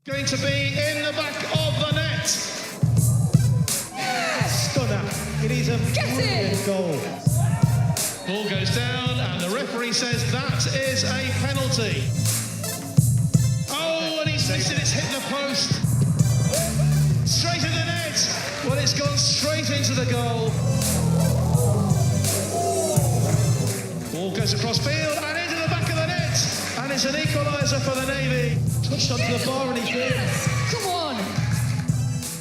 Going to be in the back of the net. Stunner. It is a brilliant goal. Ball goes down and the referee says that is a penalty. Oh, and he's missed it. It's hit the post. Straight in the net. Well, it's gone straight into the goal. Ball goes across field and into the back of the net. And it's an equaliser for the Navy. Touched onto the bar and he's in. Come on.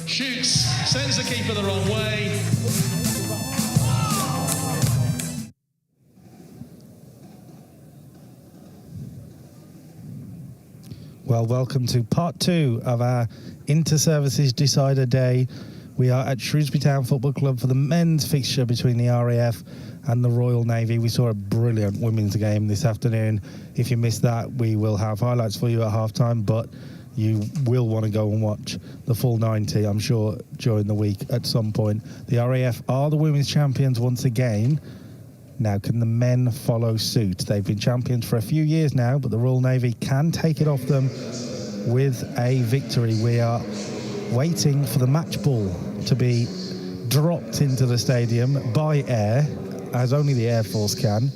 Shoots, sends the keeper the wrong way. Well, welcome to part 2 of our Inter-Services Decider Day. We are at Shrewsbury Town Football Club for the men's fixture between the RAF and the Royal Navy. We saw a brilliant women's game this afternoon. If you missed that, we will have highlights for you at half-time, but you will want to go and watch the full 90, I'm sure, during the week at some point. The RAF are the women's champions once again. Now, can the men follow suit? They've been champions for a few years now, but the Royal Navy can take it off them with a victory. We are waiting for the match ball to be dropped into the stadium by air, as only the Air Force can,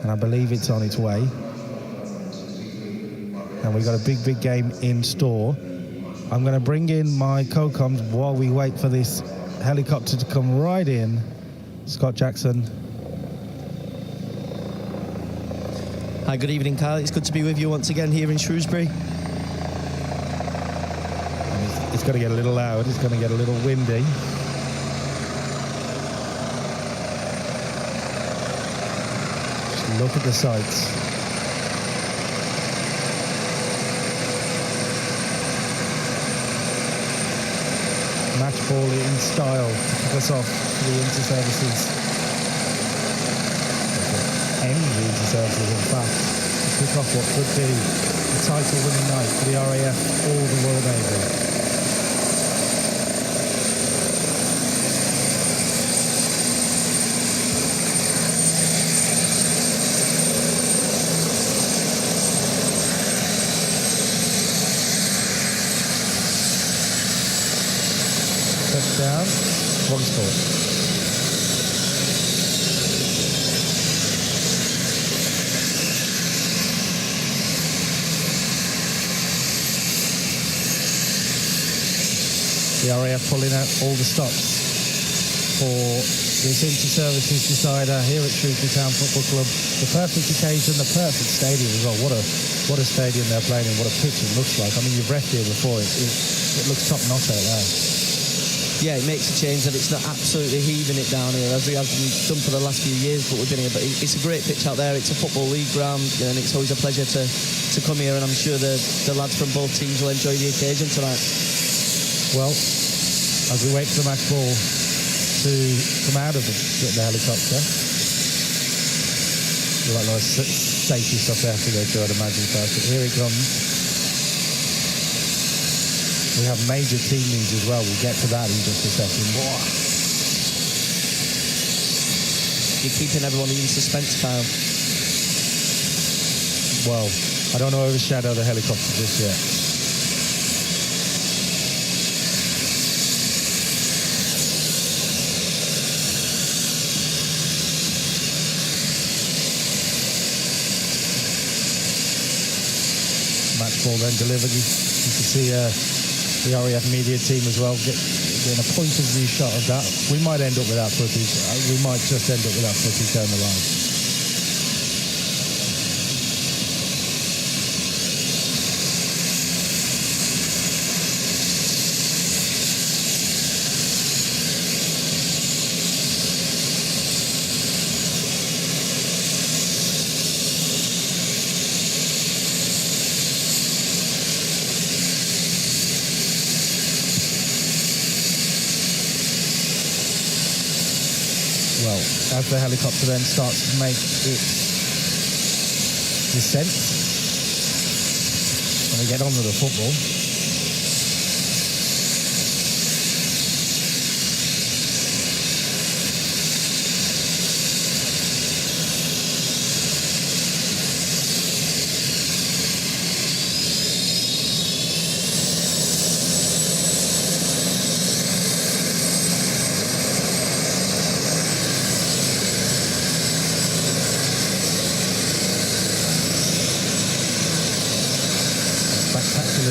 and I believe it's on its way. And we've got a big game in store. I'm going to bring in my co-coms while we wait for this helicopter to come right in. Scott Jackson. Hi, good evening, Kyle. It's good to be with you once again here in Shrewsbury. It's going to get a little loud. It's going to get a little windy. Just look at the sights. Match ball in style to kick us off for the Inter-Services. End the Inter-Services, in fact, to kick off what could be the title-winning night for the RAF or the Royal Navy. Touchdown, one score. The RAF pulling out all the stops for this Inter-Services Decider here at Shrewsbury Town Football Club. The perfect occasion, the perfect stadium as well. What a stadium they're playing in, what a pitch it looks like. I mean, you've refed here before. It looks top-notch out there. yeah, it makes a change that it's not absolutely heaving it down here as we have done for the last few years that we've been here. But it's a great pitch out there. It's a football league ground, and it's always a pleasure to come here. And I'm sure the lads from both teams will enjoy the occasion tonight. Well, as we wait for the match ball to come out of the helicopter, a lot of safety stuff they have to go through, I'd imagine first. But here it comes. We have major team needs as well. We'll get to that in just a second. You're keeping everyone in suspense, Kyle. Well, I don't want to overshadow the helicopter just yet. Match ball then delivered. You can see the RAF media team as well getting a point of view shot of that. We might end up without footage. We might just end up without footage down the line. Well, as the helicopter then starts to make its descent, when we get onto the football,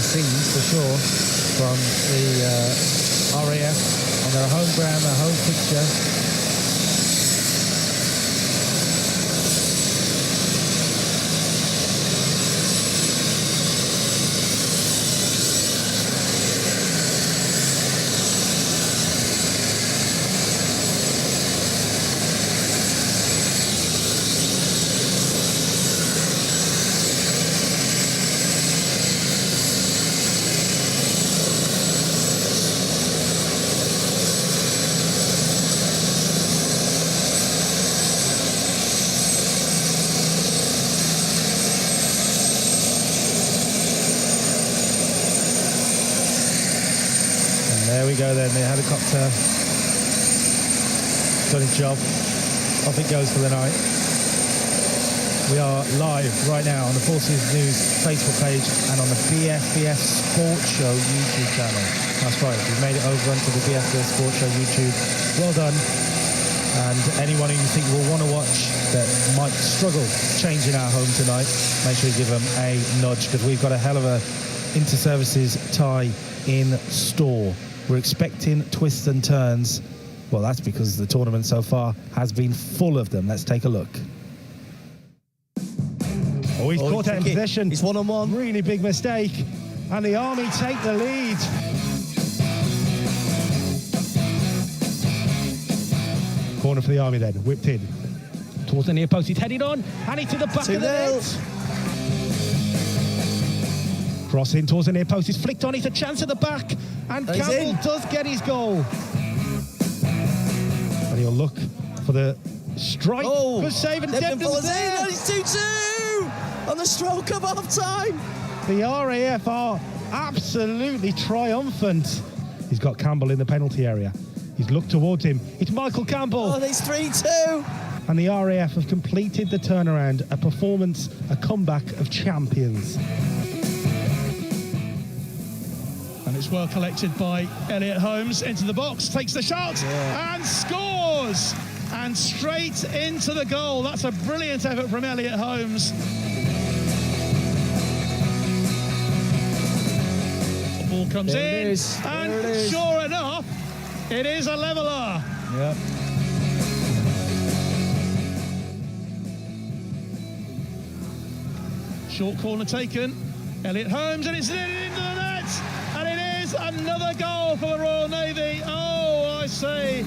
scenes for sure from the RAF on their home ground, their home fixture. There we go then, the helicopter done its job. Off it goes for the night. We are live right now on the Forces News Facebook page and on the BFBS Sports Show YouTube channel. That's right, we've made it over onto the BFBS Sports Show YouTube. Well done. And anyone who you think will want to watch that might struggle changing our home tonight, make sure you give them a nudge because we've got a hell of a inter-services tie in store. We're expecting twists and turns. Well, that's because the tournament so far has been full of them. Let's take a look. Oh, he's caught out in possession. He's one-on-one. Really big mistake. And the Army take the lead. Corner for the Army then, whipped in. Towards the near post, he's headed on. And he to the back of the net. Cross in towards the near post, he's flicked on, he's a chance at the back. And Campbell does get his goal. And he'll look for the strike. Good save, and Debden's there. And it's 2-2 on the stroke of half-time. The RAF are absolutely triumphant. He's got Campbell in the penalty area. He's looked towards him. It's Michael Campbell. Oh, it's 3-2. And the RAF have completed the turnaround, a performance, a comeback of champions. And it's well collected by Elliot Holmes into the box, takes the shot and scores. And straight into the goal. That's a brilliant effort from Elliot Holmes. The ball comes in, and sure enough, it is a leveller. Yep. Short corner taken. Elliot Holmes, and it's into the net. And it is another goal for the Royal Navy. Oh, see.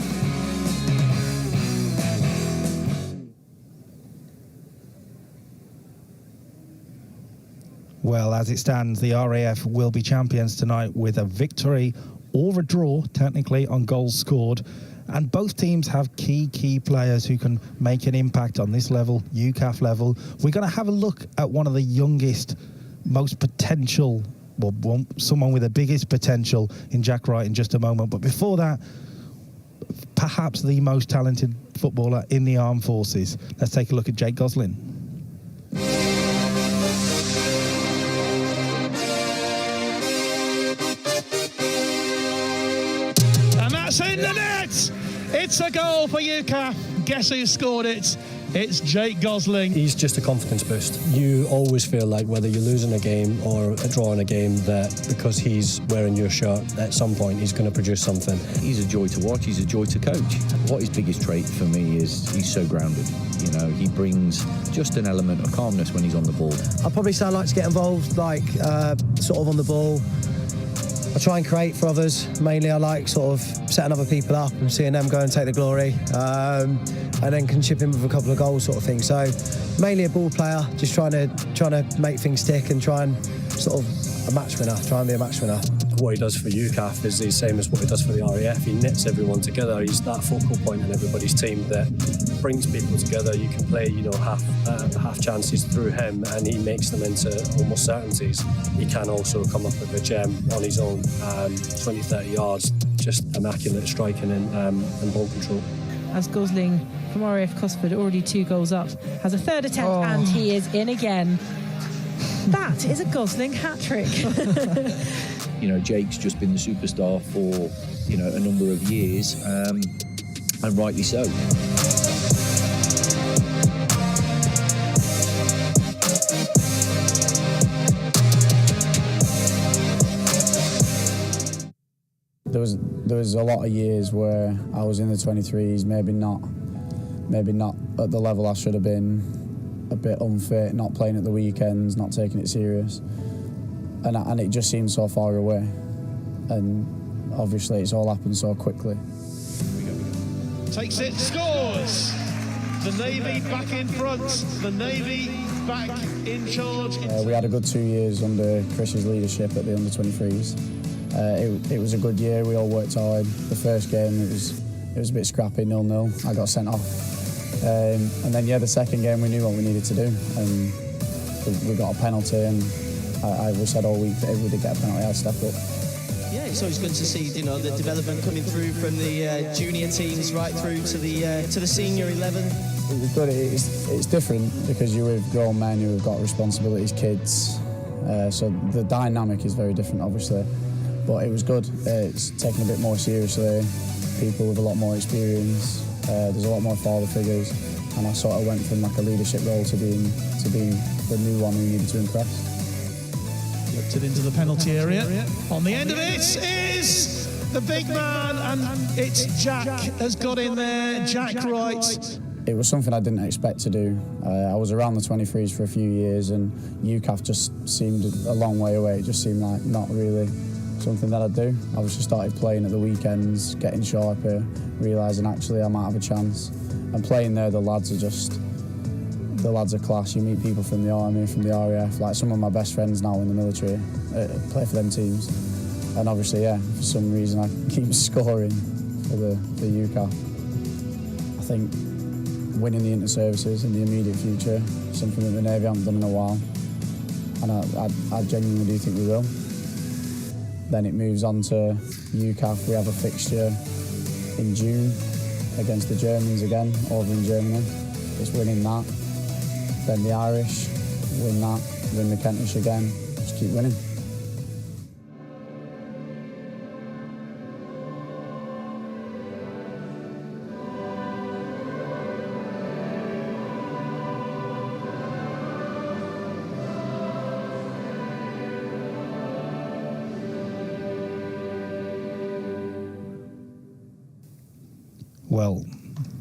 Well, as it stands, the RAF will be champions tonight with a victory or a draw, technically, on goals scored. And both teams have key players who can make an impact on this level, UCAF level. We're going to have a look at one of the youngest, most potential, well, someone with the biggest potential in Jack Wright in just a moment. But before that, perhaps the most talented footballer in the armed forces. Let's take a look at Jake Gosling. That's in the net! It's a goal for UCAF. Guess who scored it? It's Jake Gosling. He's just a confidence boost. You always feel like whether you're losing a game or drawing a game that because he's wearing your shirt, at some point he's going to produce something. He's a joy to watch, he's a joy to coach. What his biggest trait for me is he's so grounded. You know, he brings just an element of calmness when he's on the ball. I'd probably say I like to get involved, sort of on the ball. I try and create for others. Mainly I like sort of setting other people up and seeing them go and take the glory, and then can chip in with a couple of goals sort of thing. So mainly a ball player, just trying to make things stick and try and sort of a match winner, try and be a match winner. What he does for UCAF is the same as what he does for the RAF. He knits everyone together. He's that focal point in everybody's team that brings people together. You can play, half chances through him, and he makes them into almost certainties. He can also come up with a gem on his own, 20, 30 yards, just immaculate striking and ball control. As Gosling from RAF Cosford, already 2 goals up, has a third attempt and he is in again. That is a Gosling hat-trick. Jake's just been the superstar for, a number of years, and rightly so. There was a lot of years where I was in the 23s, maybe not at the level I should have been, a bit unfit, not playing at the weekends, not taking it serious, and it just seemed so far away, and obviously it's all happened so quickly. Takes it, scores! The Navy back in front, the Navy back in charge. We had a good 2 years under Chris's leadership at the under-23s. It was a good year, we all worked hard. The first game, it was a bit scrappy, 0-0. I got sent off. And then, the second game, we knew what we needed to do. And we got a penalty, and we said all week that if we did get a penalty, I'd step up. Yeah, it's always good to see, the development coming through from the junior teams right through to the senior 11. It was good. It's different because you're with grown men who have got responsibilities, kids. So the dynamic is very different, obviously. But it was good. It's taken a bit more seriously. People with a lot more experience. There's a lot more father figures, and I sort of went from like a leadership role to being the new one who needed to impress. Looked it into the penalty area. On the end of it is the big man, and it's Jack has got in there. Jack Wright. It was something I didn't expect to do. I was around the 23s for a few years, and UCAF just seemed a long way away. It just seemed like not really something that I'd do. I just started playing at the weekends, getting sharper, realising actually I might have a chance. And playing there, the lads are class. You meet people from the army, from the RAF, like some of my best friends now in the military play for them teams. And obviously, for some reason I keep scoring for the UCAF. I think winning the inter-services in the immediate future, something that the Navy haven't done in a while. And I genuinely do think we will. Then it moves on to UCAF. We have a fixture in June against the Germans again, over in Germany. It's winning that. Then the Irish, win that, win the Kentish again, just keep winning. Well,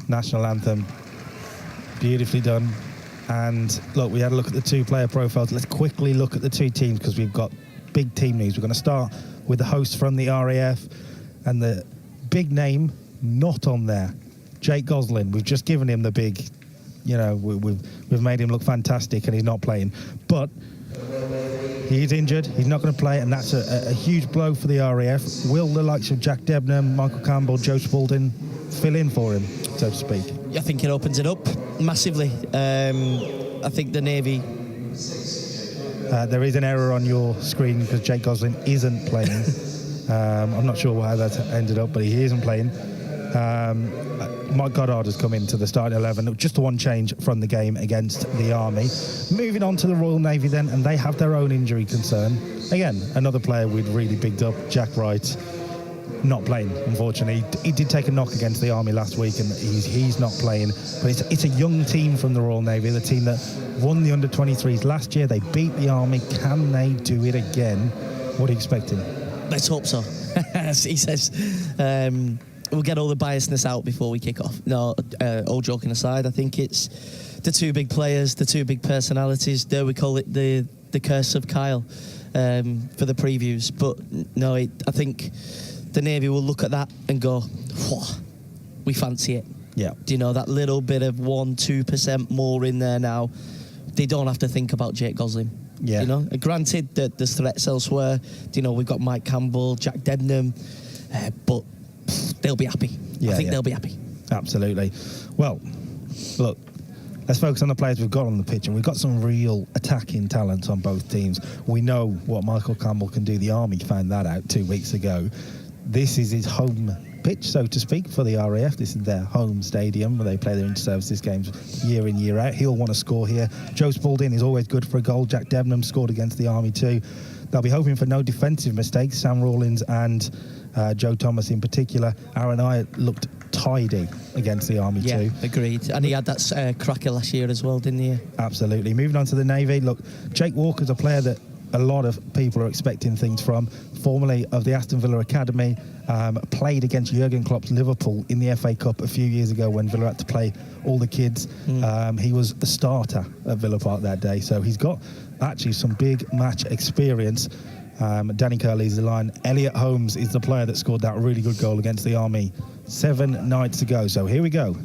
national anthem, beautifully done. And look, we had a look at the 2 player profiles. Let's quickly look at the 2 teams because we've got big team news. We're going to start with the hosts from the RAF, and the big name not on there. Jake Gosling, we've just given him the big, we've made him look fantastic and he's not playing. But he's injured, he's not going to play, and that's a huge blow for the RAF. Will the likes of Jack Debnam, Michael Campbell, Joe Spalding fill in for him, so to speak? I think it opens it up massively. I think the Navy... There is an error on your screen because Jake Gosling isn't playing. I'm not sure how that ended up, but he isn't playing. Mike Goddard has come into the starting 11. Just the one change from the game against the Army. Moving on to the Royal Navy then, and they have their own injury concern. Again, another player we'd really bigged up, Jack Wright, not playing, unfortunately. He did take a knock against the Army last week, and he's not playing. But it's a young team from the Royal Navy, the team that won the under-23s last year. They beat the Army. Can they do it again? What are you expecting? Let's hope so. As he says, we'll get all the biasness out before we kick off. No, all joking aside, I think it's the two big players, the two big personalities. There we call it the curse of Kyle for the previews. But no, I think the Navy will look at that and go, we fancy it. Yeah. Do you know, that little bit of 1-2% more in there now? They don't have to think about Jake Gosling. Yeah. You know, granted that there's threats elsewhere. You know, we've got Mike Campbell, Jack Debnam, but they'll be happy. Yeah, I think they'll be happy. Absolutely. Well, look, let's focus on the players we've got on the pitch, and we've got some real attacking talent on both teams. We know what Michael Campbell can do. The Army found that out 2 weeks ago. This is his home pitch, so to speak, for the RAF. This is their home stadium where they play their inter-services games year in, year out. He'll want to score here. Joe Spalding is always good for a goal. Jack Debnam scored against the Army too. They'll be hoping for no defensive mistakes. Sam Rawlins and Joe Thomas in particular. Aaron I looked tidy against the Army too. Yeah, agreed. And he had that cracker last year as well, didn't he? Absolutely. Moving on to the Navy. Look, Jake Walker's a player that a lot of people are expecting things from. Formerly of the Aston Villa Academy, played against Jurgen Klopp's Liverpool in the FA Cup a few years ago when Villa had to play all the kids. He was a starter at Villa Park that day, so he's got actually some big match experience. Danny Curley's the line. Elliot Holmes is the player that scored that really good goal against the Army 7 nights ago. So here we go.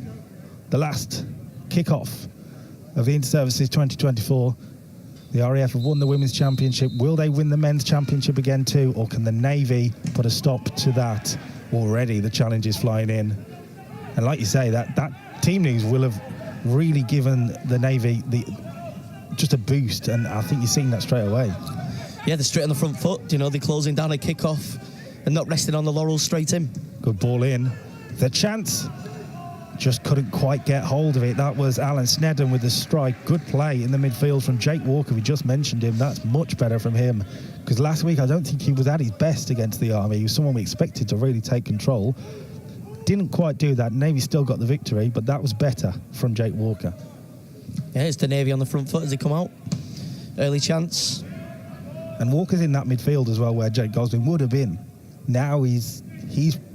The last kick-off of the Inter-Services 2024. The RAF have won the Women's Championship. Will they win the Men's Championship again too, or can the Navy put a stop to that? Already the challenge is flying in. And like you say, that team news will have really given the Navy just a boost, and I think you're seeing that straight away. Yeah, they're straight on the front foot. You know, they're closing down a kick-off and not resting on the laurels, straight in. Good ball in. The chance, just couldn't quite get hold of it. That was Alan Snedden with the strike. Good play in the midfield from Jake Walker. We just mentioned him. That's much better from him, because last week I don't think he was at his best against the Army. He was someone we expected to really take control. Didn't quite do that. Navy still got the victory, but that was better from Jake Walker. Yeah, it's the Navy on the front foot as they come out. Early chance. And Walker's in that midfield as well, where Jake Gosling would have been. Now he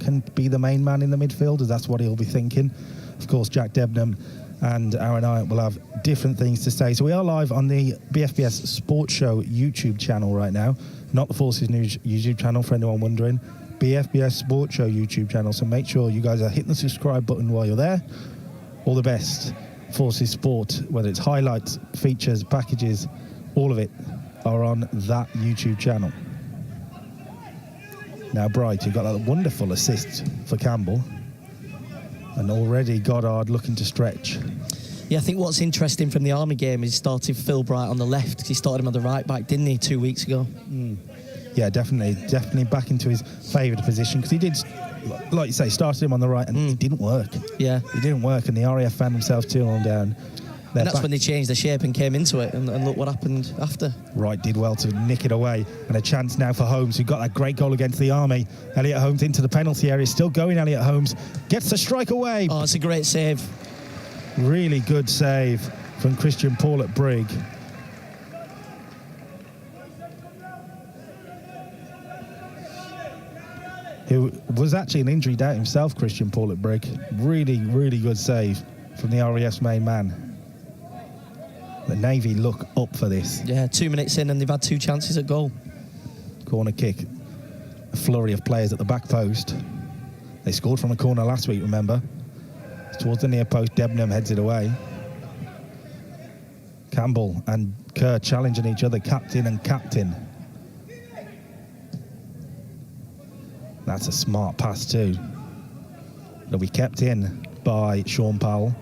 can be the main man in the midfield, as that's what he'll be thinking. Of course, Jack Debnam and Aaron Iant will have different things to say. So we are live on the BFBS Sports Show YouTube channel right now, not the Forces News YouTube channel, for anyone wondering. BFBS Sports Show YouTube channel. So make sure you guys are hitting the subscribe button while you're there. All the best Forces Sport, whether it's highlights, features, packages, all of it are on that YouTube channel. Now Bright, you got that wonderful assist for Campbell, and already Goddard looking to stretch. Yeah, I think what's interesting from the Army game is he started Phil Bright on the left, because he started him on the right back, didn't he, 2 weeks ago? Yeah, definitely back into his favoured position, because he did, like you say, started him on the right and it didn't work. Yeah. It didn't work, and the RAF found themselves 2-0 down. And that's when they changed the shape and came into it, and look what happened after. Wright did well to nick it away, and a chance now for Holmes, who got that great goal against the Army. Elliot Holmes into the penalty area, still going. Elliot Holmes gets the strike away. Oh, it's a great save. Really good save from Christian Paul at Brig. Who was actually an injured out himself, Christian Paul at Brig. Really, really good save from the RAF's main man. The Navy look up for this. Yeah, 2 minutes in and they've had 2 chances at goal. Corner kick. A flurry of players at the back post. They scored from a corner last week, remember? Towards the near post, Debenham heads it away. Campbell and Kerr challenging each other, captain and captain. That's a smart pass too. It'll be kept in by Sean Powell.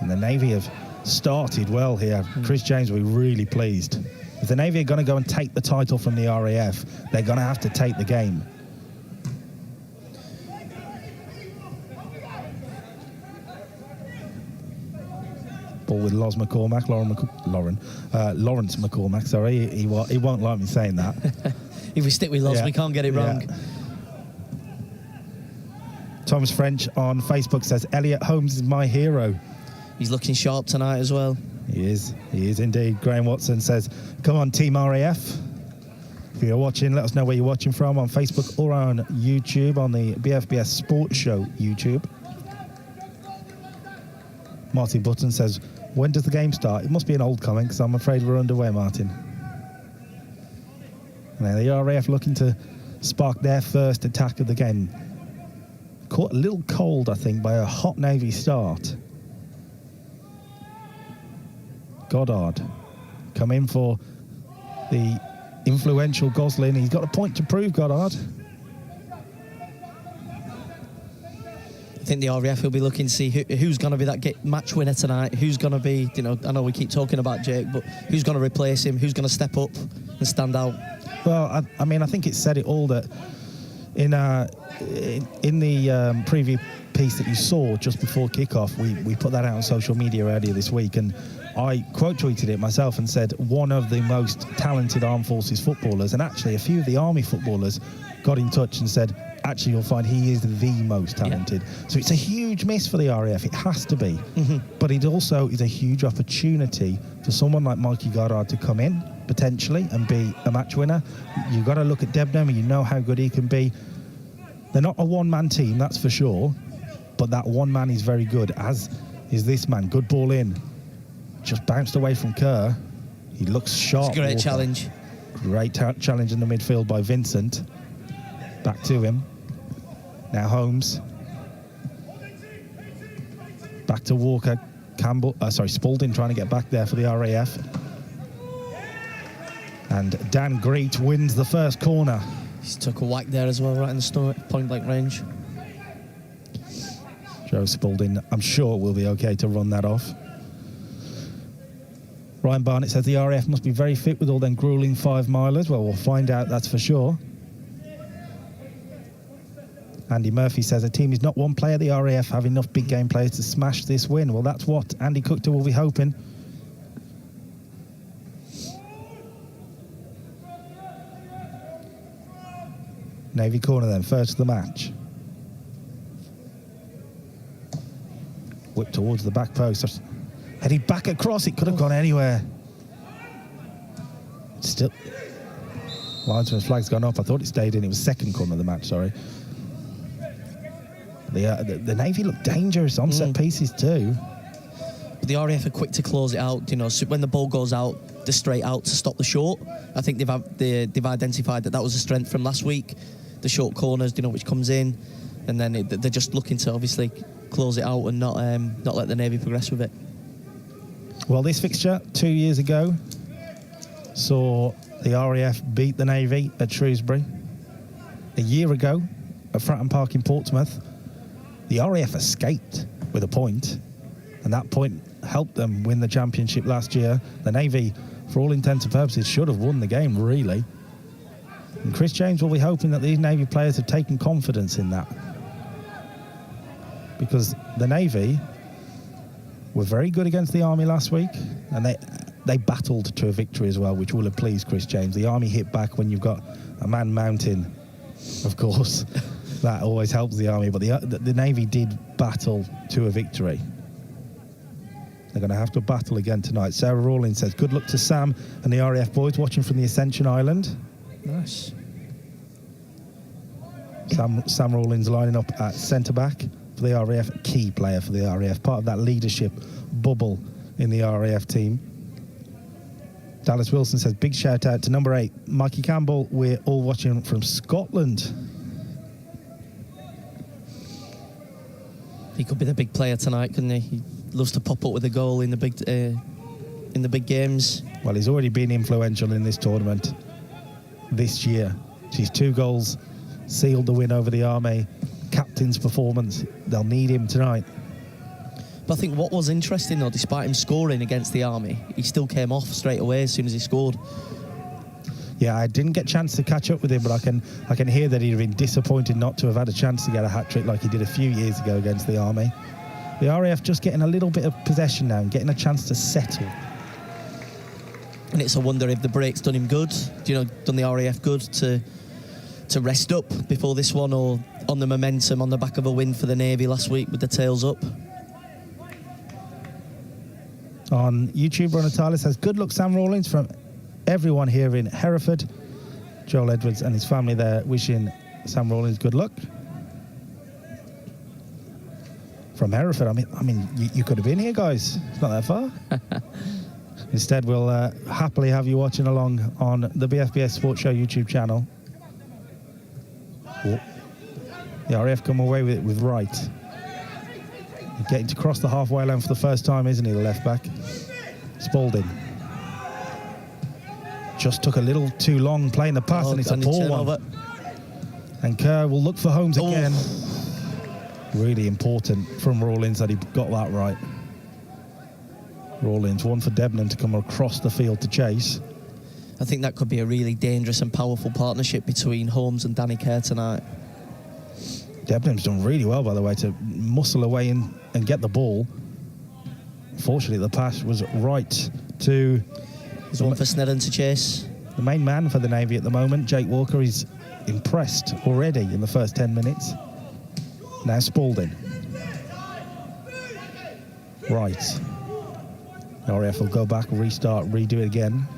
And the Navy have started well here. Chris James will be really pleased. If the Navy are going to go and take the title from the RAF, they're going to have to take the game. Ball with Lawrence McCormack, sorry. He won't like me saying that. If we stick with Loz, we can't get it wrong. Yeah. Thomas French on Facebook says, Elliot Holmes is my hero. He's looking sharp tonight as well. He is indeed. Graham Watson says, come on, Team RAF. If you're watching, let us know where you're watching from on Facebook or on YouTube, on the BFBS Sports Show YouTube. Martin Button says, when does the game start? It must be an old comment because I'm afraid we're underway, Martin. Now the RAF looking to spark their first attack of the game. Caught a little cold, I think, by a hot Navy start. Goddard come in for the influential Gosling. He's got a point to prove, Goddard. I think the RAF will be looking to see who's going to be that match winner tonight, who's going to be, I know we keep talking about Jake, but who's going to replace him, who's going to step up and stand out. Well, I mean, I think it said it all that in the preview piece that you saw just before kickoff, we put that out on social media earlier this week, and I quote tweeted it myself and said one of the most talented armed forces footballers, and actually a few of the army footballers got in touch and said, actually you'll find he is the most talented. Yeah. So it's a huge miss for the RAF, it has to be. But it also is a huge opportunity for someone like Mikey Goddard to come in potentially and be a match winner. You've got to look at Debenham and you know how good he can be. They're not a one-man team, that's for sure, but that one man is very good, as is this man. Good ball in. Just bounced away from Kerr. He looks sharp. It's a great challenge. Great challenge in the midfield by Vincent. Back to him. Now Holmes. Back to Walker. Spalding trying to get back there for the RAF. And Dan Greet wins the first corner. He's took a whack there as well, right in the stomach, point blank range. Joe Spalding, I'm sure, will be okay to run that off. Ryan Barnett says the RAF must be very fit with all them gruelling 5-milers. Well, we'll find out, that's for sure. Andy Murphy says a team is not one player. The RAF have enough big game players to smash this win. Well, that's what Andy Cookter will be hoping. Navy corner then, first of the match. Whip towards the back post. Headed back across, it could have gone anywhere. Still, linesman's flag's gone up. I thought it stayed in. It was second corner of the match, sorry. The Navy look dangerous on set pieces too. But the RAF are quick to close it out. So when the ball goes out, they're straight out to stop the short. I think they've identified that was a strength from last week. The short corners, which comes in, and then they're just looking to obviously close it out and not let the Navy progress with it. Well, this fixture 2 years ago saw the RAF beat the Navy at Shrewsbury. A year ago at Fratton Park in Portsmouth, the RAF escaped with a point, and that point helped them win the championship last year. The Navy, for all intents and purposes, should have won the game, really. And Chris James will be hoping that these Navy players have taken confidence in that. Because the Navy were very good against the Army last week, and they battled to a victory as well, which will have pleased Chris James. The Army hit back when you've got a man mountain, of course. That always helps the Army, but the Navy did battle to a victory. They're going to have to battle again tonight. Sarah Rawlins says, good luck to Sam and the RAF boys watching from the Ascension Island. Nice. Sam Rawlins lining up at centre-back for the RAF, a key player for the RAF, part of that leadership bubble in the RAF team. Dallas Wilson says, big shout out to number 8, Mikey Campbell. We're all watching from Scotland. He could be the big player tonight, couldn't he? He loves to pop up with a goal in the big games. Well, he's already been influential in this tournament this year. His 2 goals sealed the win over the Army. Captain's performance. They'll need him tonight. But I think what was interesting, though, despite him scoring against the Army, he still came off straight away as soon as he scored. Yeah, I didn't get a chance to catch up with him, but I can hear that he'd been disappointed not to have had a chance to get a hat-trick like he did a few years ago against the Army. The RAF just getting a little bit of possession now and getting a chance to settle. And it's a wonder if the break's done him good, done the RAF good to rest up before this one, or on the momentum on the back of a win for the Navy last week with the tails up. On YouTube, Ronald Tyler says, good luck, Sam Rawlings, from everyone here in Hereford. Joel Edwards and his family there wishing Sam Rawlings good luck. From Hereford, I mean, you could have been here, guys. It's not that far. Instead, we'll happily have you watching along on the BFBS Sports Show YouTube channel. Oh. The RAF come away with it with Wright. Getting to cross the halfway line for the first time, isn't he, the left back? Spalding. Just took a little too long playing the pass, and it's a poor one. And Kerr will look for Holmes again. Really important from Rawlings that he got that right. Rawlings, one for Debenham to come across the field to chase. I think that could be a really dangerous and powerful partnership between Holmes and Danny Kerr tonight. Debenham's done really well, by the way, to muscle away in and get the ball. Fortunately, the pass was right to... There's one for Snedden to chase. The main man for the Navy at the moment, Jake Walker, is impressed already in the first 10 minutes. Now Spalding. Right. RAF will go back, restart, redo it again.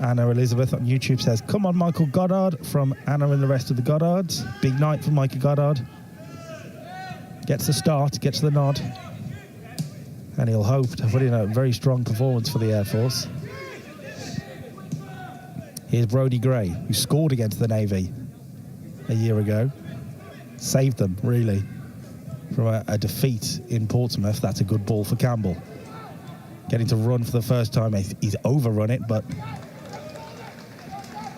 Anna Elizabeth on YouTube says, come on, Michael Goddard, from Anna and the rest of the Goddards. Big night for Michael Goddard. Gets the start, gets the nod. And he'll hope to put in a very strong performance for the Air Force. Here's Brodie Gray, who scored against the Navy a year ago. Saved them, really, from a defeat in Portsmouth. That's a good ball for Campbell. Getting to run for the first time. He's overrun it, but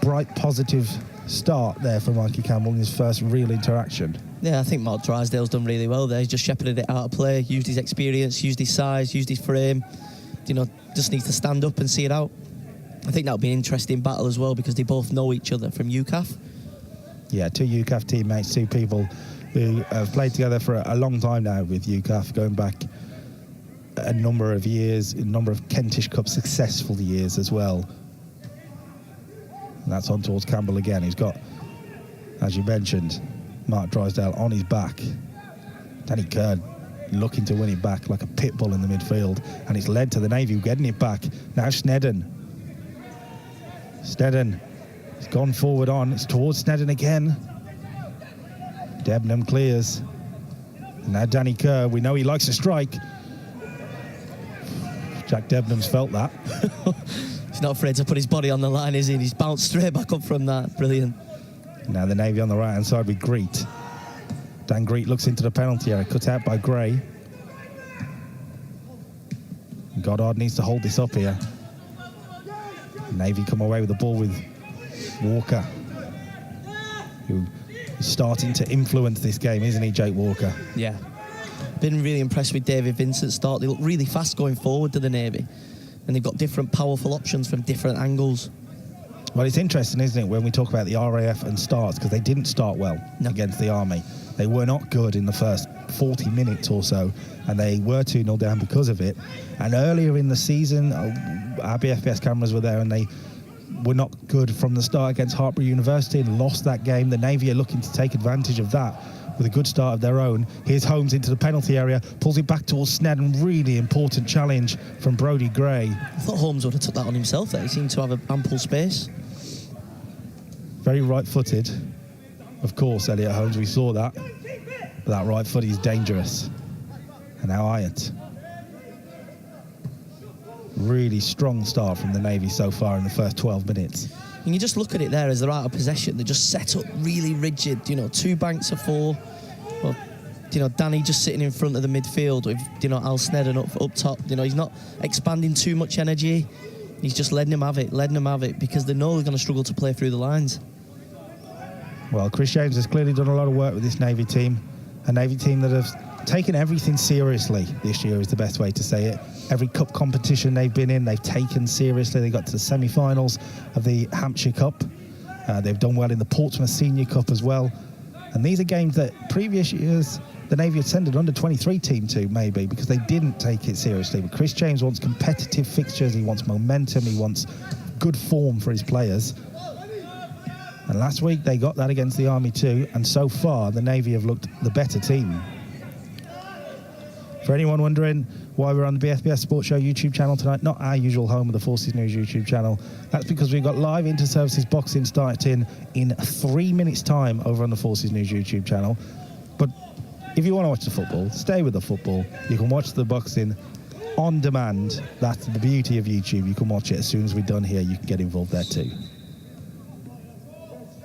bright, positive start there for Mikey Campbell in his first real interaction. Yeah, I think Mark Drysdale's done really well there. He's just shepherded it out of play, used his experience, used his size, used his frame. Just needs to stand up and see it out. I think that'll be an interesting battle as well, because they both know each other from UCAF. Yeah, 2 UCAF teammates, 2 people who have played together for a long time now with UCAF, going back a number of years, a number of Kentish Cup successful years as well. And that's on towards Campbell again. He's got, as you mentioned, Mark Drysdale on his back. Danny Kerr looking to win it back like a pit bull in the midfield. And it's led to the Navy getting it back. Now Snedden. Snedden has gone forward on. It's towards Snedden again. Debenham clears. And now Danny Kerr. We know he likes to strike. Jack Debenham's felt that. He's not afraid to put his body on the line, is he? He's bounced straight back up from that. Brilliant. Now the Navy on the right-hand side with Greet. Dan Greet looks into the penalty area, cut out by Gray. Goddard needs to hold this up here. Navy come away with the ball with Walker, who is starting to influence this game, isn't he, Jake Walker? Yeah. Been really impressed with David Vincent's start. They look really fast going forward to the Navy, and they've got different powerful options from different angles. Well, it's interesting, isn't it, when we talk about the RAF and starts, because they didn't start well against the Army. They were not good in the first 40 minutes or so, and they were 2-0 down because of it. And earlier in the season, our BFBS cameras were there, and they were not good from the start against Hartpury University and lost that game. The Navy are looking to take advantage of that with a good start of their own. Here's Holmes into the penalty area, pulls it back towards Snedden. Really important challenge from Brodie Gray. I thought Holmes would have took that on himself there. He seemed to have ample space. Very right-footed, of course, Elliot Holmes. We saw that. But that right foot is dangerous. And now Iant. really strong start from the Navy so far in the first 12 minutes. And you just look at it there as they're out of possession. They're just set up really rigid. 2 banks of 4. Well, Danny just sitting in front of the midfield with, Al Snedden up top. He's not expanding too much energy. He's just letting them have it because they know they're going to struggle to play through the lines. Well, Chris James has clearly done a lot of work with this Navy team. A Navy team that has taken everything seriously this year is the best way to say it. Every cup competition they've been in, they've taken seriously. They got to the semi-finals of the Hampshire Cup. They've done well in the Portsmouth Senior Cup as well. And these are games that previous years the Navy had sent an under-23 team to, maybe, because they didn't take it seriously. But Chris James wants competitive fixtures. He wants momentum. He wants good form for his players. And last week they got that against the Army too, and so far the Navy have looked the better team. For anyone wondering why we're on the BFBS Sports Show YouTube channel tonight, not our usual home of the Forces News YouTube channel, that's because we've got live inter-services boxing starting in 3 minutes time over on the Forces News YouTube channel. But if you want to watch the football, stay with the football. You can watch the boxing on demand. That's the beauty of YouTube. You can watch it as soon as we're done here. You can get involved there too.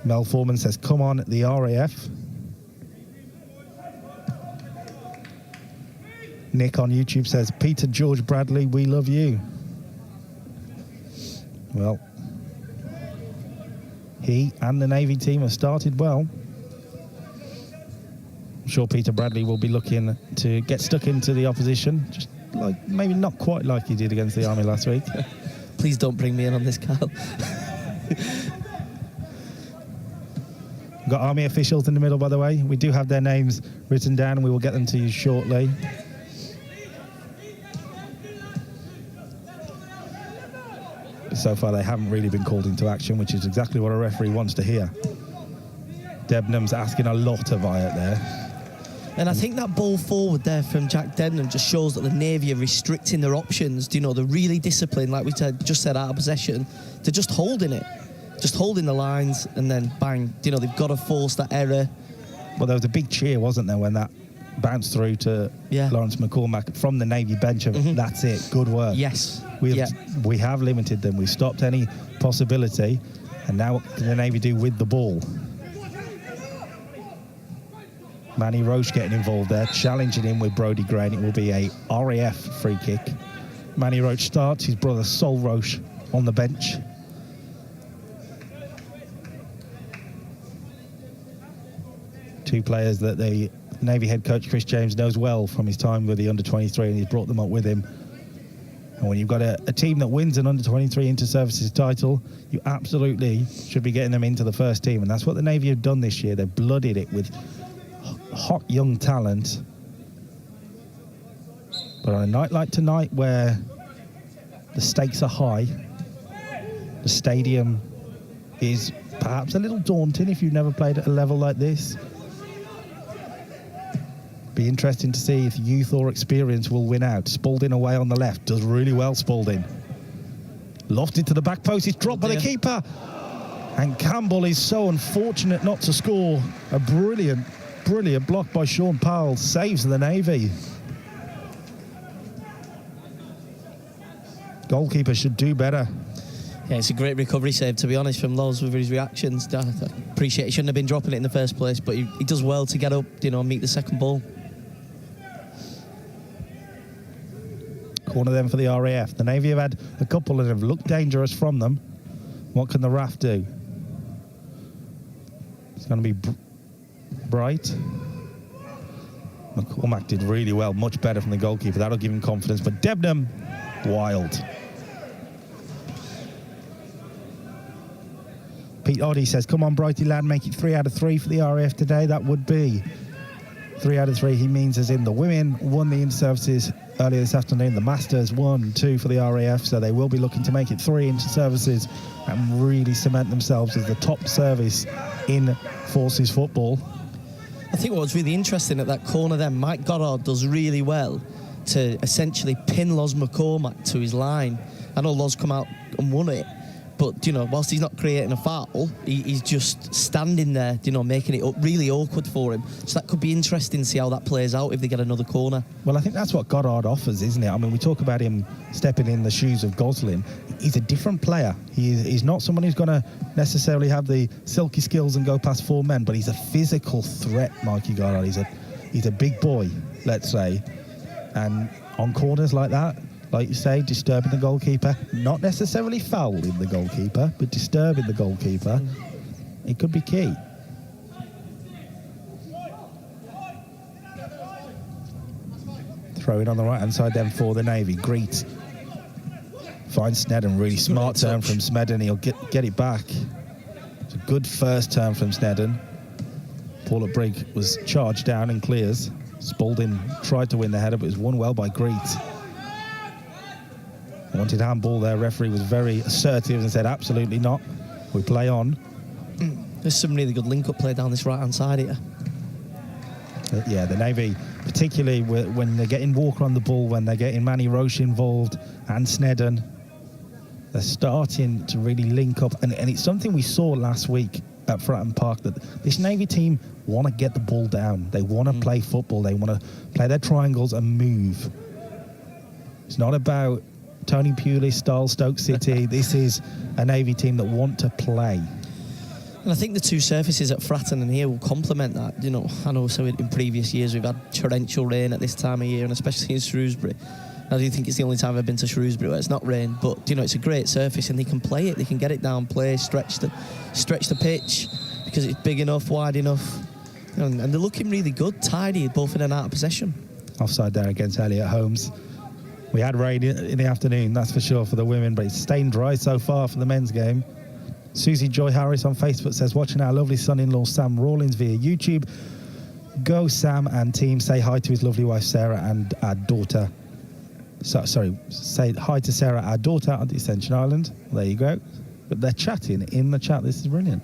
Mel Foreman says, come on, the RAF. Nick on YouTube says, Peter George Bradley, we love you. Well, he and the Navy team have started well. I'm sure Peter Bradley will be looking to get stuck into the opposition, just like maybe not quite like he did against the Army last week. Please don't bring me in on this, Kyle. We've got Army officials in the middle, by the way. We do have their names written down, and we will get them to you shortly. But so far, they haven't really been called into action, which is exactly what a referee wants to hear. Debnam's asking a lot of Wyatt there. And I think that ball forward there from Jack Debnam just shows that the Navy are restricting their options. They're really disciplined, like we just said, out of possession. They're just holding it. Just holding the lines, and then bang, they've got to force that error. Well, there was a big cheer, wasn't there, when that bounced through to Lawrence McCormack from the Navy bench of that's it, good work. Yes. We have limited them. We've stopped any possibility, and now what can the Navy do with the ball? Manny Roche getting involved there, challenging him with Brodie Gray, and it will be a RAF free kick. Manny Roche starts, his brother Sol Roche on the bench. Two players that the Navy head coach Chris James knows well from his time with the under-23, and he's brought them up with him. And when you've got a team that wins an under-23 inter-services title, you absolutely should be getting them into the first team, and that's what the Navy have done this year. They've blooded it with hot young talent. But on a night like tonight, where the stakes are high, the stadium is perhaps a little daunting if you've never played at a level like this. Be interesting to see if youth or experience will win out. Spalding away on the left, does really well, Spalding. Lofted to the back post, it's dropped by the keeper. And Campbell is so unfortunate not to score. A brilliant block by Sean Powell, saves the Navy. Goalkeeper should do better. Yeah, it's a great recovery save, to be honest, from Loz with his reactions. I appreciate he shouldn't have been dropping it in the first place, but he does well to get up, and meet the second ball. Corner then for the RAF. The Navy have had a couple that have looked dangerous from them. What can the RAF do? It's going to be Bright. McCormack did really well, much better from the goalkeeper. That'll give him confidence. But Debnam, wild. Pete Oddie says, come on, Brighty lad, make it 3 out of 3 for the RAF today. That would be 3 out of 3. He means as in the women won the inter-services earlier this afternoon. The Masters 1, 2 for the RAF. So they will be looking to make it 3 inter-services and really cement themselves as the top service in Forces football. I think what's really interesting at that corner then, Mike Goddard does really well to essentially pin Loz McCormack to his line. I know Loz come out and won it, But, whilst he's not creating a foul, he's just standing there, making it really awkward for him. So that could be interesting to see how that plays out if they get another corner. Well, I think that's what Goddard offers, isn't it? I mean, we talk about him stepping in the shoes of Gosling. He's a different player. He's not someone who's going to necessarily have the silky skills and go past 4 men, but he's a physical threat, Mikey Goddard. He's a big boy, let's say. And on corners like that, like you say, disturbing the goalkeeper, not necessarily fouling the goalkeeper, but disturbing the goalkeeper, it could be key. Throw it on the right-hand side then for the Navy. Greet finds Snedden. Really smart turn from Smedden. He'll get it back. It's a good first turn from Snedden. Paula Brigg was charged down and clears. Spalding tried to win the header, but it was won well by Greet. Wanted handball there. Referee was very assertive and said, absolutely not. We play on. There's some really good link-up play down this right-hand side here. Yeah, the Navy, particularly when they're getting Walker on the ball, when they're getting Manny Roche involved and Snedden, they're starting to really link up. And it's something we saw last week at Fratton Park, that this Navy team want to get the ball down. They want to play football. They want to play their triangles and move. It's not about Tony Pulis style Stoke City. This is a Navy team that want to play. And I think the two surfaces at Fratton and here will complement that. I know so in previous years we've had torrential rain at this time of year, and especially in Shrewsbury. I do think it's the only time I've been to Shrewsbury where it's not rained, but it's a great surface and they can play it. They can get it down, play, stretch the pitch because it's big enough, wide enough, and they're looking really good, tidy, both in and out of possession. Offside there against Elliot Holmes. We had rain in the afternoon, that's for sure, for the women, but it's staying dry so far for the men's game. Susie Joy Harris on Facebook says, watching our lovely son-in-law Sam Rawlins via YouTube. Go Sam and team. Say hi to his lovely wife Sarah and our daughter. Say hi to Sarah, our daughter, on the Ascension Island. There you go. But they're chatting in the chat. This is brilliant.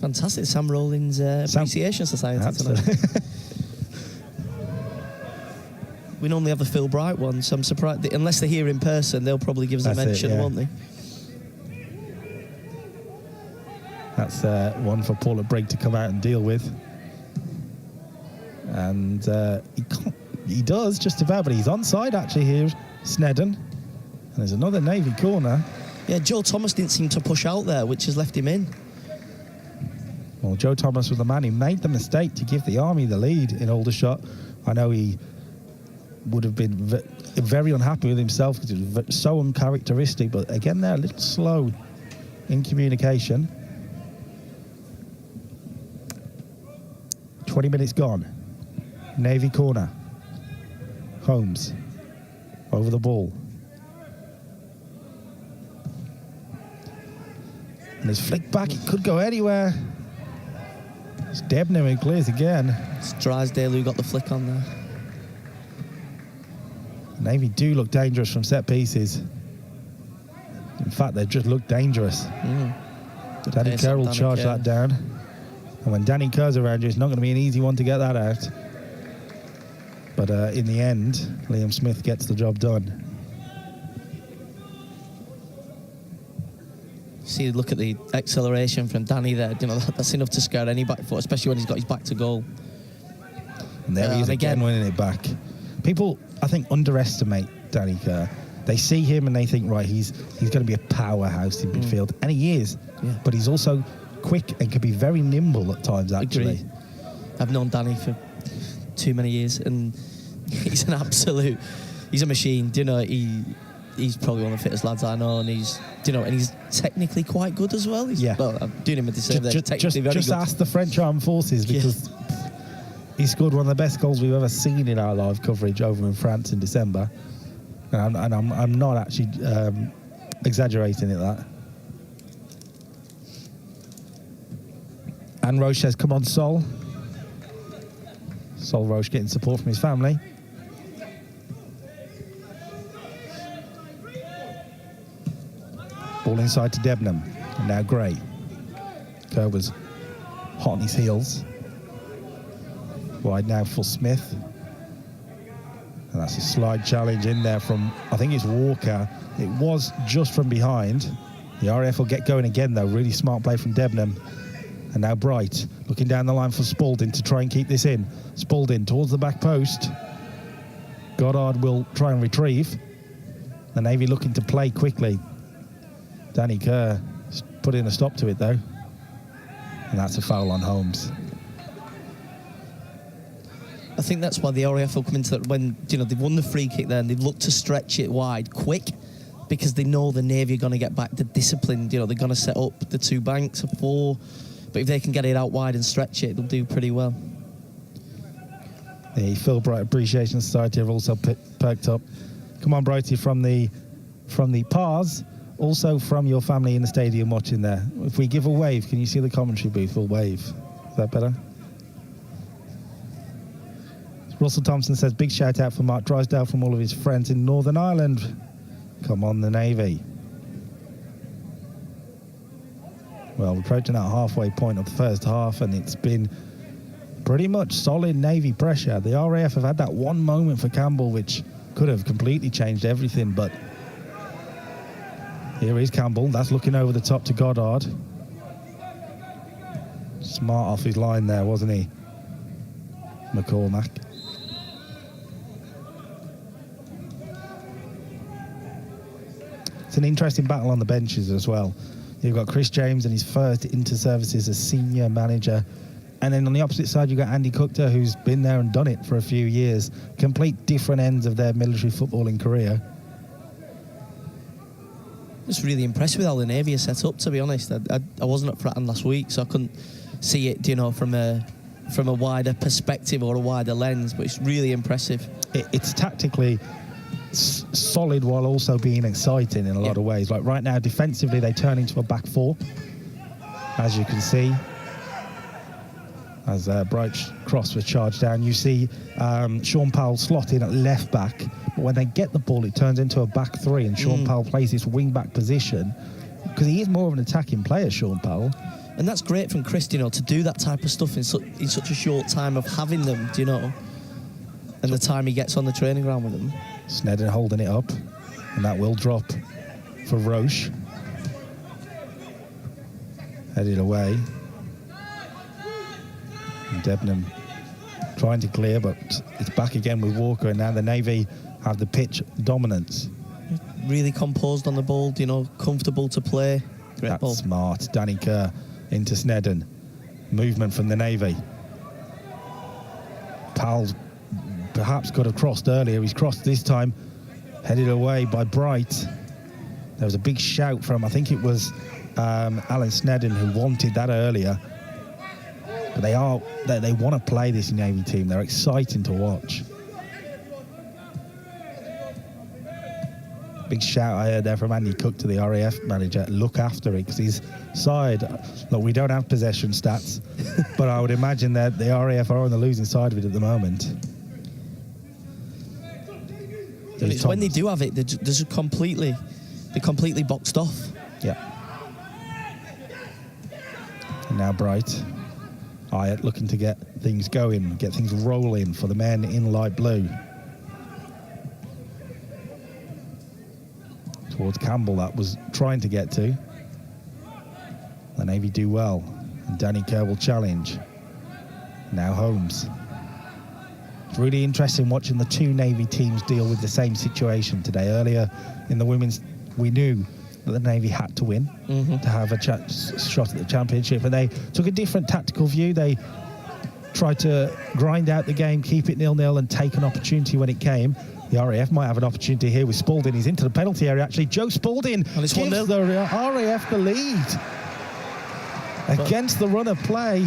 Fantastic. Sam Rawlins Appreciation Society tonight. We normally have the Phil Bright one, so I'm surprised. Unless they're here in person, they'll probably give us a mention, won't they? That's one for Paula Brigg to come out and deal with. And he does just about, but he's onside actually here, Snedden. And there's another Navy corner. Yeah, Joe Thomas didn't seem to push out there, which has left him in. Well, Joe Thomas was the man who made the mistake to give the Army the lead in Aldershot. I know he would have been very unhappy with himself because it was so uncharacteristic, but again they're a little slow in communication. 20 minutes gone. Navy corner. Holmes over the ball. And it's flicked back, it could go anywhere. It's Debnam who clears again. It's Drysdale who got the flick on there. Navy do look dangerous from set pieces. In fact, they just look dangerous. Danny Kerr will charge that down. And when Danny Kerr's around you, it's not going to be an easy one to get that out. But in the end, Liam Smith gets the job done. See, look at the acceleration from Danny there. That's enough to scare any back foot, especially when he's got his back to goal. And there he is again winning it back. People, I think, underestimate Danny Kerr. They see him and they think, right, he's going to be a powerhouse in midfield. And he is. Yeah. But he's also quick and can be very nimble at times, actually. Agreed. I've known Danny for too many years, and he's an absolute... He's a machine. He's probably one of the fittest lads I know, and he's technically quite good as well. I'm doing him a disservice there. Technically very good. Just ask the French Armed Forces, because he scored one of the best goals we've ever seen in our live coverage over in France in December. And I'm not actually exaggerating at that. And Roche says, come on, Sol. Sol Roche getting support from his family. Ball inside to Debnam. And now Gray. Kerr was hot on his heels. Wide now for Smith. And that's a slide challenge in there from, I think it's Walker. It was just from behind. The RAF will get going again, though. Really smart play from Debenham. And now Bright looking down the line for Spalding to try and keep this in. Spalding towards the back post. Goddard will try and retrieve. The Navy looking to play quickly. Danny Kerr put in a stop to it, though. And that's a foul on Holmes. I think that's why the RAF will come into that when, they've won the free kick there and they've looked to stretch it wide quick because they know the Navy are going to get back. They're disciplined, they're going to set up the 2 banks of 4. But if they can get it out wide and stretch it, they'll do pretty well. The Phil Bright Appreciation Society have also perked up. Come on, Brighty, from the Pars, also from your family in the stadium watching there. If we give a wave, can you see the commentary booth? We'll wave. Is that better? Russell Thompson says, big shout out for Mark Drysdale from all of his friends in Northern Ireland. Come on, the Navy. Well, we're approaching that halfway point of the first half, and it's been pretty much solid Navy pressure. The RAF have had that one moment for Campbell, which could have completely changed everything, but here is Campbell. That's looking over the top to Goddard. Smart off his line there, wasn't he? McCormack. It's an interesting battle on the benches as well. You've got Chris James and his first inter-services as senior manager. And then on the opposite side, you've got Andy Cookter, who's been there and done it for a few years. Complete different ends of their military footballing career. Just really impressed with how the Navy are set up, to be honest. I wasn't at Fratton last week, so I couldn't see it, from a wider perspective or a wider lens, but it's really impressive. It's tactically solid while also being exciting in a lot of ways. Like right now, defensively, they turn into a back 4, as you can see. As Bright's cross was charged down, you see Sean Powell slot in at left back, but when they get the ball, it turns into a back 3, and Sean Powell plays this wing back position because he is more of an attacking player, Sean Powell. And that's great from Chris, to do that type of stuff in such a short time of having them, and the time he gets on the training ground with them. Snedden holding it up, and that will drop for Roche. Headed away. And Debenham trying to clear, but it's back again with Walker, and now the Navy have the pitch dominance. Really composed on the ball, comfortable to play. Great That's ball. smart. Danny Kerr into Snedden. Movement from the Navy. Powell perhaps could have crossed earlier. He's crossed this time. Headed away by Bright. There was a big shout from, I think it was Alan Snedden, who wanted that earlier. But they want to play this Navy team. They're exciting to watch. Big shout I heard there from Andy Cook to the RAF manager. Look after it, because his side, look, we don't have possession stats, but I would imagine that the RAF are on the losing side of it at the moment. And it's when they do have it, they're just completely boxed off. Yeah. And now Bright. Hyatt looking to get things going, get things rolling for the men in light blue. Towards Campbell, that was trying to get to. The Navy do well, and Danny Kerr will challenge. Now Holmes. It's really interesting watching the two Navy teams deal with the same situation today. Earlier in the women's, we knew that the Navy had to win to have a shot at the championship, and they took a different tactical view. They tried to grind out the game, keep it 0-0, and take an opportunity when it came. The RAF might have an opportunity here with Spalding. He's into the penalty area, actually. Joe Spalding gives the RAF the lead against the run of play.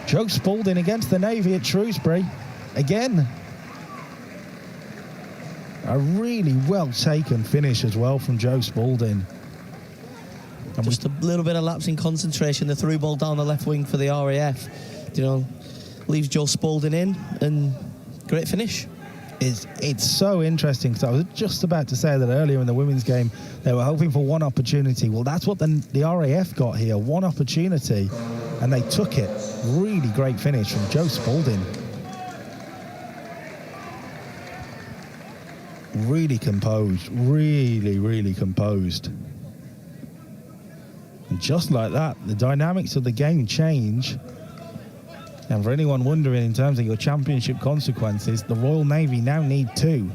Joe Spalding against the Navy at Shrewsbury again. A really well-taken finish as well from Joe Spalding. And just a little bit of lapse in concentration. The through ball down the left wing for the RAF, leaves Joe Spalding in, and great finish. It's so interesting, because I was just about to say that earlier in the women's game they were hoping for one opportunity. Well, that's what the RAF got here, one opportunity, and they took it. Really great finish from Joe Spalding. Really composed, really composed. And just like that, the dynamics of the game change. And for anyone wondering in terms of your championship consequences, the Royal Navy now need 2.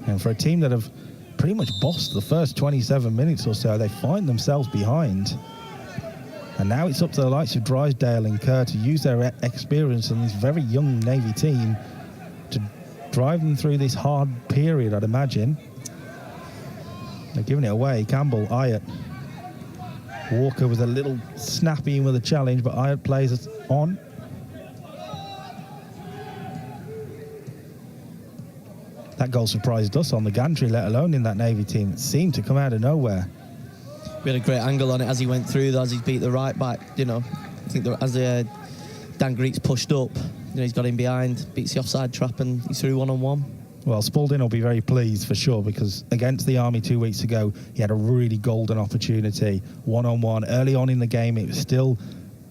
And for a team that have pretty much bossed the first 27 minutes or so, they find themselves behind. And now it's up to the likes of Drysdale and Kerr to use their experience in this very young Navy team to drive them through this hard period, I'd imagine. They're giving it away. Campbell, Ayat. Walker was a little snappy with a challenge, but Ayat plays us on. That goal surprised us on the gantry, let alone in that Navy team. It seemed to come out of nowhere. We had a great angle on it as he went through, as he beat the right back. You know, I think that as Dan Greeks pushed up, you know, he's got him behind, beats the offside trap, and he's through one-on-one. Well, Spalding will be very pleased for sure, because against the Army 2 weeks ago, he had a really golden opportunity, one-on-one. Early on in the game, it was still,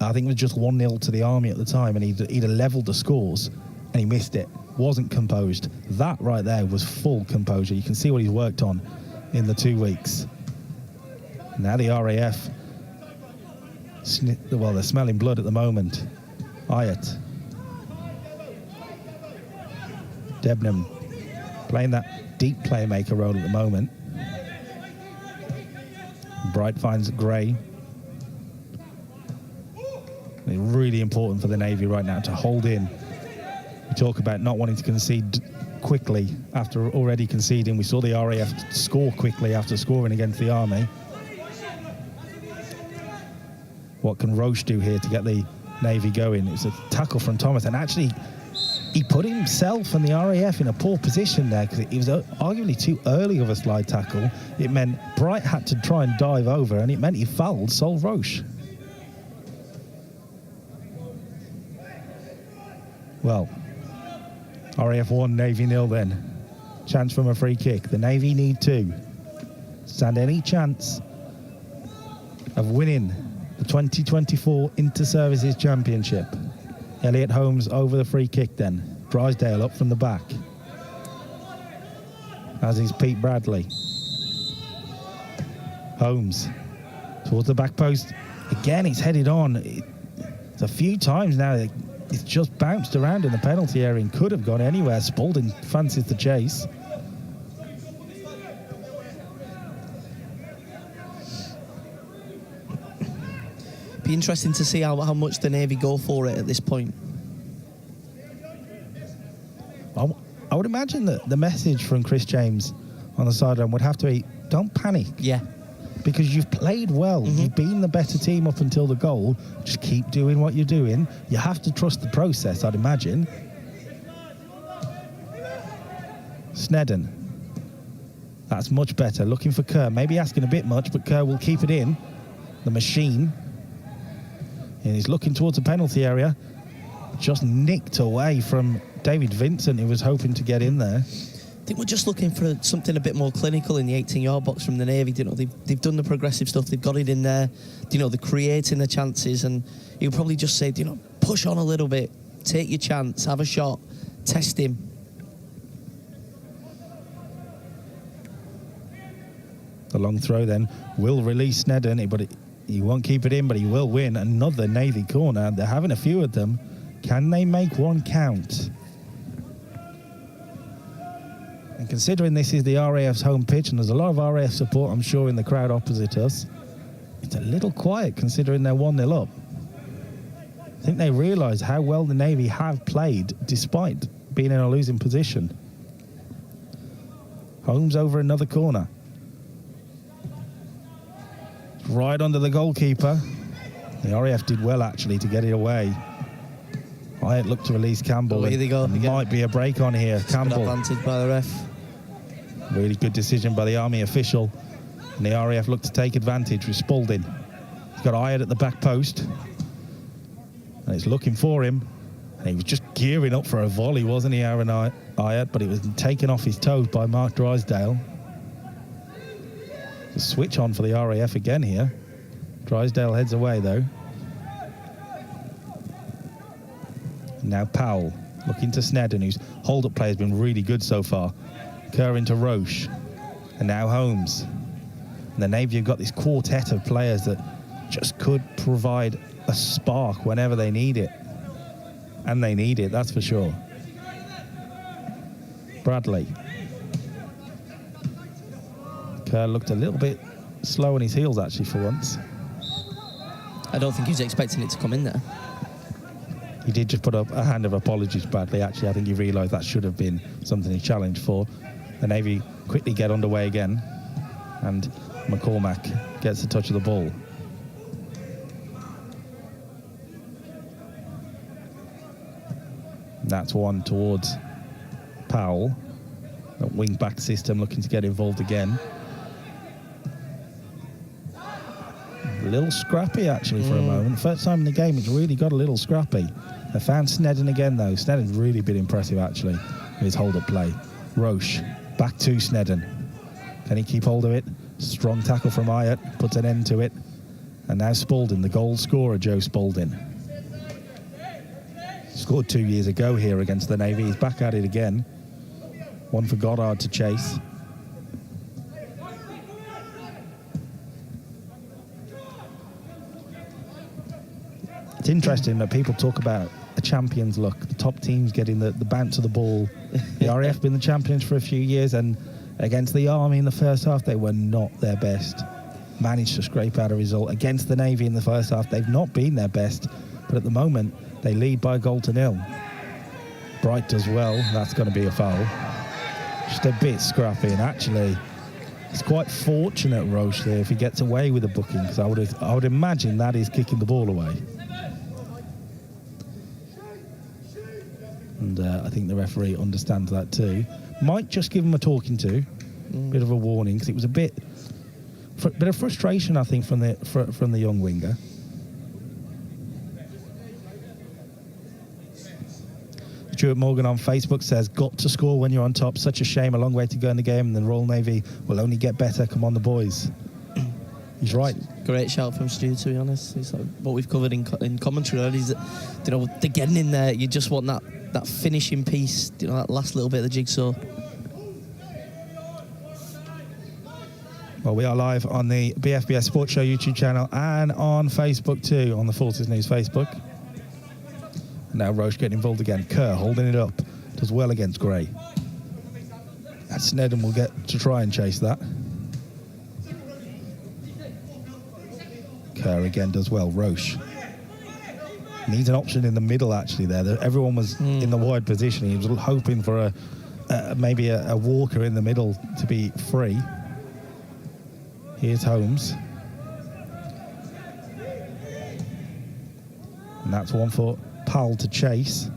I think it was just 1-0 to the Army at the time, and he'd have levelled the scores, and he missed it. Wasn't composed. That right there was full composure. You can see what he's worked on in the 2 weeks. Now the RAF, well, they're smelling blood at the moment. Ayat. Debnam playing that deep playmaker role at the moment. Bright finds Gray. It's really important for the Navy right now to hold in. We talk about not wanting to concede quickly after already conceding. We saw the RAF score quickly after scoring against the Army. What can Roche do here to get the Navy going? It's a tackle from Thomas, and actually he put himself and the RAF in a poor position there, because it was arguably too early of a slide tackle. It meant Bright had to try and dive over, and it meant he fouled Sol Roche. Well, RAF 1, Navy 0 then. Chance from a free kick. The Navy need 2. Stand any chance of winning the 2024 Inter-Services Championship. Elliot Holmes over the free kick then. Drysdale up from the back. As is Pete Bradley. Holmes towards the back post. Again, it's headed on. It's a few times now that it's just bounced around in the penalty area and could have gone anywhere. Spalding fancies the chase. Be interesting to see how much the Navy go for it at this point. I would imagine that the message from Chris James on the sideline would have to be, don't panic. Yeah. Because you've played well. Mm-hmm. You've been the better team up until the goal. Just keep doing what you're doing. You have to trust the process, I'd imagine. Snedden. That's much better. Looking for Kerr. Maybe asking a bit much, but Kerr will keep it in. The machine. And he's looking towards the penalty area. Just nicked away from David Vincent, who was hoping to get in there. I think we're just looking for something a bit more clinical in the 18-yard box from the Navy. You know, they've done the progressive stuff. They've got it in there. You know, they're creating the chances, and you'll probably just say, you know, push on a little bit, take your chance, have a shot, test him. The long throw then will release Snedden, but he won't keep it in, but he will win another Navy corner. They're having a few of them. Can they make one count? And considering this is the RAF's home pitch, and there's a lot of RAF support, I'm sure, in the crowd opposite us, it's a little quiet considering they're 1-0 up. I think they realise how well the Navy have played despite being in a losing position. Holmes over another corner. Right under the goalkeeper. The RAF did well, actually, to get it away. Hyatt looked to release Campbell. Here they go. Might be a break on here. Campbell. Good advantage by the ref. Really good decision by the Army official. And the RAF looked to take advantage with Spalding. He's got Hyatt at the back post. And it's looking for him. And he was just gearing up for a volley, wasn't he, Aaron Hyatt? But it was taken off his toes by Mark Drysdale. The switch on for the RAF again here. Drysdale heads away, though. Now Powell looking to Snedden, whose hold-up play has been really good so far. Kerr into Roche. And now Holmes. And the Navy have got this quartet of players that just could provide a spark whenever they need it. And they need it, that's for sure. Bradley. Kerr looked a little bit slow on his heels, actually, for once. I don't think he was expecting it to come in there. He did just put up a hand of apologies, Bradley. Actually, I think he realised that should have been something he challenged for. The Navy quickly get underway again, and McCormack gets the touch of the ball. That's one towards Powell. That wing-back system looking to get involved again. A little scrappy, actually, for a moment. First time in the game, it's really got a little scrappy. They found Snedden again, though. Snedden's really been impressive, actually, with his hold-up play. Roche, back to Snedden. Can he keep hold of it? Strong tackle from Hyatt, puts an end to it. And now Spalding, the goal scorer, Joe Spalding. Scored 2 years ago here against the Navy. He's back at it again. One for Goddard to chase. It's interesting that people talk about a champions look, the top teams getting the bounce of the ball. The RAF have been the champions for a few years, and against the Army in the first half, they were not their best. Managed to scrape out a result. Against the Navy in the first half, they've not been their best, but at the moment, they lead by 1-0. Bright does well. That's going to be a foul. Just a bit scrappy, and actually, it's quite fortunate, Roche, there, if he gets away with the booking, because I would imagine that is kicking the ball away. And I think the referee understands that too. Might just give him a talking to, bit of a warning, because it was a bit of frustration, I think, from the young winger. Stuart Morgan on Facebook says, got to score when you're on top. Such a shame, a long way to go in the game, and the Royal Navy will only get better. Come on, the boys. He's right. Great shout from Stu, to be honest. It's like what we've covered in commentary earlier, is that, you know, they're getting in there. You just want that finishing piece, you know, that last little bit of the jigsaw. Well, we are live on the BFBS Sports Show YouTube channel and on Facebook too, on the Forces News Facebook. Now Roche getting involved again. Kerr holding it up. Does well against Gray. And Snedden will get to try and chase that. Kerr again does well. Roche needs an option in the middle, actually, there. Everyone was in the wide position. He was hoping for maybe a Walker in the middle to be free. Here's Holmes. And that's one for Powell to chase.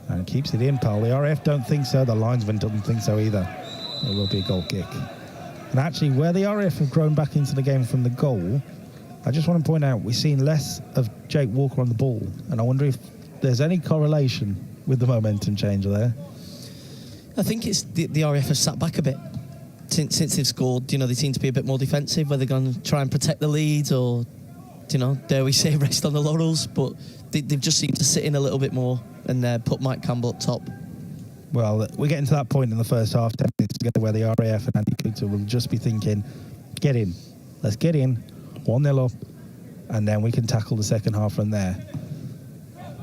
And keeps it in, Powell. The RAF don't think so. The linesman doesn't think so either. It will be a goal kick. And actually, where the RAF have grown back into the game from the goal, I just want to point out we've seen less of Jake Walker on the ball. And I wonder if there's any correlation with the momentum change there. I think it's the RAF have sat back a bit. Since they've scored, you know, they seem to be a bit more defensive, whether they're going to try and protect the lead or, you know, dare we say, rest on the laurels. But they've just seemed to sit in a little bit more and put Mike Campbell up top. Well, we're getting to that point in the first half, 10 minutes together, where the RAF and Andy Coulter will just be thinking, get in. Let's get in, 1-0 up, and then we can tackle the second half from there.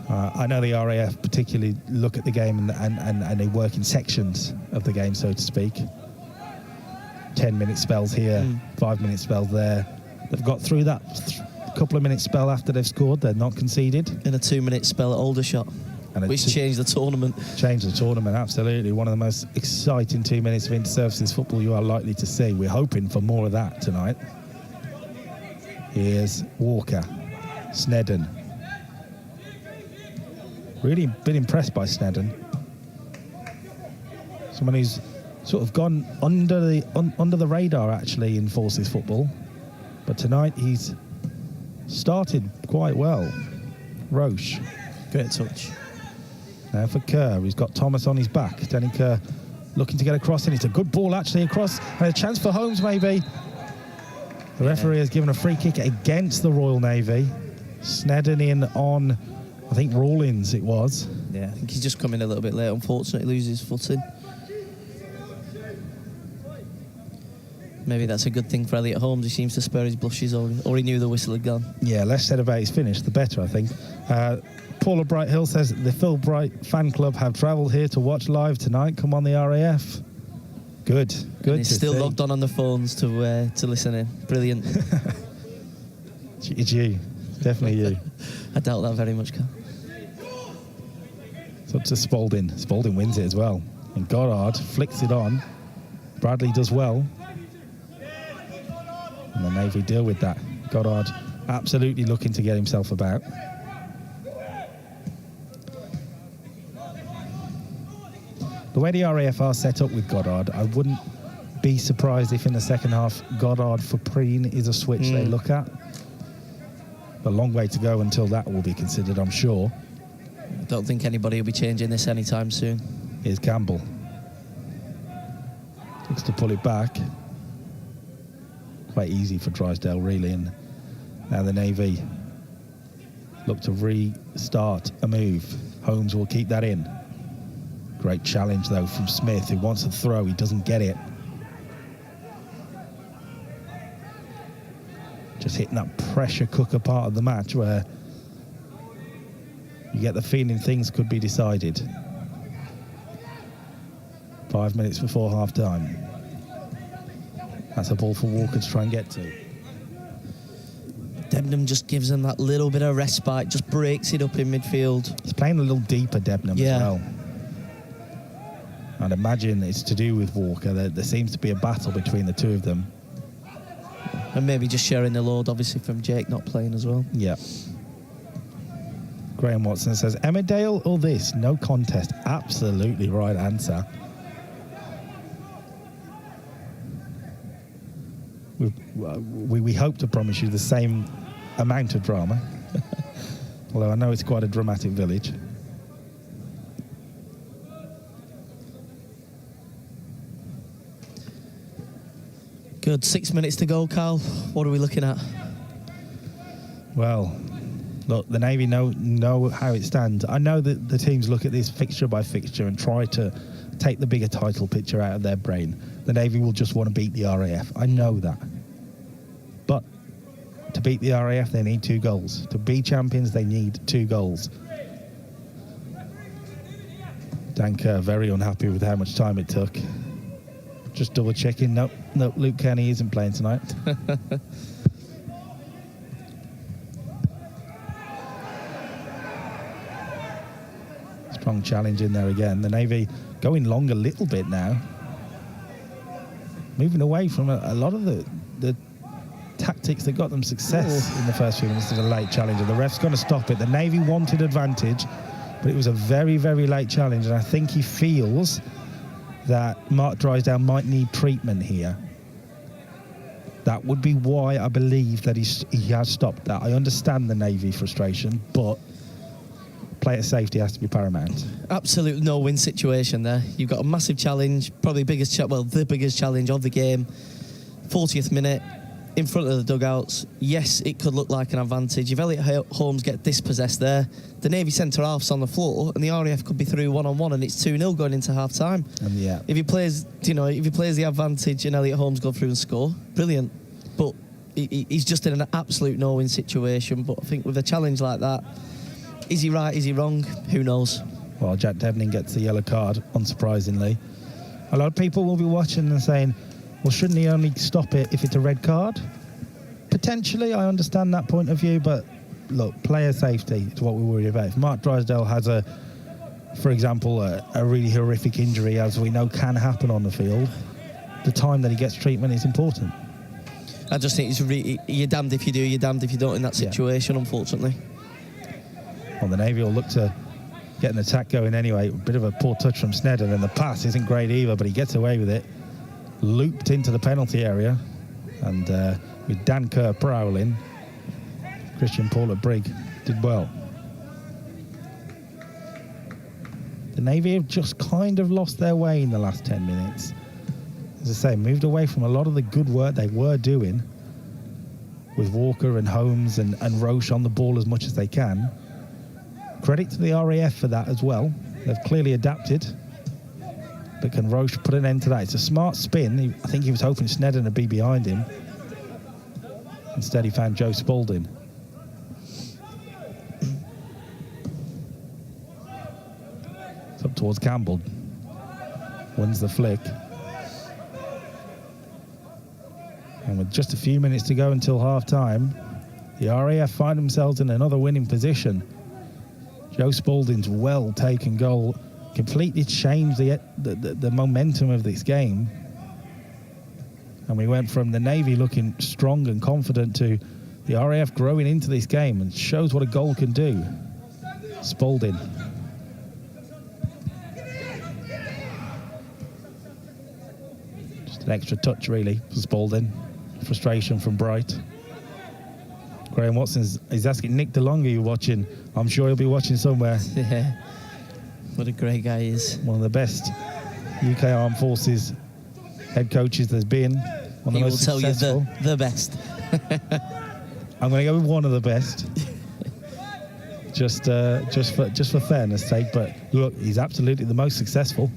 I know the RAF particularly look at the game and they work in sections of the game, so to speak. 10-minute spells here, 5-minute spells there. They've got through that couple of minute spell after they've scored. They're not conceded. In a 2-minute spell at Aldershot, which changed the tournament. Changed the tournament, absolutely. One of the most exciting 2 minutes of inter-services football you are likely to see. We're hoping for more of that tonight. Here's Walker. Snedden. Really been impressed by Snedden. Someone who's sort of gone under the radar, actually, in Forces football. But tonight he's started quite well. Roche. Great touch. Now for Kerr, he's got Thomas on his back. Danny Kerr looking to get across, and it's a good ball, actually, across. And a chance for Holmes, maybe. The referee has given a free kick against the Royal Navy. Snedden in on, I think, Rawlins it was. Yeah, I think he's just come in a little bit late. Unfortunately, loses his footing. Maybe that's a good thing for Elliot Holmes. He seems to spare his blushes, or he knew the whistle had gone. Yeah, less said about his finish, the better, I think. Paula Brighthill says the Phil Bright fan club have travelled here to watch live tonight. Come on, the RAF. Good. And he's still logged on the phones to listen in. Brilliant. It's you. Definitely you. I doubt that very much, Carl. It's up to Spalding. Spalding wins it as well. And Goddard flicks it on. Bradley does well. And the Navy deal with that. Goddard absolutely looking to get himself about. The way the RAF are set up with Goddard, I wouldn't be surprised if in the second half Goddard for Preen is a switch they look at. A long way to go until that will be considered, I'm sure. I don't think anybody will be changing this anytime soon. Here's Campbell. Looks to pull it back. Quite easy for Drysdale, really. And now the Navy look to restart a move. Holmes will keep that in. Great challenge, though, from Smith, who wants to throw. He doesn't get it. Just hitting that pressure cooker part of the match where you get the feeling things could be decided. 5 minutes before half-time. That's a ball for Walker to try and get to. Debenham just gives them that little bit of respite, just breaks it up in midfield. He's playing a little deeper, Debenham, as well. I'd imagine it's to do with Walker. There seems to be a battle between the two of them. And maybe just sharing the load, obviously, from Jake not playing as well. Yeah. Graham Watson says, Emmerdale or this? No contest. Absolutely right answer. We hope to promise you the same amount of drama. Although I know it's quite a dramatic village. Good. 6 minutes to go, Carl. What are we looking at? Well, look, the Navy know how it stands. I know that the teams look at this fixture by fixture and try to take the bigger title picture out of their brain. The Navy will just want to beat the RAF. I know that. But to beat the RAF, they need 2 goals. To be champions, they need 2 goals. Dan Kerr very unhappy with how much time it took. Just double checking. Nope, Luke Kenny isn't playing tonight. Strong challenge in there again. The Navy going long a little bit now. Moving away from a lot of the tactics that got them success in the first few minutes of the late challenge. The ref's going to stop it. The Navy wanted advantage, but it was a very, very late challenge, and I think he feels that Mark Drysdale might need treatment here. That would be why I believe that he has stopped that. I understand the Navy frustration, but player safety has to be paramount. Absolute no-win situation there. You've got a massive challenge, probably the biggest challenge of the game. 40th minute, in front of the dugouts. Yes, it could look like an advantage. If Elliot Holmes get dispossessed there, the Navy centre-half's on the floor, and the RAF could be through one-on-one, and it's 2-0 going into half-time. And yeah, if he plays the advantage and Elliot Holmes go through and score, brilliant. But he's just in an absolute no-win situation. But I think with a challenge like that, is he right? Is he wrong? Who knows? Well, Jack Debenham gets the yellow card, unsurprisingly. A lot of people will be watching and saying, well, shouldn't he only stop it if it's a red card? Potentially, I understand that point of view, but look, player safety is what we worry about. If Mark Drysdale has for example, a really horrific injury, as we know can happen on the field, the time that he gets treatment is important. I just think you're damned if you do, you're damned if you don't in that situation, unfortunately. Well, the Navy will look to get an attack going anyway. A bit of a poor touch from Sneddon, and the pass isn't great either, but he gets away with it. Looped into the penalty area, and with Dan Kerr prowling, Christian Paul at Brig did well. The Navy have just kind of lost their way in the last 10 minutes. As I say, moved away from a lot of the good work they were doing with Walker and Holmes and Roche on the ball as much as they can. Credit to the RAF for that as well. They've clearly adapted. But can Roche put an end to that? It's a smart spin. I think he was hoping Snedden would be behind him. Instead, he found Joe Spalding. It's up towards Campbell. Wins the flick. And with just a few minutes to go until half-time, the RAF find themselves in another winning position. Joe Spalding's well-taken goal completely changed the momentum of this game. And we went from the Navy looking strong and confident to the RAF growing into this game, and shows what a goal can do. Spalding. Just an extra touch, really, for Spalding. Frustration from Bright. Graham Watson is asking Nick DeLonga, you watching? I'm sure he'll be watching somewhere. Yeah. What a great guy he is. One of the best UK Armed Forces head coaches there's been. One of He the will most tell successful. you the best. I'm going to go with one of the best. just for fairness' sake, but look, he's absolutely the most successful.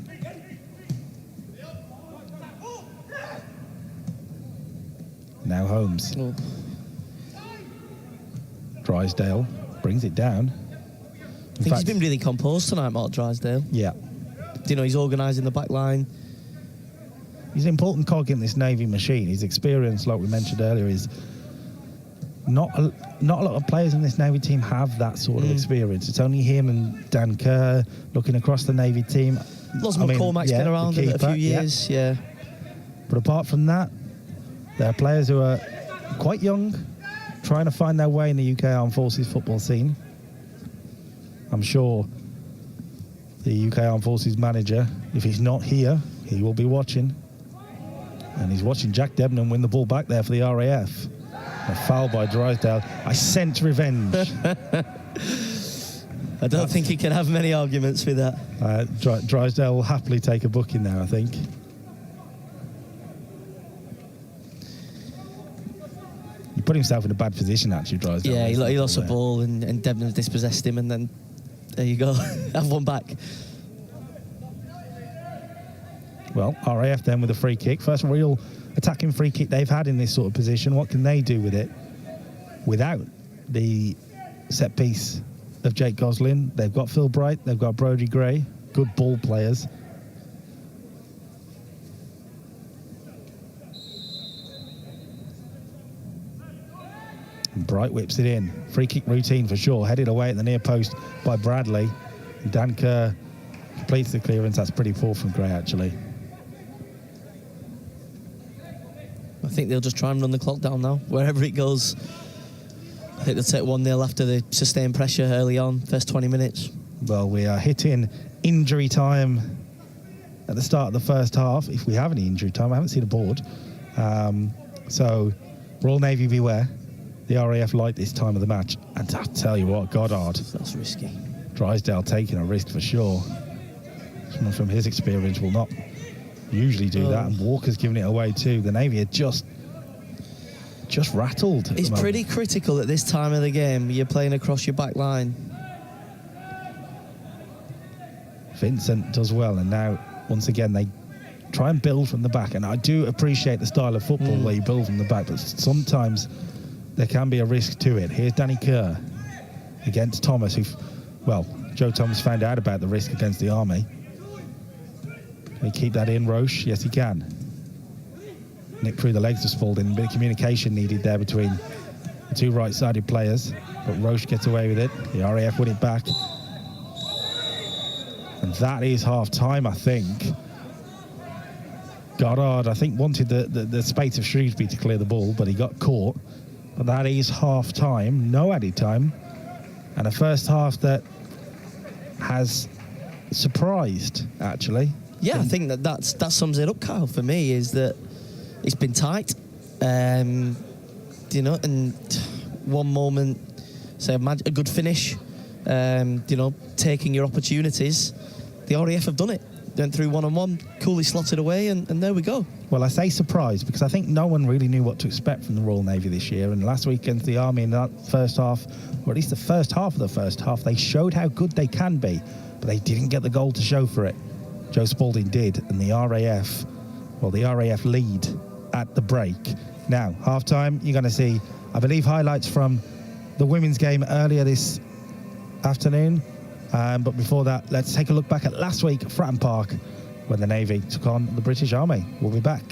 Now Holmes. Oh. Drysdale brings it down. I think he's been really composed tonight, Mark Drysdale. Yeah. You know, he's organising the back line. He's an important cog in this Navy machine. His experience, like we mentioned earlier, is not a lot of players in this Navy team have that sort of experience. It's only him and Dan Kerr looking across the Navy team. Lots McCormack's been around the a few keeper, years, yeah. But apart from that, there are players who are quite young, trying to find their way in the UK Armed Forces football scene. I'm sure the UK Armed Forces manager, if he's not here, he will be watching. And he's watching Jack Debnam win the ball back there for the RAF. A foul by Drysdale. I sense revenge. I don't think he can have many arguments with that. Drysdale will happily take a booking now, I think. He put himself in a bad position, actually, Drysdale. Yeah, he lost a ball and Debnam dispossessed him, and then there you go. Have one back. Well, RAF then with a free kick. First real attacking free kick they've had in this sort of position. What can they do with it without the set piece of Jake Goslin? They've got Phil Bright, they've got Brodie Gray, good ball players. And Bright whips it in. Free kick routine for sure. Headed away at the near post by Bradley. And Dan Kerr completes the clearance. That's pretty poor from Gray, actually. I think they'll just try and run the clock down now, wherever it goes. I think they'll take 1-0 after the sustained pressure early on, first 20 minutes. Well, we are hitting injury time at the start of the first half. If we have any injury time, I haven't seen a board. So, Royal Navy beware. The RAF like this time of the match. And I tell you what, Goddard. That's risky. Drysdale taking a risk for sure. Someone from his experience will not usually do that, and Walker's giving it away too. The Navy are just rattled. It's pretty critical at this time of the game. You're playing across your back line. Vincent does well, and now once again they try and build from the back, and I do appreciate the style of football where you build from the back, but sometimes there can be a risk to it. Here's Danny Kerr against Thomas, who, well, Joe Thomas found out about the risk against the Army. Can he keep that in, Roche? Yes, he can. Nick through the legs of Spalding. A bit of communication needed there between the two right-sided players. But Roche gets away with it. The RAF win it back. And that is half-time, I think. Goddard, I think, wanted the space of Shrewsbury to clear the ball, but he got caught. But that is half-time, no added time. And a first half that has surprised, actually. Yeah, I think that sums it up, Kyle, for me, is that it's been tight. You know, and one moment, say a good finish, you know, taking your opportunities. The RAF have done it. Went through one-on-one, coolly slotted away, and there we go. Well, I say surprised because I think no one really knew what to expect from the Royal Navy this year. And last week against the Army in that first half, or at least the first half of the first half, they showed how good they can be, but they didn't get the goal to show for it. Joe Spalding did, and the RAF lead at the break. Now, half-time, you're going to see, I believe, highlights from the women's game earlier this afternoon. But before that, let's take a look back at last week at Fratton Park when the Navy took on the British Army. We'll be back.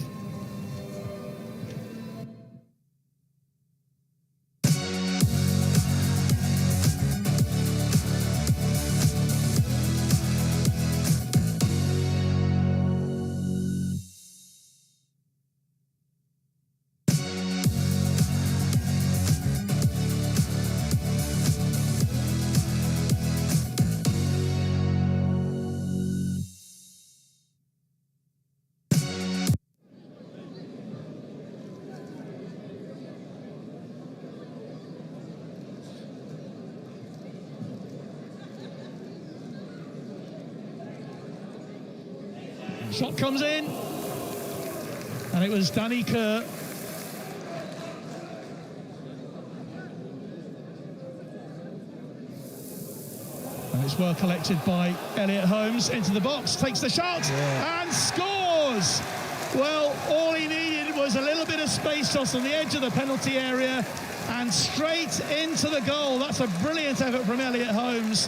Shot comes in, and it was Danny Kerr. And it's well collected by Elliot Holmes into the box, takes the shot and scores. Well, all he needed was a little bit of space toss on the edge of the penalty area and straight into the goal. That's a brilliant effort from Elliot Holmes,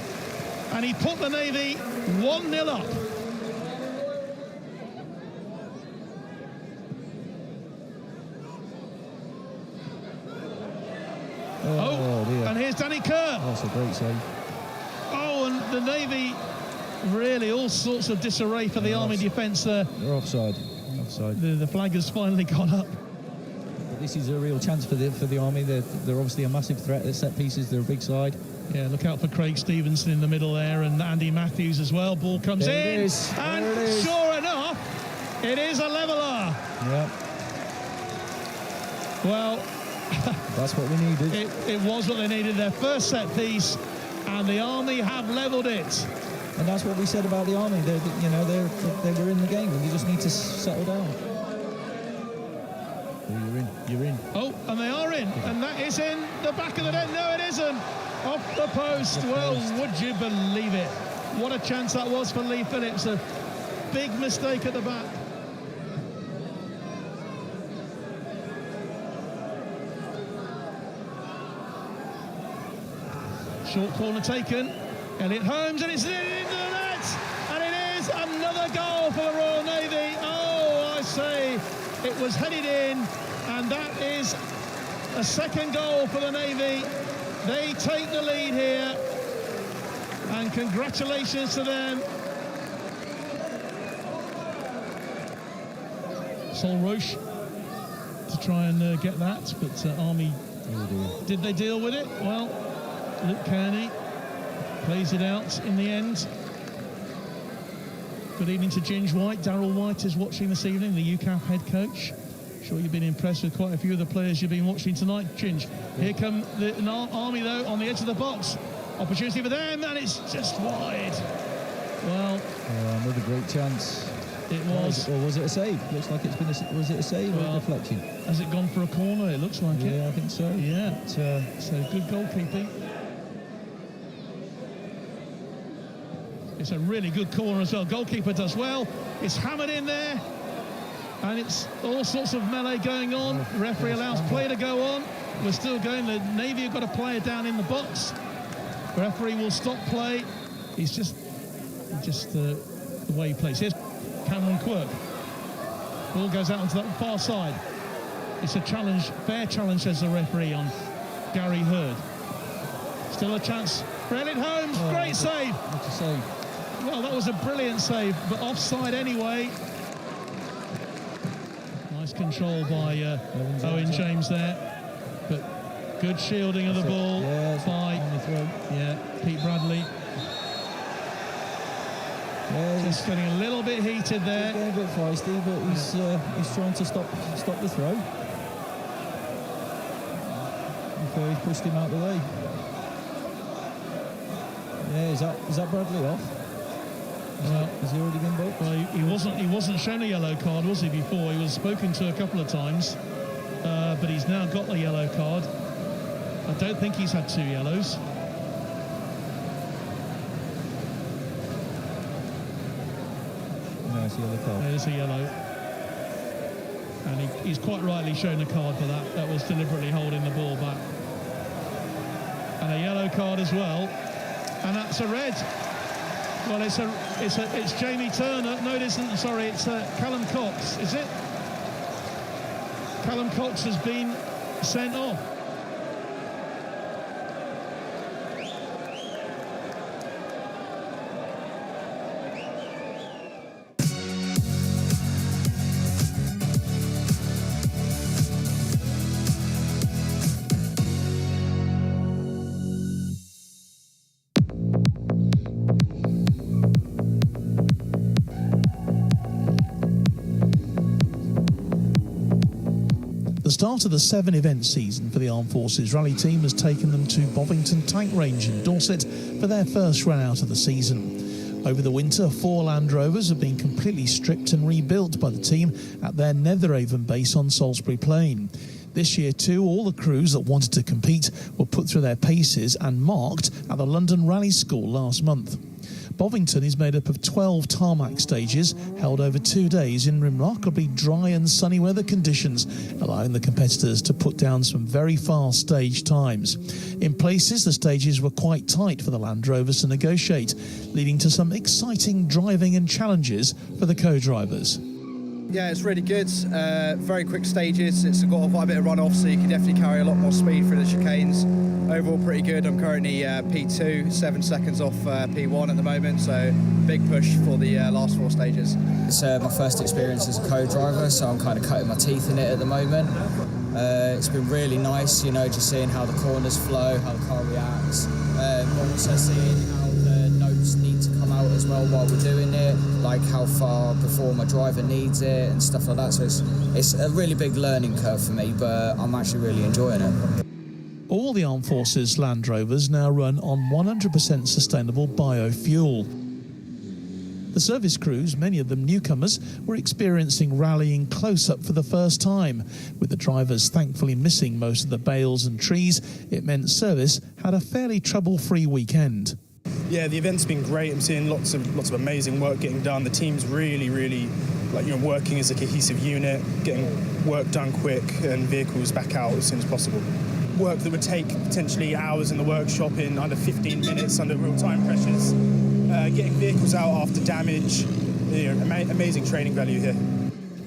and he put the Navy 1-0 up. Oh dear. And here's Danny Kerr. That's a great save. Oh, and the Navy, really all sorts of disarray for the Army defence there. They're offside. Offside. The flag has finally gone up. But this is a real chance for the Army. They're obviously a massive threat at set pieces. They're a big side. Yeah, look out for Craig Stevenson in the middle there, and Andy Matthews as well. Ball comes There in, it is. and There it is. sure enough, it is a leveller. Yeah. Well, That's what we needed. it was what they needed, their first set piece, and the Army have levelled it. And that's what we said about the Army. They were in the game, and you just need to settle down. Oh, you're in. Oh, and they are in, and that is in the back of the net. No, it isn't. Off the post. Well, would you believe it? What a chance that was for Lee Phillips. A big mistake at the back. Short corner taken. Elliot Holmes, and it's into the net. And it is another goal for the Royal Navy. Oh, I say, it was headed in, and that is a second goal for the Navy. They take the lead here, and congratulations to them. Sol Roche to try and get that, but Army, did they deal with it? Well, Luke Kearney plays it out in the end. Good evening to Ginge White. Darryl White is watching this evening, the UCAF head coach. Sure you've been impressed with quite a few of the players you've been watching tonight, Ginge. Here come the Army, though, on the edge of the box. Opportunity for them, and it's just wide. Well, another great chance. It was. Or was it a save? Looks like it's been was it a save or a deflection? Has it gone for a corner? It looks like it. Yeah, I think so. Yeah, so good goalkeeping. It's a really good corner as well. Goalkeeper does well. It's hammered in there, and it's all sorts of melee going on. Referee allows play to go on. We're still going. The Navy have got a player down in the box. Referee will stop play. He's just the way he plays. Here's Cameron Quirk. Ball goes out onto the far side. It's a challenge, fair challenge, says the referee on Gary Hurd. Still a chance for Elliot Holmes. Great save. What a save. Well, that was a brilliant save, but offside anyway. Nice control by Owen James there, but good shielding of the ball by Pete Bradley. Just getting a little bit heated there. He's getting a bit feisty, but he's trying to stop the throw. Before he pushed him out of the way. Yeah, is that Bradley off? Has he already been booked? Well, he wasn't shown a yellow card, was he, before? He was spoken to a couple of times, but he's now got the yellow card. I don't think he's had 2 yellows. No, it's a yellow card. There's a yellow. And he's quite rightly shown a card for that. That was deliberately holding the ball back. And a yellow card as well. And that's a red. Well, it's Jamie Turner. No, it isn't. Sorry, it's Callum Cox. Is it? Callum Cox has been sent off. The start of the 7-event season for the Armed Forces Rally team has taken them to Bovington Tank Range in Dorset for their first run out of the season. Over the winter, 4 Land Rovers have been completely stripped and rebuilt by the team at their Netherhaven base on Salisbury Plain. This year too, all the crews that wanted to compete were put through their paces and marked at the London Rally School last month. Bovington is made up of 12 tarmac stages held over 2 days in remarkably dry and sunny weather conditions, allowing the competitors to put down some very fast stage times. In places, the stages were quite tight for the Land Rovers to negotiate, leading to some exciting driving and challenges for the co-drivers. Yeah, it's really good. Very quick stages. It's got quite a bit of runoff, so you can definitely carry a lot more speed through the chicanes. Overall, pretty good. I'm currently P2, 7 seconds off P1 at the moment, so big push for the last 4 stages. It's my first experience as a co-driver, so I'm kind of cutting my teeth in it at the moment. It's been really nice, you know, just seeing how the corners flow, how the car reacts. Also seeing how the notes need to come out as well while we're doing it, like how far before my driver needs it and stuff like that. So it's a really big learning curve for me, but I'm actually really enjoying it. All the Armed Forces Land Rovers now run on 100% sustainable biofuel. The service crews, many of them newcomers, were experiencing rallying close-up for the first time. With the drivers thankfully missing most of the bales and trees, it meant service had a fairly trouble-free weekend. Yeah, the event's been great. I'm seeing lots of amazing work getting done. The team's really, working as a cohesive unit, getting work done quick and vehicles back out as soon as possible. Work that would take potentially hours in the workshop in under 15 minutes under real time pressures. Getting vehicles out after damage, amazing training value here.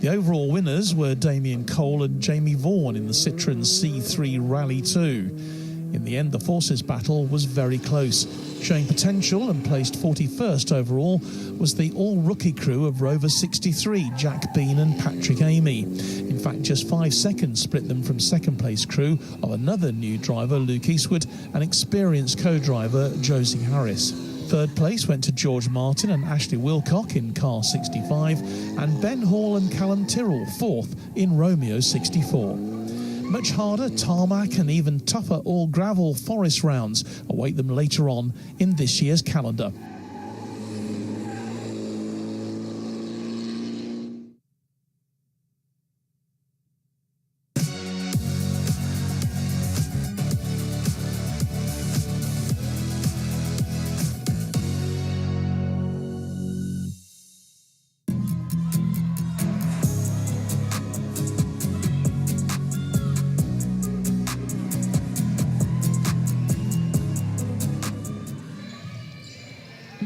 The overall winners were Damien Cole and Jamie Vaughan in the Citroën C3 Rally 2. In the end, the Forces battle was very close. Showing potential and placed 41st overall was the all-rookie crew of Rover 63, Jack Bean and Patrick Amy. In fact, just 5 seconds split them from second-place crew of another new driver, Luke Eastwood, and experienced co-driver, Josie Harris. Third place went to George Martin and Ashley Wilcock in Car 65, and Ben Hall and Callum Tyrrell fourth in Romeo 64. Much harder tarmac and even tougher all-gravel forest rounds await them later on in this year's calendar.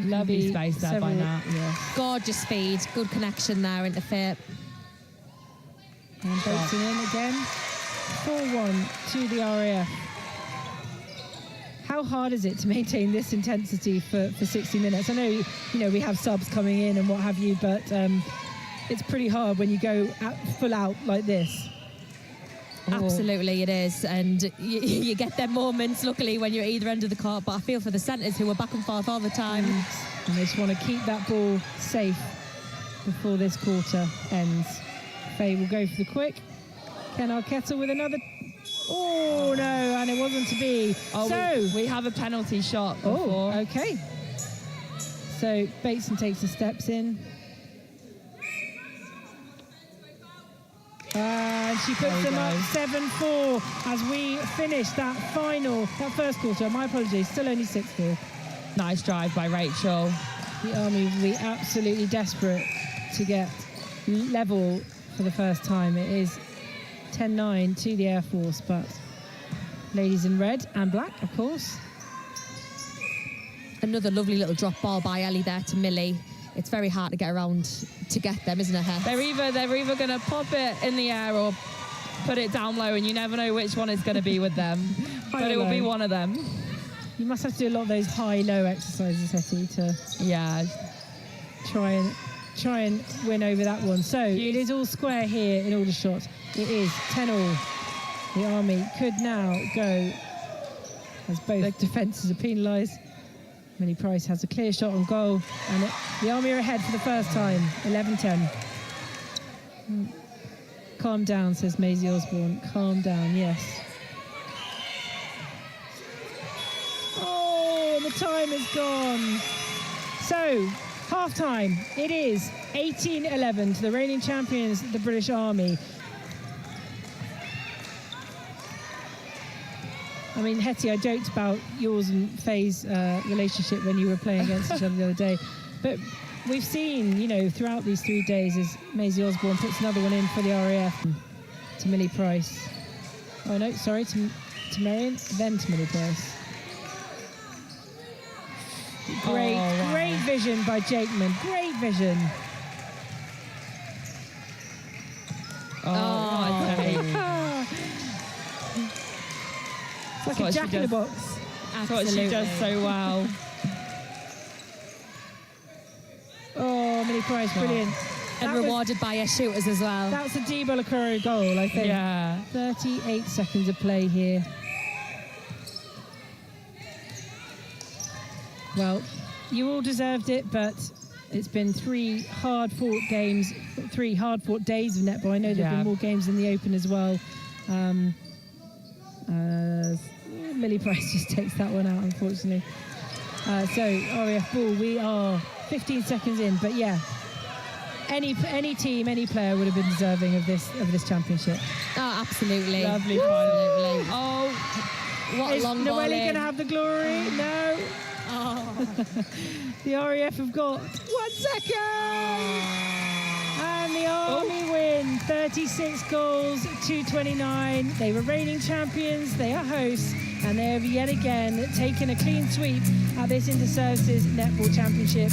Lovely space there by now. Yeah. Gorgeous speed, good connection there into fifth. And boating in again. 4-1 to the RAF. How hard is it to maintain this intensity for 60 minutes? I know, we have subs coming in and what have you, but it's pretty hard when you go full out like this. Absolutely it is, and you get them moments luckily when you're either end of the court, but I feel for the centres who are back and forth all the time. And they just want to keep that ball safe before this quarter ends. Faye will go for the quick. Ken Arquette with another. Oh no, and it wasn't to be. So we have a penalty shot before. Oh, okay. So Bateson takes the steps in. And she puts them up 7-4 as we finish that first quarter. My apologies, still only 6-4. Nice drive by Rachel. The Army will be absolutely desperate to get level for the first time. It is 10-9 to the Air Force, but ladies in red and black, of course. Another lovely little drop ball by Ellie there to Millie. It's very hard to get around to get them, isn't it, Heth? They're either going to pop it in the air or put it down low, and you never know which one it's going to be with them. But it will be one of them. You must have to do a lot of those high-low exercises, Hetty, to try and win over that one. So it is all square here in Aldershot. It is 10-all. The Army could now go as both defences are penalised. Millie Price has a clear shot on goal, and the Army are ahead for the first time, 11-10. Calm down, says Maisie Osborne. Calm down, yes. Oh, the time is gone. So, half-time, it is 18-11 to the reigning champions, the British Army. I mean, Hetty, I joked about yours and Faye's relationship when you were playing against each other the other day. But we've seen, throughout these 3 days as Maisie Osborne puts another one in for the RAF to Millie Price. Oh, no, sorry, to Marion, then to Millie Price. Great vision by Jakeman. Great vision. It's like a jack in the box. That's what she does so well. Oh, Millie Price, brilliant. And rewarded by her shooters as well. That's a Debo Lacroix goal, I think. Yeah. 38 seconds of play here. Well, you all deserved it, but it's been 3 hard-fought games, 3 hard-fought days of netball. I know there have been more games in the Open as well. Millie Price just takes that one out, unfortunately. So, RAF ball, we are 15 seconds in, but yeah, any team, any player would have been deserving of this championship. Oh, absolutely. Lovely. Absolutely. Oh, what a long ball. Is Noelle going to have the glory? No. Oh. The RAF have got 1 second! And the Army win 36 goals, 229. They were reigning champions, they are hosts, and they have yet again taken a clean sweep at this Inter-Services Netball Championship.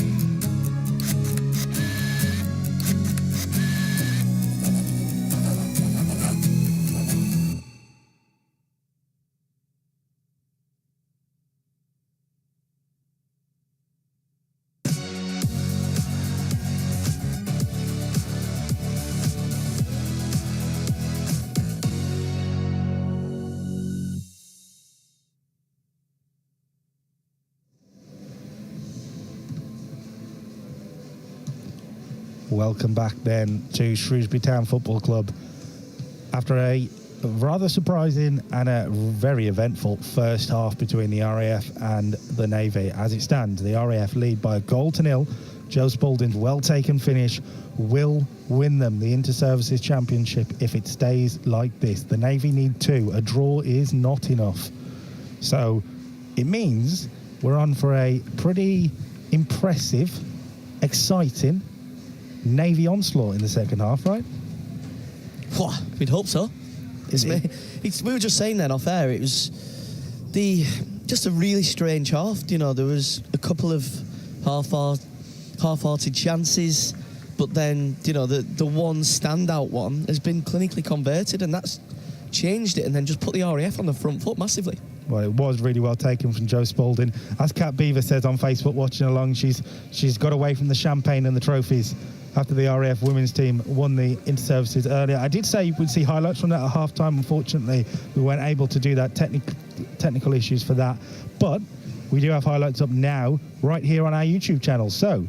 Welcome back then to Shrewsbury Town Football Club. After a rather surprising and a very eventful first half between the RAF and the Navy. As it stands, the RAF lead by 1-0. Joe Spalding's well-taken finish will win them the Inter-Services Championship if it stays like this. The Navy need 2. A draw is not enough. So it means we're on for a pretty impressive, exciting Navy onslaught in the second half, right? We'd hope so. We were just saying then off air, it was just a really strange half. There was a couple of half-hearted chances, but then the one standout one has been clinically converted, and that's changed it, and then just put the RAF on the front foot massively. Well, it was really well taken from Joe Spalding. As Kat Beaver says on Facebook, watching along, she's got away from the champagne and the trophies after the RAF women's team won the Inter-Services earlier. I did say we'd see highlights from that at half-time. Unfortunately, we weren't able to do that. Technical issues for that. But we do have highlights up now, right here on our YouTube channel. So,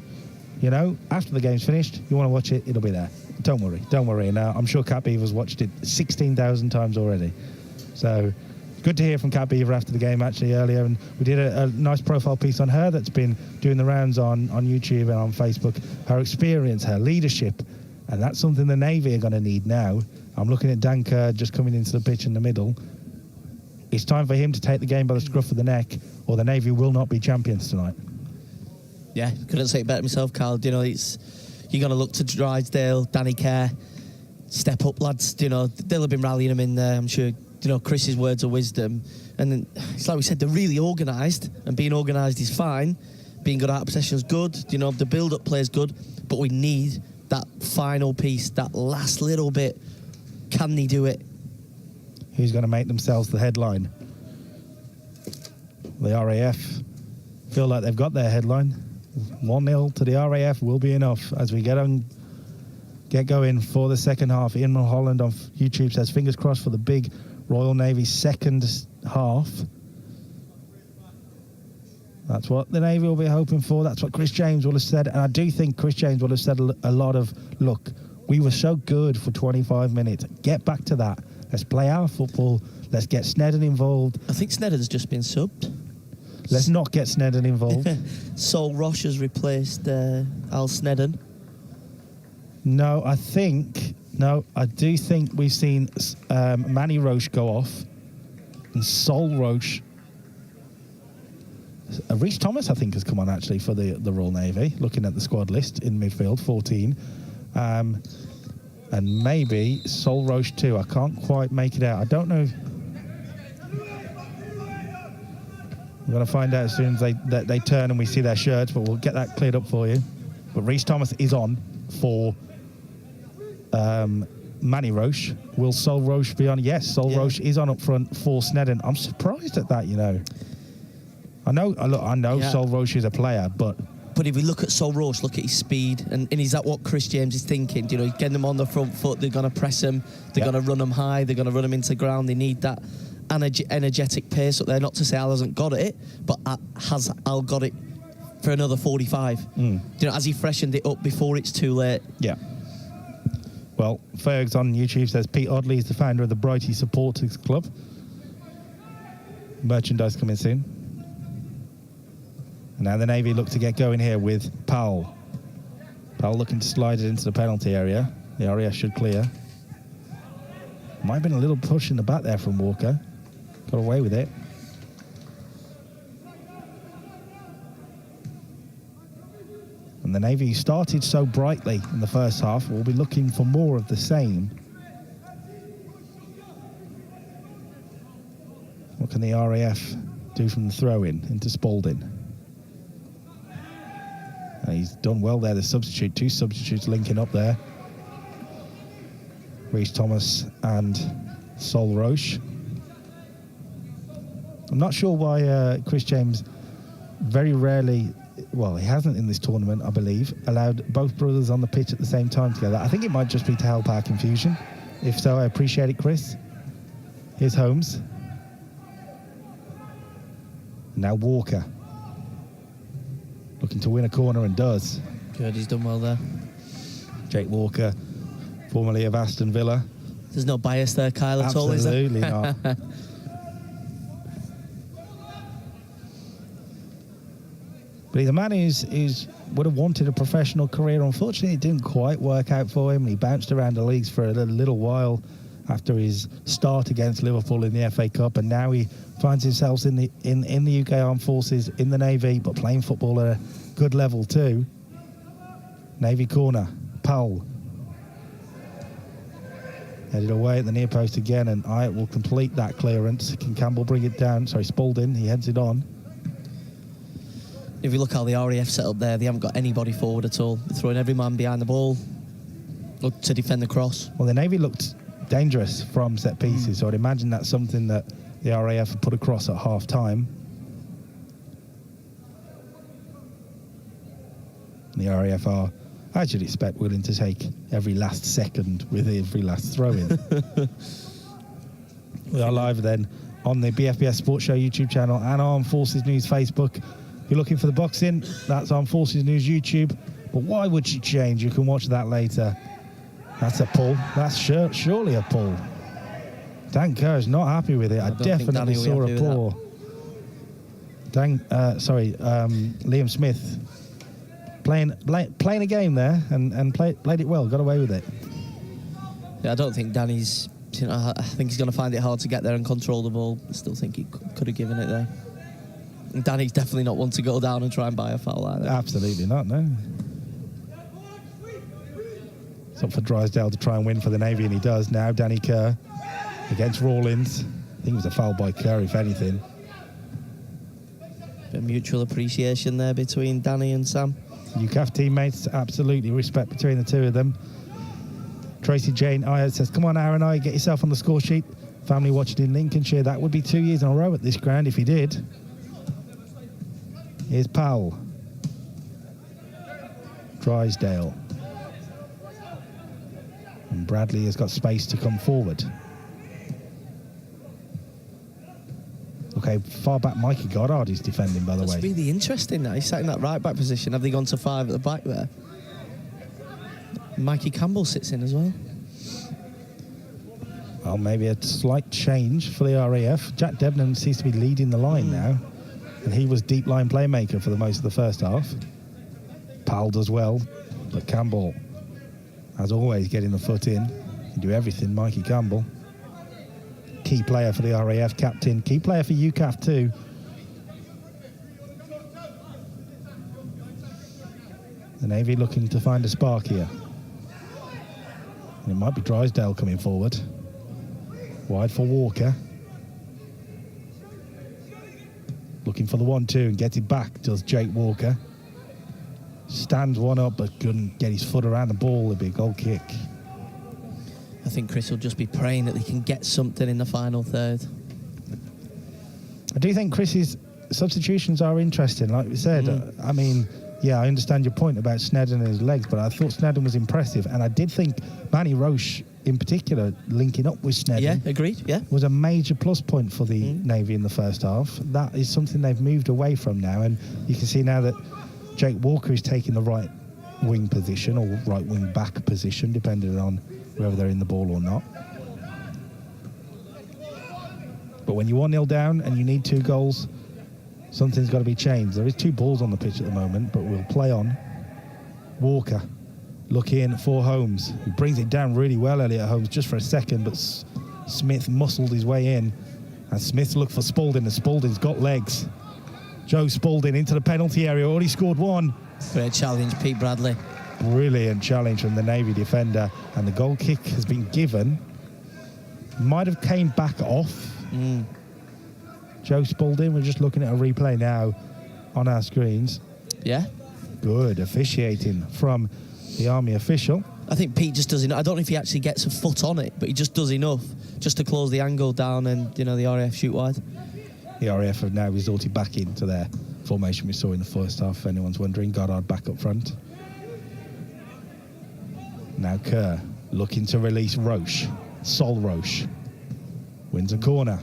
after the game's finished, you want to watch it, it'll be there. Don't worry. Now, I'm sure Kat Beaver's watched it 16,000 times already. So, good to hear from Kat Beaver after the game actually earlier, and we did a nice profile piece on her that's been doing the rounds on YouTube and on Facebook. Her experience, her leadership, and that's something the Navy are going to need now. I'm looking at Dan Kerr just coming into the pitch in the middle. It's time for him to take the game by the scruff of the neck, or the Navy will not be champions tonight. Yeah, couldn't say it better myself, Carl. It's you're going to look to Drysdale, Danny Kerr, step up, lads. You know, they'll have been rallying them in there, I'm sure. You know, Chris's words of wisdom. And then, it's like we said, they're really organised, and being organised is fine. Being good out of possession is good. You know, the build-up play is good, but we need that final piece, that last little bit. Can they do it? Who's going to make themselves the headline? The RAF feel like they've got their headline. 1-0 to the RAF will be enough as we get going for the second half. Ian Mulholland on YouTube says, fingers crossed for the big Royal Navy second half. That's what the Navy will be hoping for. That's what Chris James will have said. And I do think Chris James will have said a lot of, look, we were so good for 25 minutes. Get back to that. Let's play our football. Let's get Snedden involved. I think Snedden's just been subbed. Let's not get Snedden involved. Sol Roche has replaced Al Snedden. No, I do think we've seen Manny Roche go off and Sol Roche. Rhys Thomas, I think, has come on actually for the Royal Navy, looking at the squad list in midfield, 14. And maybe Sol Roche too. I can't quite make it out. I don't know. We're going to find out as soon as they turn and we see their shirts, but we'll get that cleared up for you. But Rhys Thomas is on for Manny Roche. Will Sol Roche be on? Yes, Sol Roche is on up front for Snedden. I'm surprised at that, you know. I know Sol Roche is a player, but if we look at Sol Roche, look at his speed, and is that what Chris James is thinking? You know, getting them on the front foot, they're going to press them, they're going to run them high, they're going to run them into ground. They need that energetic pace up there. Not to say Al hasn't got it, but has Al got it for another 45? You know, has he freshened it up before it's too late? Yeah. Well, Fergs on YouTube says Pete Audley is the founder of the Brighty Supporters Club. Merchandise coming soon. And now the Navy look to get going here with Powell. Powell looking to slide it into the penalty area. The RAF should clear. Might have been a little push in the back there from Walker. Got away with it. And the Navy started so brightly in the first half will be looking for more of the same. What can the RAF do from the throw-in into Spalding? He's done well there, the substitute. Two substitutes linking up there. Rhys Thomas and Sol Roche. I'm not sure why Chris James very rarely, well, he hasn't in this tournament, I believe, allowed both brothers on the pitch at the same time together. I think it might just be to help our confusion. If so, I appreciate it, Chris. Here's Holmes. Now Walker. Looking to win a corner and does. Good, he's done well there. Jake Walker, formerly of Aston Villa. There's no bias there, Kyle, at all, is there? Absolutely not. But he's a man who's would have wanted a professional career. Unfortunately, it didn't quite work out for him. He bounced around the leagues for a little while after his start against Liverpool in the FA Cup, and now he finds himself in the UK Armed Forces, in the Navy, but playing football at a good level too. Navy corner, Powell. Headed away at the near post again, and Ayat will complete that clearance. Can Campbell bring it down? Sorry, Spalding, he heads it on. If you look how the RAF set up there, they haven't got anybody forward at all. They're throwing every man behind the ball to defend the cross. Well, the Navy looked dangerous from set pieces, so I'd imagine that's something that the RAF have put across at half time. The RAF are, I should expect, willing to take every last second with every last throw-in. We are live then on the BFBS Sports Show YouTube channel and Armed Forces News Facebook. If you're looking for the boxing, that's Armed Forces News YouTube. But why would you change? You can watch that later. That's a pull. That's surely a pull. Dan Kerr's not happy with it. I definitely saw a pull. Liam Smith playing a game there and played it well, got away with it. Yeah, I don't think Danny's, I think he's going to find it hard to get there and control the ball. I still think he could have given it there. And Danny's definitely not one to go down and try and buy a foul either. Absolutely not, no. It's up for Drysdale to try and win for the Navy, and he does. Now Danny Kerr against Rawlins. I think it was a foul by Kerr, if anything. Bit of mutual appreciation there between Danny and Sam. UCAF teammates, absolutely respect between the two of them. Tracy Jane Ayers says, come on, Aaron, get yourself on the score sheet. Family watching in Lincolnshire. That would be 2 years in a row at this ground if he did. Here's Powell. Drysdale. And Bradley has got space to come forward. Okay, far back Mikey Goddard is defending, by the way. That's really interesting now. He's sat in that right back position. Have they gone to 5 at the back there? Mikey Campbell sits in as well. Well, maybe a slight change for the RAF. Jack Debenham seems to be leading the line now, and he was deep line playmaker for the most of the first half. Powell does well, but Campbell, as always, getting the foot in. Can do everything, Mikey Campbell. Key player for the RAF, captain. Key player for UCAF too. The Navy looking to find a spark here. And it might be Drysdale coming forward. Wide for Walker. Looking for the 1-2 and gets it back, does Jake Walker. Stands one up but couldn't get his foot around the ball. A big goal kick. I think Chris will just be praying that they can get something in the final third. I do think Chris's substitutions are interesting, like we said. I mean, yeah, I understand your point about Snedden and his legs, but I thought Snedden was impressive, and I did think Manny Roche in particular linking up with Snedden, Yeah, agreed, yeah. was a major plus point for the Navy in the first half. That is something they've moved away from now, and you can see now that Jake Walker is taking the right wing position or right wing back position, depending on whether they're in the ball or not. But when you're 1-0 down and you need 2 goals, something's got to be changed. There is 2 balls on the pitch at the moment, but we'll play on. Walker looking for Holmes. He brings it down really well, Elliot Holmes, just for a second, but Smith muscled his way in. And Smith looked for Spalding, and Spalding's got legs. Joe Spalding into the penalty area, already scored 1. Great challenge, Pete Bradley. Brilliant challenge from the Navy defender, and the goal kick has been given. Might have came back off. Joe Spalding, we're just looking at a replay now on our screens. Yeah. Good officiating from the Army official. I think Pete just does enough. I don't know if he actually gets a foot on it, but he just does enough just to close the angle down and, you know, the RAF shoot wide. The RAF have now resorted back into their formation we saw in the first half, if anyone's wondering. Goddard back up front. Now Kerr looking to release Roche. Sol Roche wins a corner.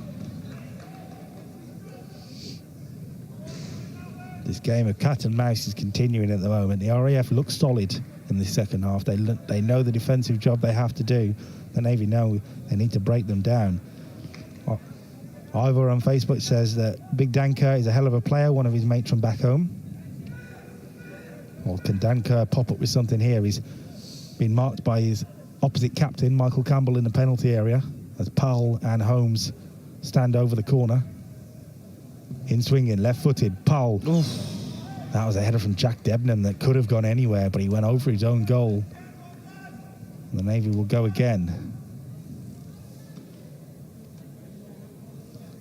This game of cat and mouse is continuing at the moment. The RAF look solid in the second half. They know the defensive job they have to do. The Navy know they need to break them down. Ivor on Facebook says that Big Dan Kerr is a hell of a player, one of his mates from back home. Well, can Dan Kerr pop up with something here? He's been marked by his opposite captain, Michael Campbell, in the penalty area, as Powell and Holmes stand over the corner. In swinging, left-footed, Powell. Oof. That was a header from Jack Debenham that could have gone anywhere, but he went over his own goal. The Navy will go again.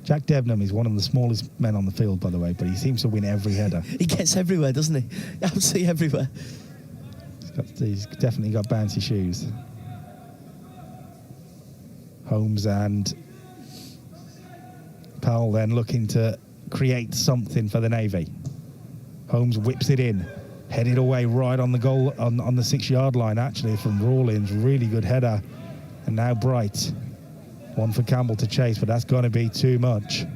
Jack Debenham is one of the smallest men on the field, by the way, but he seems to win every header. He gets everywhere, doesn't he? Absolutely everywhere. He's definitely got bouncy shoes. Holmes and Powell then looking to create something for the Navy. Holmes whips it in, headed away right on the goal, on the 6-yard line, actually, from Rawlins. Really good header. And now Bright. One for Campbell to chase, but that's going to be too much.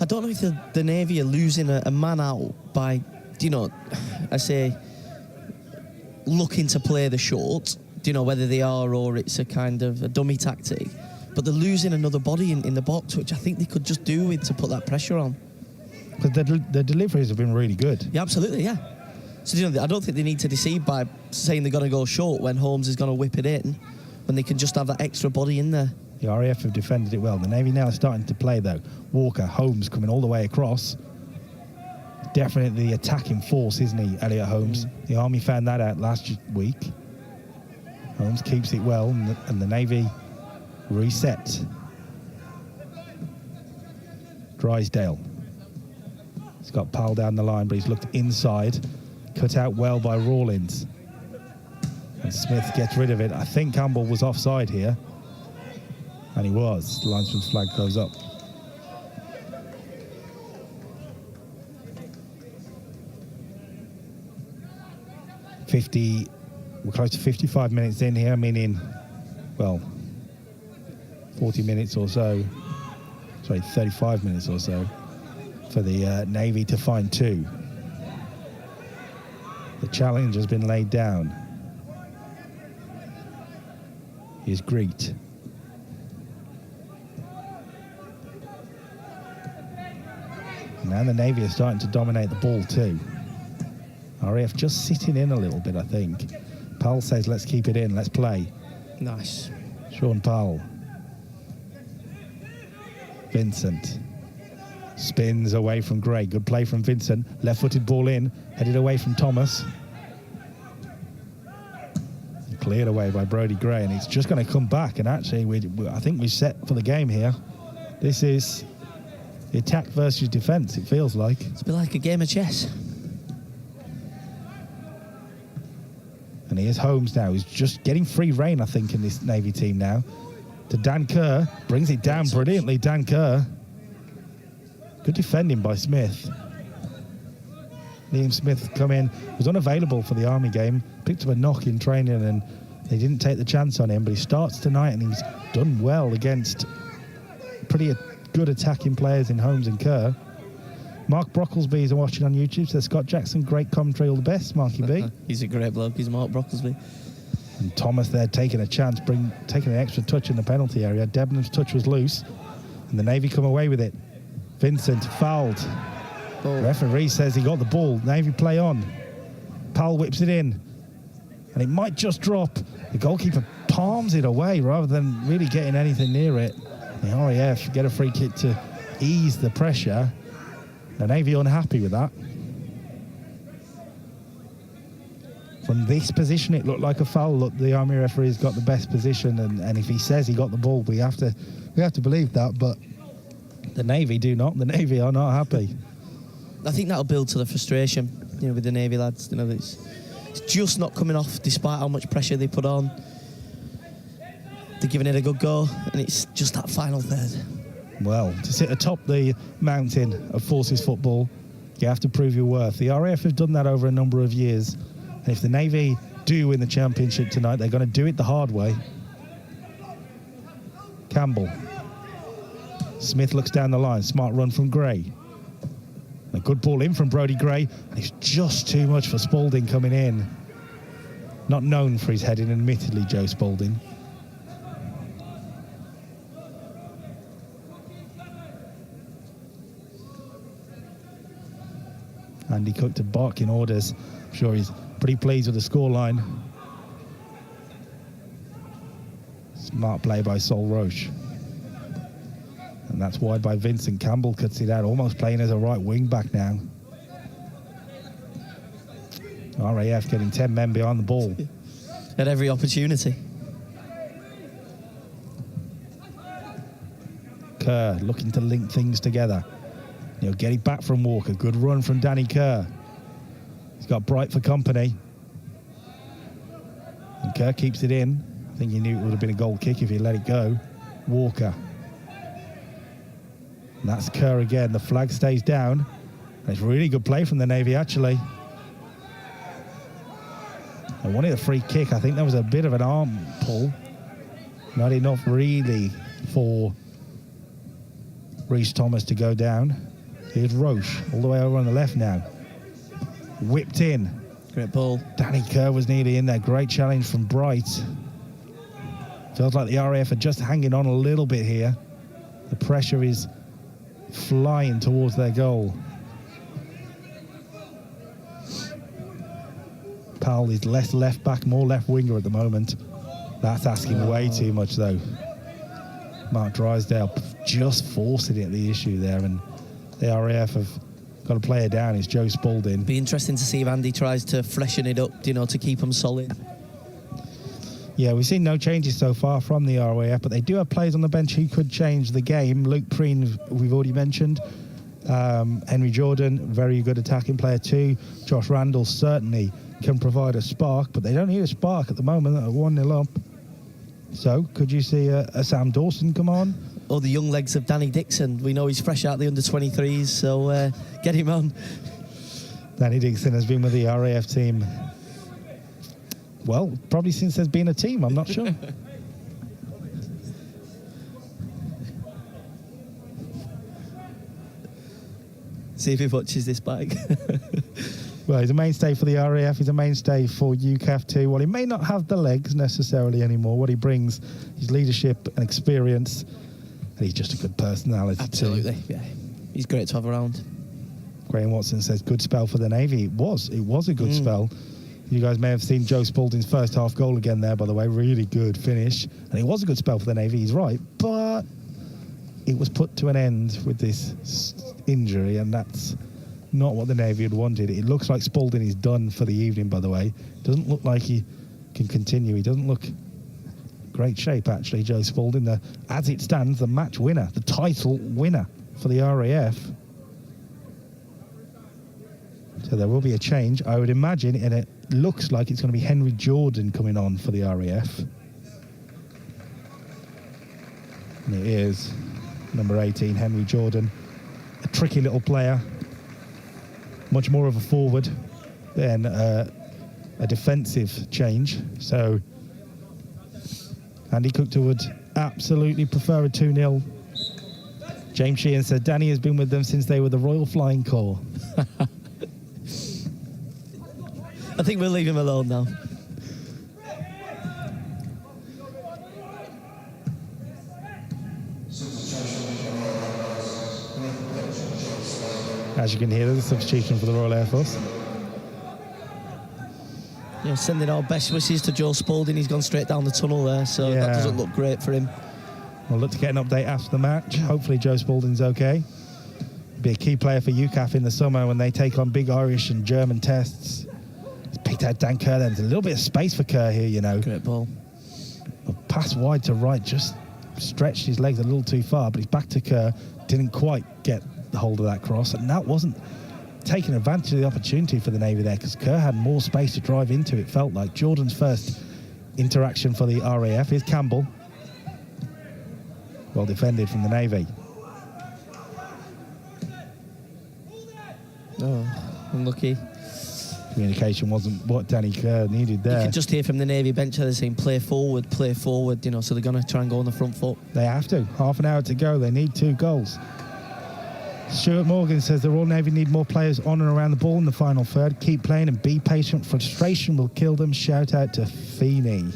I don't know if the Navy are losing a man out by, you know, I say, looking to play the short, do you know, whether they are or it's a kind of a dummy tactic. But they're losing another body in the box, which I think they could just do with to put that pressure on. But the deliveries have been really good. Yeah, absolutely, yeah. So, you know, I don't think they need to deceive by saying they're going to go short when Holmes is going to whip it in, when they can just have that extra body in there. The RAF have defended it well. The Navy now are starting to play, though. Walker, Holmes coming all the way across. Definitely the attacking force, isn't he, Elliot Holmes? The Army found that out last week. Holmes keeps it well, and the Navy reset. Drysdale. He's got Powell down the line, but he's looked inside. Cut out well by Rawlins. And Smith gets rid of it. I think Campbell was offside here. And he was. The linesman's flag goes up. We're close to 55 minutes in here, meaning, well, 40 minutes or so. Sorry, 35 minutes or so for the Navy to find 2. The challenge has been laid down. Here's Greet. Now the Navy are starting to dominate the ball too. RAF just sitting in a little bit, I think. Powell says, let's keep it in, let's play. Nice. Sean Powell. Vincent. Spins away from Gray. Good play from Vincent. Left-footed ball in. Headed away from Thomas. Cleared away by Brodie Gray, and it's just going to come back. And actually, I think we're set for the game here. This is the attack versus defence, it feels like. It's a bit like a game of chess. And here's Holmes now. He's just getting free rein, I think, in this Navy team now. To Dan Kerr. Brings it down brilliantly, Dan Kerr. Good defending by Smith. Liam Smith come in, was unavailable for the Army game, picked up a knock in training, and they didn't take the chance on him, but he starts tonight and he's done well against pretty good attacking players in Holmes and Kerr. Mark Brocklesby is watching on YouTube, says Scott Jackson, great commentary, all the best, Marky B. He's a great bloke, he's Mark Brocklesby. And Thomas there taking a chance, taking an extra touch in the penalty area. Debenham's touch was loose, and the Navy come away with it. Vincent fouled. The referee says he got the ball. Navy play on. Powell whips it in, and it might just drop. The goalkeeper palms it away rather than really getting anything near it. The RAF get a free kick to ease the pressure. The Navy unhappy with that. From this position, it looked like a foul. Look, the Army referee's got the best position, and if he says he got the ball, we have to believe that. But the Navy do not. The Navy are not happy. I think that'll build to the frustration, with the Navy lads. It's just not coming off, despite how much pressure they put on. They're giving it a good go, and it's just that final third. Well, to sit atop the mountain of forces football, you have to prove your worth. The RAF have done that over a number of years. And if the Navy do win the championship tonight, they're going to do it the hard way. Campbell. Smith looks down the line. Smart run from Gray. A good ball in from Brodie Gray. And it's just too much for Spalding coming in. Not known for his heading, admittedly, Joe Spalding. Andy Cook to barking orders. I'm sure he's pretty pleased with the scoreline. Smart play by Sol Roche. And that's wide by Vincent. Campbell cuts it out, almost playing as a right wing back now. RAF getting 10 men behind the ball. At every opportunity. Kerr looking to link things together. He'll get it back from Walker. Good run from Danny Kerr. He's got Bright for company. And Kerr keeps it in. I think he knew it would have been a goal kick if he let it go. Walker. And that's Kerr again. The flag stays down. And it's really good play from the Navy, actually. They wanted a free kick. I think there was a bit of an arm pull. Not enough, really, for Reece Thomas to go down. Here's Roche, all the way over on the left now. Whipped in. Great ball. Danny Kerr was nearly in there. Great challenge from Bright. Feels like the RAF are just hanging on a little bit here. The pressure is flying towards their goal. Powell is less left back, more left winger at the moment. That's asking way too much, though. Mark Drysdale just forcing it, the issue there, and the RAF have got a player down. It's Joe Spalding. Be interesting to see if Andy tries to freshen it up, to keep them solid. Yeah, we've seen no changes so far from the RAF, but they do have players on the bench who could change the game. Luke Preen, we've already mentioned. Henry Jordan, very good attacking player too. Josh Randall certainly can provide a spark, but they don't need a spark at the moment. They're 1-0 up. So, could you see a Sam Dawson come on? Or the young legs of Danny Dixon. We know he's fresh out the under-23s, so get him on. Danny Dixon has been with the RAF team, well, probably since there's been a team, I'm not sure. See if he watches this back. Well, he's a mainstay for the RAF. He's a mainstay for UCAF too. While he may not have the legs necessarily anymore, what he brings is leadership and experience. And he's just a good personality Absolutely, too. yeah. He's great to have around. Graham Watson says, good spell for the Navy. It was a good spell. You guys may have seen Joe Spalding's first half goal again there, by the way. Really good finish. And it was a good spell for the Navy, he's right. But it was put to an end with this injury, and that's not what the Navy had wanted. It looks like Spalding is done for the evening, by the way. Doesn't look like he can continue. He doesn't look great shape, actually, Joe Spalding. As it stands, the match winner, the title winner for the RAF. So there will be a change, I would imagine, and it looks like it's going to be Henry Jordan coming on for the RAF. And it is number 18, Henry Jordan. A tricky little player. Much more of a forward than a defensive change. So Andy Cook would absolutely prefer a 2-0. James Sheehan said Danny has been with them since they were the Royal Flying Corps. I think we'll leave him alone now. As you can hear, there's a substitution for the Royal Air Force. Yeah, sending our best wishes to Joe Spalding. He's gone straight down the tunnel there, so that doesn't look great for him. We'll look to get an update after the match. Hopefully Joe Spalding's okay. Be a key player for UCAF in the summer when they take on big Irish and German tests. He's picked out Dan Kerr. There's a little bit of space for Kerr here, you know. Great ball. A pass wide to right, just stretched his legs a little too far, but he's back to Kerr. Didn't quite get the hold of that cross, and that wasn't taking advantage of the opportunity for the Navy there, because Kerr had more space to drive into, it felt like. Jordan's first interaction for the RAF is Campbell. Well defended from the Navy. Oh, unlucky. Communication wasn't what Danny Kerr needed there. You could just hear from the Navy bench they're saying play forward, you know, so they're going to try and go on the front foot. They have to. Half an hour to go. They need 2 goals. Stuart Morgan says the Royal Navy need more players on and around the ball in the final third. Keep playing and be patient. Frustration will kill them. Shout out to Feeney.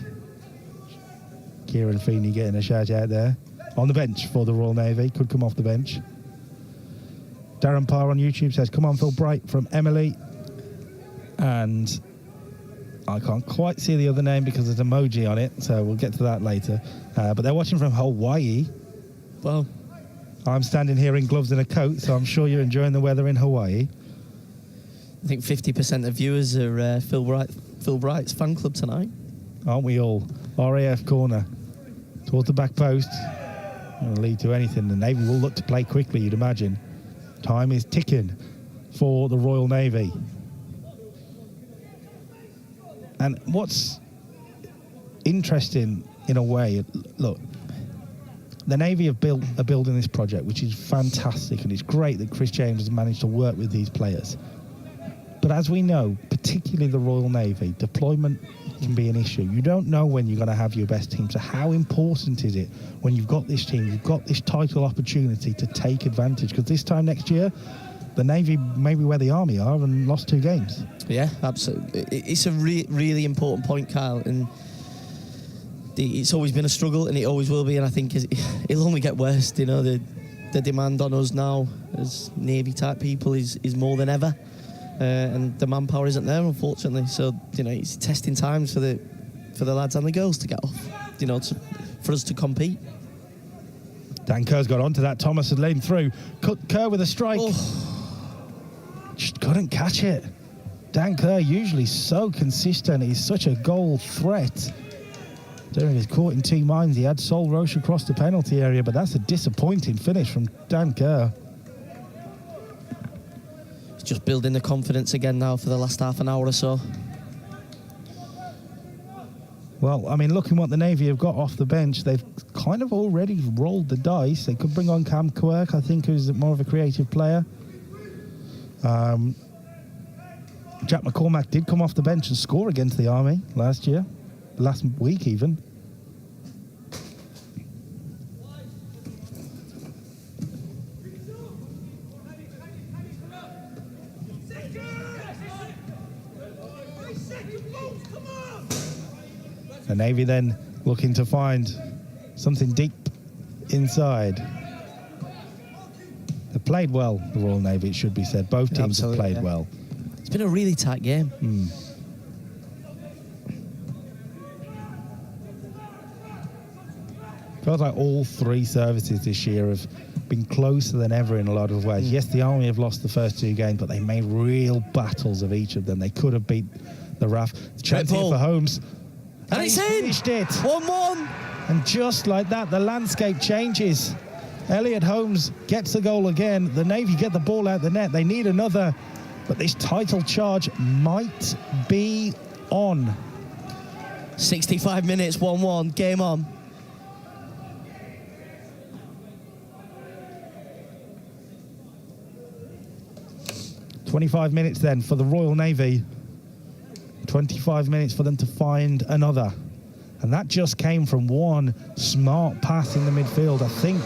Kieran Feeney getting a shout out there. On the bench for the Royal Navy. Could come off the bench. Darren Parr on YouTube says, come on, Phil Bright from Emily. And I can't quite see the other name because there's an emoji on it, so we'll get to that later. But they're watching from Hawaii. Well, I'm standing here in gloves and a coat, so I'm sure you're enjoying the weather in Hawaii. I think 50% of viewers are Phil Bright's fan club tonight. Aren't we all? RAF corner towards the back post. It'll lead to anything. The Navy will look to play quickly, you'd imagine. Time is ticking for the Royal Navy. And what's interesting in a way, look, the Navy are building this project, which is fantastic, and it's great that Chris James has managed to work with these players. But as we know, particularly the Royal Navy, deployment can be an issue. You don't know when you're going to have your best team. So how important is it when you've got this team, you've got this title opportunity to take advantage? Because this time next year, the Navy may be where the Army are and lost 2 games. Yeah, absolutely. It's a really important point, Kyle, and it's always been a struggle, and it always will be, and I think it'll only get worse. You know, the demand on us now as Navy-type people is more than ever, and the manpower isn't there, unfortunately. So, you know, it's testing times for the lads and the girls to get off, you know, for us to compete. Dan Kerr's got onto that. Thomas had laid him through. Kerr with a strike. Just couldn't catch it. Dan Kerr, usually so consistent. He's such a goal threat. Don't know if he's caught in two minds. He had Sol Roche across the penalty area, but that's a disappointing finish from Dan Kerr. He's just building the confidence again now for the last half an hour or so. Well, I mean, looking what the Navy have got off the bench, they've kind of already rolled the dice. They could bring on Cam Quirk, I think, who's more of a creative player. Jack McCormack did come off the bench and score against the Army last week even. The Navy then looking to find something deep inside. They played well, the Royal Navy, it should be said. Both teams have played well. It's been a really tight game. Feels like all three services this year have been closer than ever in a lot of ways. Yes, the Army have lost the first two games, but they made real battles of each of them. They could have beat the RAF. The chance here for Holmes. And it's in! Finished it. 1-1. And just like that, the landscape changes. Elliot Holmes gets the goal again. The Navy get the ball out the net. They need another, but this title charge might be on. 65 minutes, 1-1, game on. "25 minutes then for the Royal Navy. 25 minutes for them to find another. And that just came from one smart pass in the midfield. I think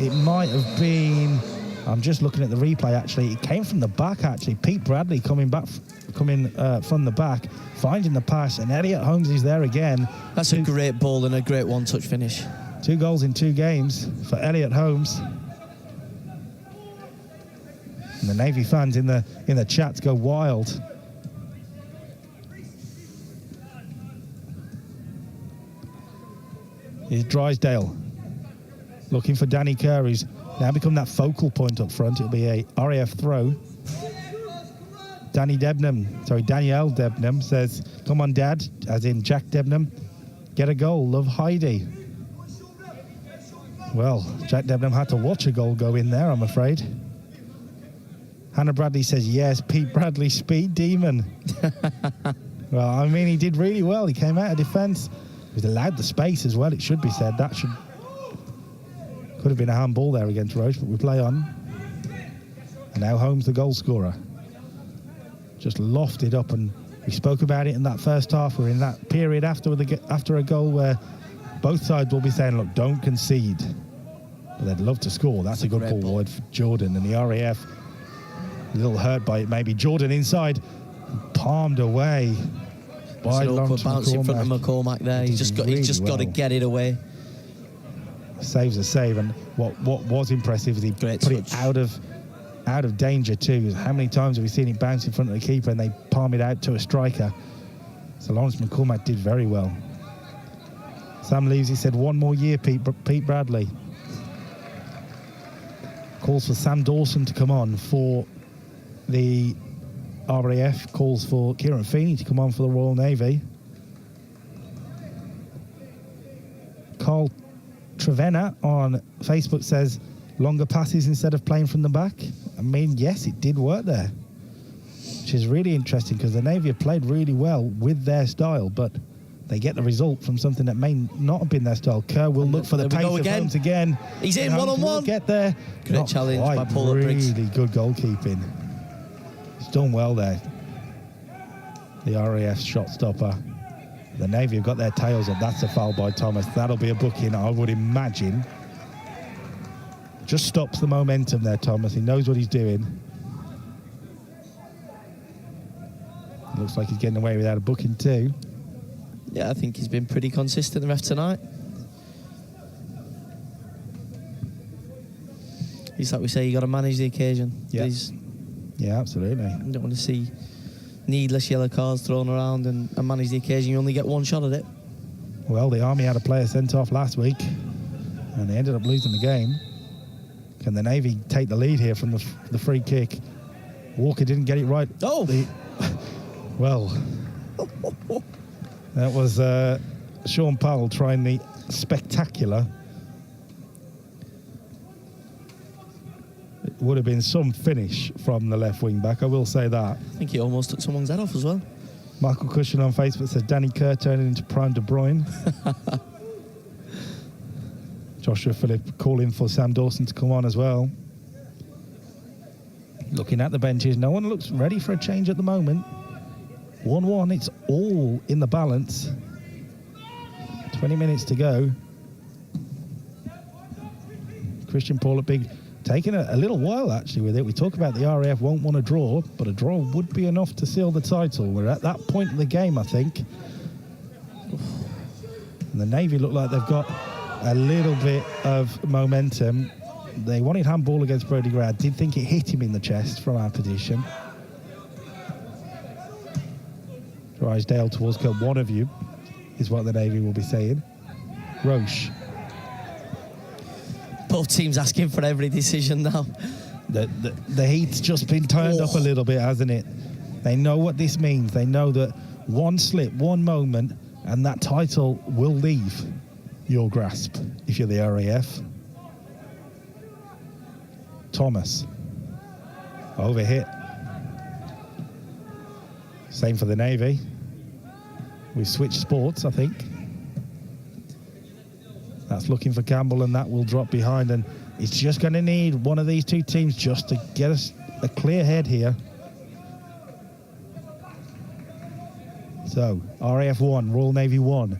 it might have been, I'm just looking at the replay actually, it came from the back actually. Pete Bradley coming from the back, finding the pass, and Elliot Holmes is there again. That's a great ball and a great one-touch finish. 2 goals in 2 games for Elliot Holmes. And the Navy fans in the chats go wild. Here's Drysdale looking for Danny Kerr, who's now become that focal point up front. It'll be a RAF throw. Danielle Debnam says, "Come on, Dad," as in Jack Debnam, "get a goal, love Heidi." Well, Jack Debnam had to watch a goal go in there, I'm afraid. Hannah Bradley says, "Yes, Pete Bradley, speed demon." Well, I mean, he did really well. He came out of defence. He was allowed the space as well, it should be said. Could have been a handball there against Roche, but we play on. And now Holmes, the goal scorer. Just lofted up, and we spoke about it in that first half. We're in that period after a goal where both sides will be saying, look, don't concede. But they'd love to score. That's a good ball wide for Jordan. And the RAF, a little hurt by it maybe. Jordan inside, palmed away by Lawrence bounce in front of McCormack there. He's just got to get it away. Saves a save, and what was impressive is he put it out of danger too. How many times have we seen it bounce in front of the keeper and they palm it out to a striker? So Lawrence McCormack did very well. Sam Leaves, he said, "1 more year, Pete Bradley." Calls for Sam Dawson to come on for the RAF. Calls for Kieran Feeney to come on for the Royal Navy. Carl Trevena on Facebook says, "Longer passes instead of playing from the back." I mean, yes, it did work there, which is really interesting because the Navy have played really well with their style, but they get the result from something that may not have been their style. Kerr will look for the pace of Holmes again. He's in one-on-one. Get there. Great challenge by Paul Briggs. Really good goalkeeping. He's done well there. The RAF shot stopper. The Navy have got their tails up. That's a foul by Thomas. That'll be a booking, I would imagine. Just stops the momentum there, Thomas. He knows what he's doing. Looks like he's getting away without a booking too. Yeah, I think he's been pretty consistent, the ref, tonight. It's like we say, you got to manage the occasion. Yeah. Yeah, absolutely. You don't want to see needless yellow cards thrown around and manage the occasion. You only get one shot at it. Well, the Army had a player sent off last week and they ended up losing the game. Can the Navy take the lead here from the free kick? Walker didn't get it right. Oh! Well, that was Sean Powell trying the spectacular. It would have been some finish from the left wing back, I will say that. I think he almost took someone's head off as well. Michael Cushion on Facebook says Danny Kerr turning into prime De Bruyne. Joshua Phillip calling for Sam Dawson to come on as well. Looking at the benches, no one looks ready for a change at the moment. 1-1, it's all in the balance. 20 minutes to go. Christian Paul Big taking a little while actually with it. We talk about the RAF won't want a draw, but a draw would be enough to seal the title. We're at that point of the game, I think. And the Navy look like they've got a little bit of momentum. They wanted handball against Brody Gray. I did think it hit him in the chest from our position. Drysdale towards Kill. One of you is what the Navy will be saying. Roche. Both teams asking for every decision now. The heat's just been turned up a little bit, hasn't it? They know what this means. They know that one slip, one moment, and that title will leave your grasp if you're the RAF. Thomas. Overhit. Same for the Navy. We've switched sports, I think. That's looking for Campbell, and that will drop behind. And it's just going to need one of these two teams just to get us a clear head here. So, RAF 1, Royal Navy 1.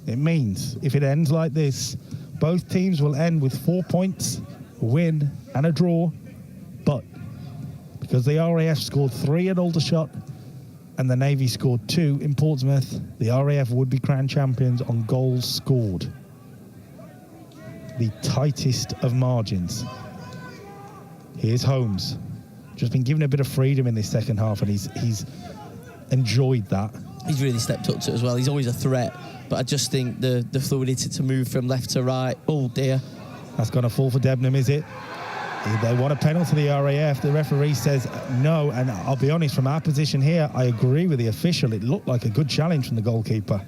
It means if it ends like this, both teams will end with 4 points, a win and a draw. But because the RAF scored 3 at Aldershot and the Navy scored 2 in Portsmouth, the RAF would be crowned champions on goals scored. The tightest of margins. Here's Holmes. Just been given a bit of freedom in this second half, and he's enjoyed that. He's really stepped up to it as well. He's always a threat, but I just think the fluidity to move from left to right, oh dear. That's going to fall for Debenham, is it? They want a penalty to the RAF. The referee says no, and I'll be honest, from our position here, I agree with the official. It looked like a good challenge from the goalkeeper.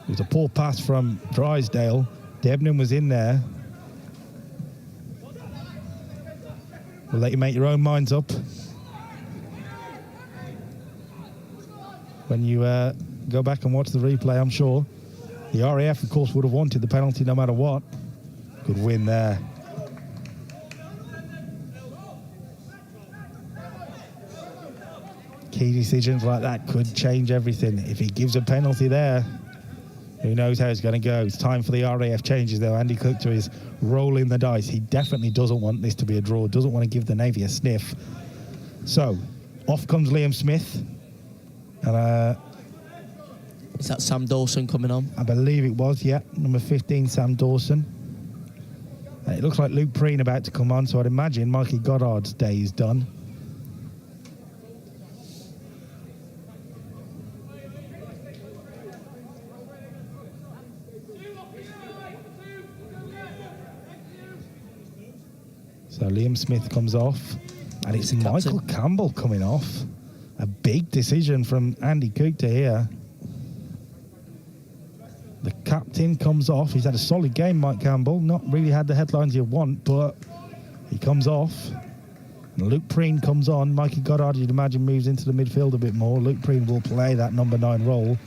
It was a poor pass from Drysdale. Debenham was in there. We'll let you make your own minds up when you go back and watch the replay, I'm sure. The RAF, of course, would have wanted the penalty no matter what. Good win there. Key decisions like that could change everything. If he gives a penalty there, who knows how it's going to go. It's time for the RAF changes, though. Andy Cookter is rolling the dice. He definitely doesn't want this to be a draw, doesn't want to give the Navy a sniff. So, off comes Liam Smith. And is that Sam Dawson coming on? I believe it was, yeah. Number 15, Sam Dawson. It looks like Luke Preen about to come on, so I'd imagine Mikey Goddard's day is done. So Liam Smith comes off, and it's Michael Campbell coming off. A big decision from Andy Cookter here. The captain comes off. He's had a solid game, Mike Campbell. Not really had the headlines you want, but he comes off. And Luke Preen comes on. Mikey Goddard, you'd imagine, moves into the midfield a bit more. Luke Preen will play that number 9 role.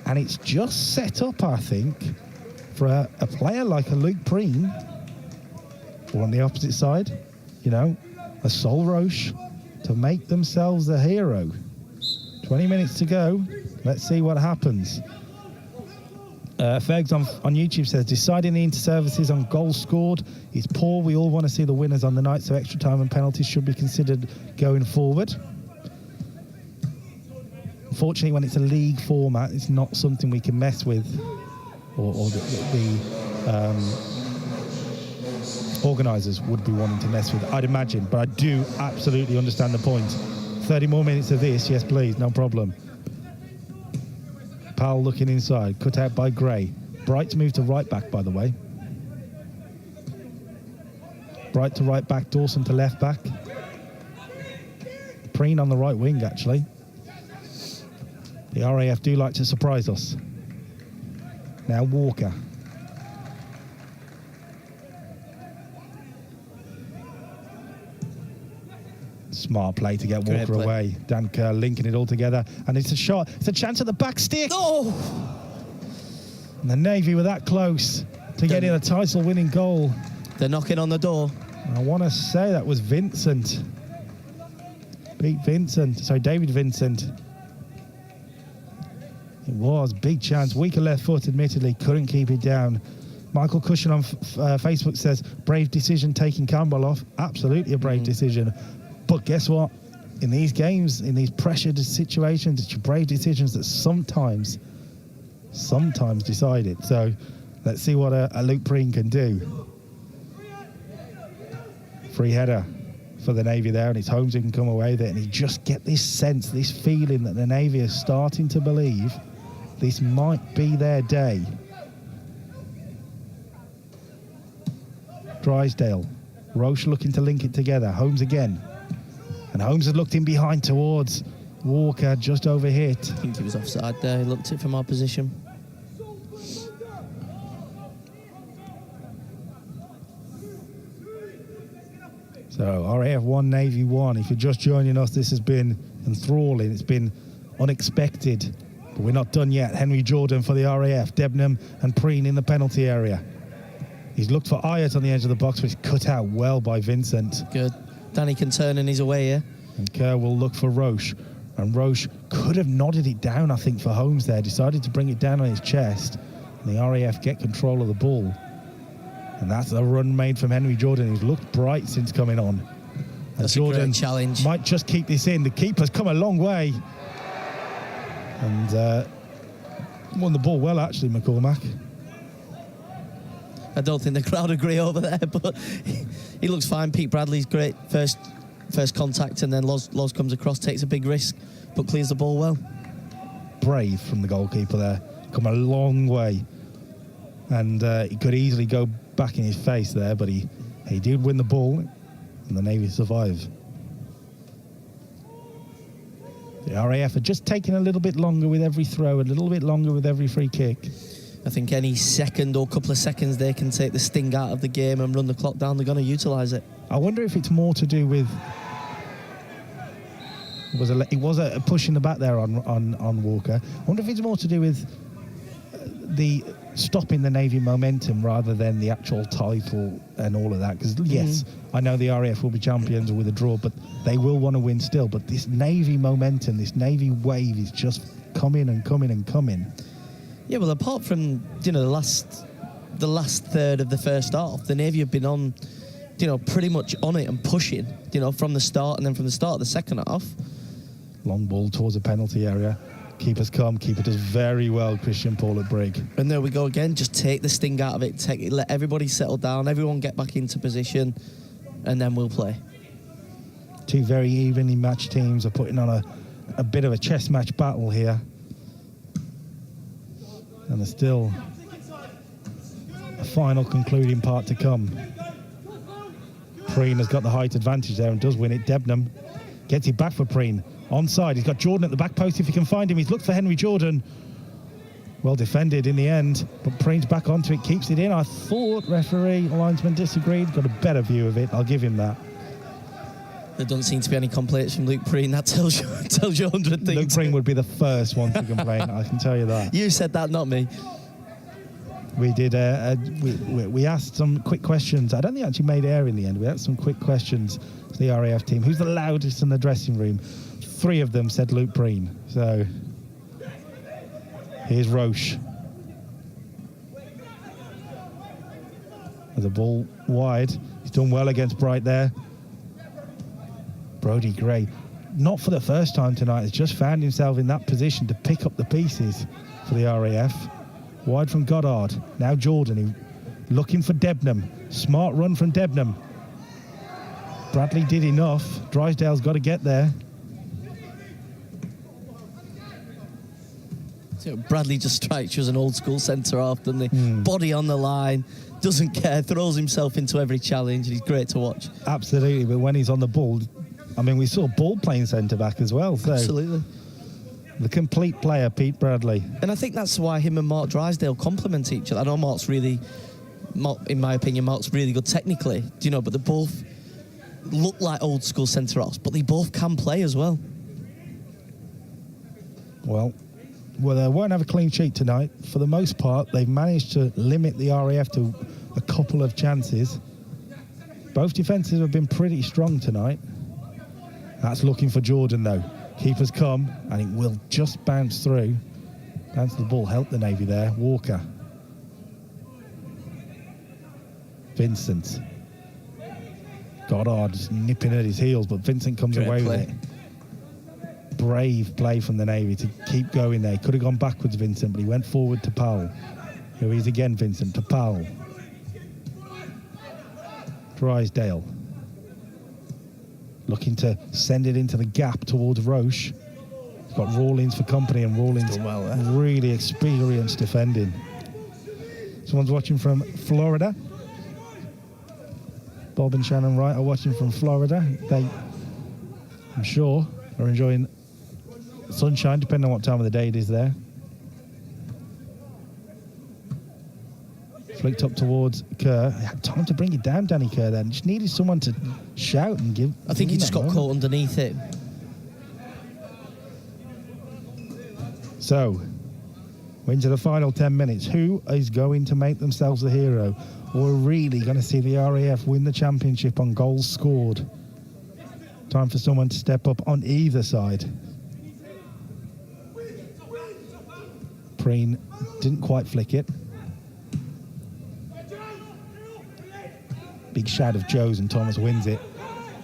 And it's just set up, I think, for a player like a Luke Preen, or on the opposite side, you know, a Sol Roche, to make themselves a hero. 20 minutes to go. Let's see what happens. Fergs on YouTube says, deciding the inter-services on goals scored is poor. We all want to see the winners on the night, so extra time and penalties should be considered going forward. Unfortunately, when it's a league format, it's not something we can mess with, or the organisers would be wanting to mess with, I'd imagine, but I do absolutely understand the point. 30 more minutes of this, yes please, no problem. Powell looking inside, cut out by Gray. Bright's moved to right back, by the way. Bright to right back, Dawson to left back. Preen on the right wing, actually. The RAF do like to surprise us. Now Walker. Smart play to get Walker away. Dan Kerr linking it all together. And it's a shot. It's a chance at the back stick. Oh! And the Navy were that close to getting a title-winning goal. They're knocking on the door. I want to say that was Vincent. David Vincent. It was. Big chance. Weaker left foot, admittedly. Couldn't keep it down. Michael Cushion on Facebook says, brave decision taking Campbell off. Absolutely a brave decision. But guess what? In these games, in these pressured situations, it's your brave decisions that sometimes decide it. So let's see what a Luke Breen can do. Free header for the Navy there, and it's Holmes who can come away with it. And you just get this sense, this feeling that the Navy is starting to believe this might be their day. Drysdale. Roche looking to link it together. Holmes again. And Holmes has looked in behind towards Walker, just overhit. I think he was offside there. He looked it from our position. So RAF 1, Navy 1. If you're just joining us, this has been enthralling. It's been unexpected. But we're not done yet. Henry Jordan for the RAF. Debenham and Preen in the penalty area. He's looked for Ayat on the edge of the box, but it's cut out well by Vincent. Good. Danny can turn in his away here. And Kerr will look for Roche. And Roche could have nodded it down, I think, for Holmes there. Decided to bring it down on his chest. And the RAF get control of the ball. And that's a run made from Henry Jordan, who's looked bright since coming on. That's Jordan a great challenge. Might just keep this in. The keeper's come a long way. And won the ball well, actually, McCormack. I don't think the crowd agree over there, but he looks fine. Pete Bradley's great first contact, and then Loz comes across, takes a big risk, but clears the ball well. Brave from the goalkeeper there. Come a long way. And he could easily go back in his face there, but he did win the ball, and the Navy survived. The RAF are just taking a little bit longer with every throw, a little bit longer with every free kick. I think any second or couple of seconds they can take the sting out of the game and run the clock down, they're going to utilise it. I wonder if it's more to do with... It was a push in the back there on Walker. I wonder if it's more to do with the stopping the Navy momentum rather than the actual title and all of that. Because, yes, I know the RAF will be champions with a draw, but they will want to win still. But this Navy momentum, this Navy wave is just coming and coming and coming. Yeah, well, apart from, the last third of the first half, the Navy have been on, pretty much on it and pushing, from the start, and then from the start of the second half. Long ball towards the penalty area. Keeper's come. Keeper does very well, Christian Paul at Brigg. And there we go again. Just take the sting out of it. Let everybody settle down. Everyone get back into position, and then we'll play. Two very evenly matched teams are putting on a bit of a chess match battle here. And there's still a final concluding part to come. Preen has got the height advantage there and does win it. Debenham gets it back for Preen. Onside, he's got Jordan at the back post if he can find him. He's looked for Henry Jordan. Well defended in the end, but Preen's back onto it, keeps it in. I thought referee, linesman disagreed. Got a better view of it, I'll give him that. There doesn't seem to be any complaints from Luke Preen. That tells you 100 things. Luke Preen would be the first one to complain, I can tell you that. You said that, not me. We did. We asked some quick questions. I don't think it actually made air in the end. We asked some quick questions to the RAF team. Who's the loudest in the dressing room? 3 of them said Luke Preen. So here's Roche. The ball wide. He's done well against Bright there. Brodie Gray, not for the first time tonight, has just found himself in that position to pick up the pieces for the RAF. Wide from Goddard. Now Jordan, looking for Debenham. Smart run from Debenham. Bradley did enough. Drysdale's got to get there. So Bradley just strikes you as an old school centre half, doesn't he? Body on the line, doesn't care, throws himself into every challenge, and he's great to watch. Absolutely, but when he's on the ball, I mean, we saw Ball playing centre back as well. So. Absolutely. The complete player, Pete Bradley. And I think that's why him and Mark Drysdale complement each other. I know in my opinion, Mark's really good technically, but they both look like old school centre-halves, but they both can play as well. Well, they won't have a clean sheet tonight. For the most part, they've managed to limit the RAF to a couple of chances. Both defences have been pretty strong tonight. That's looking for Jordan, though. Keeper's come, and it will just bounce through. Bounce the ball, help the Navy there. Walker. Vincent. Goddard just nipping at his heels, but Vincent comes away with it. Brave play from the Navy to keep going there. Could have gone backwards, Vincent, but he went forward to Powell. Here he is again, Vincent, to Powell. Drysdale. Looking to send it into the gap towards Roche. He's got Rawlins for company, and Rawlins really experienced defending. Someone's watching from Florida. Bob and Shannon Wright are watching from Florida. They, I'm sure, are enjoying sunshine, depending on what time of the day it is there. Flicked up towards Kerr. He had time to bring it down, Danny Kerr, then. Just needed someone to shout and give. I think he just got caught underneath it. So, we're into the final 10 minutes. Who is going to make themselves the hero? We're really going to see the RAF win the championship on goals scored. Time for someone to step up on either side. Preen didn't quite flick it. Big shout of Joe's, and Thomas wins it.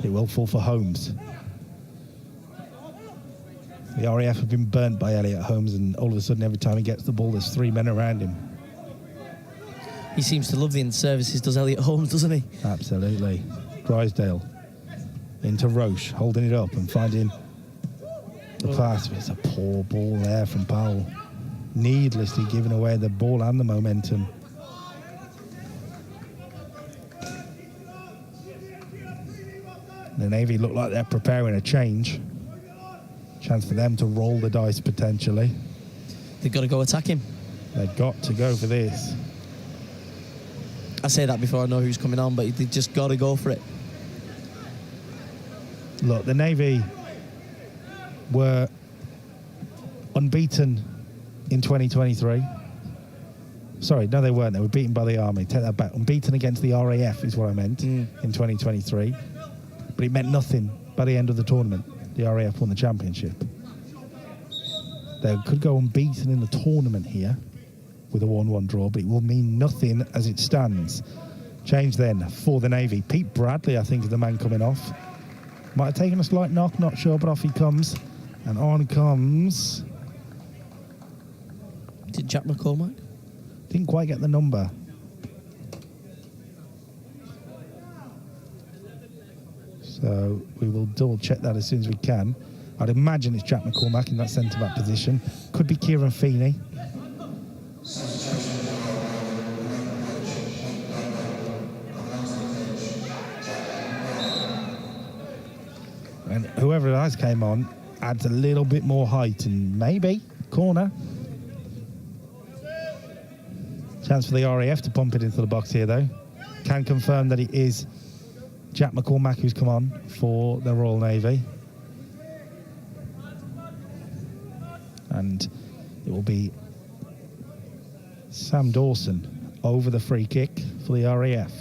It will fall for Holmes. The RAF have been burnt by Elliot Holmes, and all of a sudden, every time he gets the ball, there's 3 men around him. He seems to love the in-services, does Elliot Holmes, doesn't he? Absolutely. Drysdale into Roche, holding it up and finding the pass. It's a poor ball there from Powell. Needlessly giving away the ball and the momentum. The Navy look like they're preparing a change. Chance for them to roll the dice potentially. They've got to go attack him. They've got to go for this. I say that before I know who's coming on, but they've just got to go for it. Look, the Navy were unbeaten in 2023. Sorry, no, they weren't. They were beaten by the Army. Take that back. Unbeaten against the RAF is what I meant in 2023. But it meant nothing by the end of the tournament. The RAF won the championship. They could go unbeaten in the tournament here with a 1-1 draw, but it will mean nothing as it stands. Change then for the Navy. Pete Bradley, I think, is the man coming off. Might have taken a slight knock, not sure, but off he comes. And on comes... Did Jack McCormack? Didn't quite get the number. So we will double check that as soon as we can. I'd imagine it's Jack McCormack in that centre-back position. Could be Kieran Feeney. And whoever else came on adds a little bit more height, and maybe corner. Chance for the RAF to pump it into the box here, though. Can confirm that it is Jack McCormack who's come on for the Royal Navy. And it will be Sam Dawson over the free kick for the RAF.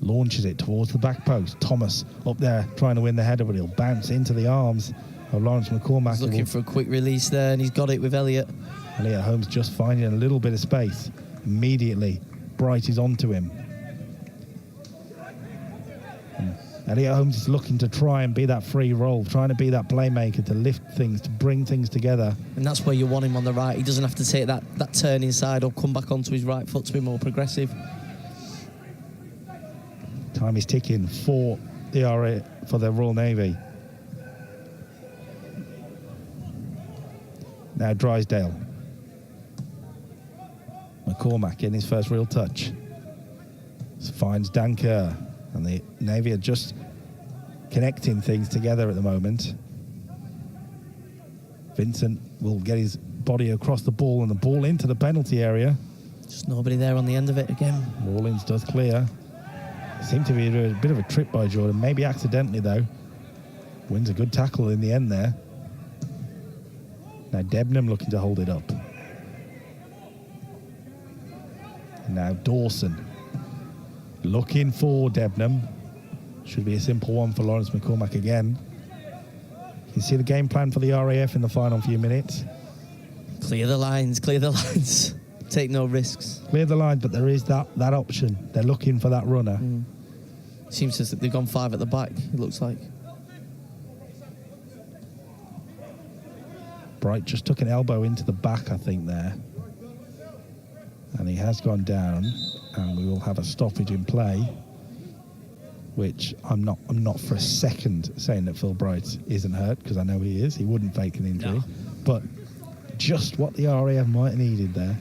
Launches it towards the back post. Thomas up there trying to win the header, but he'll bounce into the arms of Lawrence McCormack. He's looking for a quick release there, and he's got it with Elliot. Elliot Holmes just finding a little bit of space. Immediately, Bright is onto him. And Elliot Holmes is looking to try and be that free roll, trying to be that playmaker, to lift things, to bring things together. And that's where you want him on the right. He doesn't have to take that turn inside or come back onto his right foot to be more progressive. Time is ticking for the Royal Navy. Now Drysdale. McCormack in his first real touch. Finds Dan Kerr. And the Navy are just connecting things together at the moment. Vincent will get his body across the ball and the ball into the penalty area. Just nobody there on the end of it again. Rawlins does clear. Seemed to be a bit of a trip by Jordan, maybe accidentally though. Wins a good tackle in the end there. Now Debenham looking to hold it up. And now Dawson looking for Debenham. Should be a simple one for Lawrence McCormack again. You can see the game plan for the RAF in the final few minutes. Clear the lines, clear the lines. Take no risks. Clear the lines, but there is that option. They're looking for that runner. Seems as if they've gone 5 at the back, it looks like. Bright just took an elbow into the back, I think, there. And he has gone down, and we will have a stoppage in play, which I'm not for a second saying that Phil Bright isn't hurt, because I know he is. He wouldn't fake an injury. No. But just what the RAF might have needed there.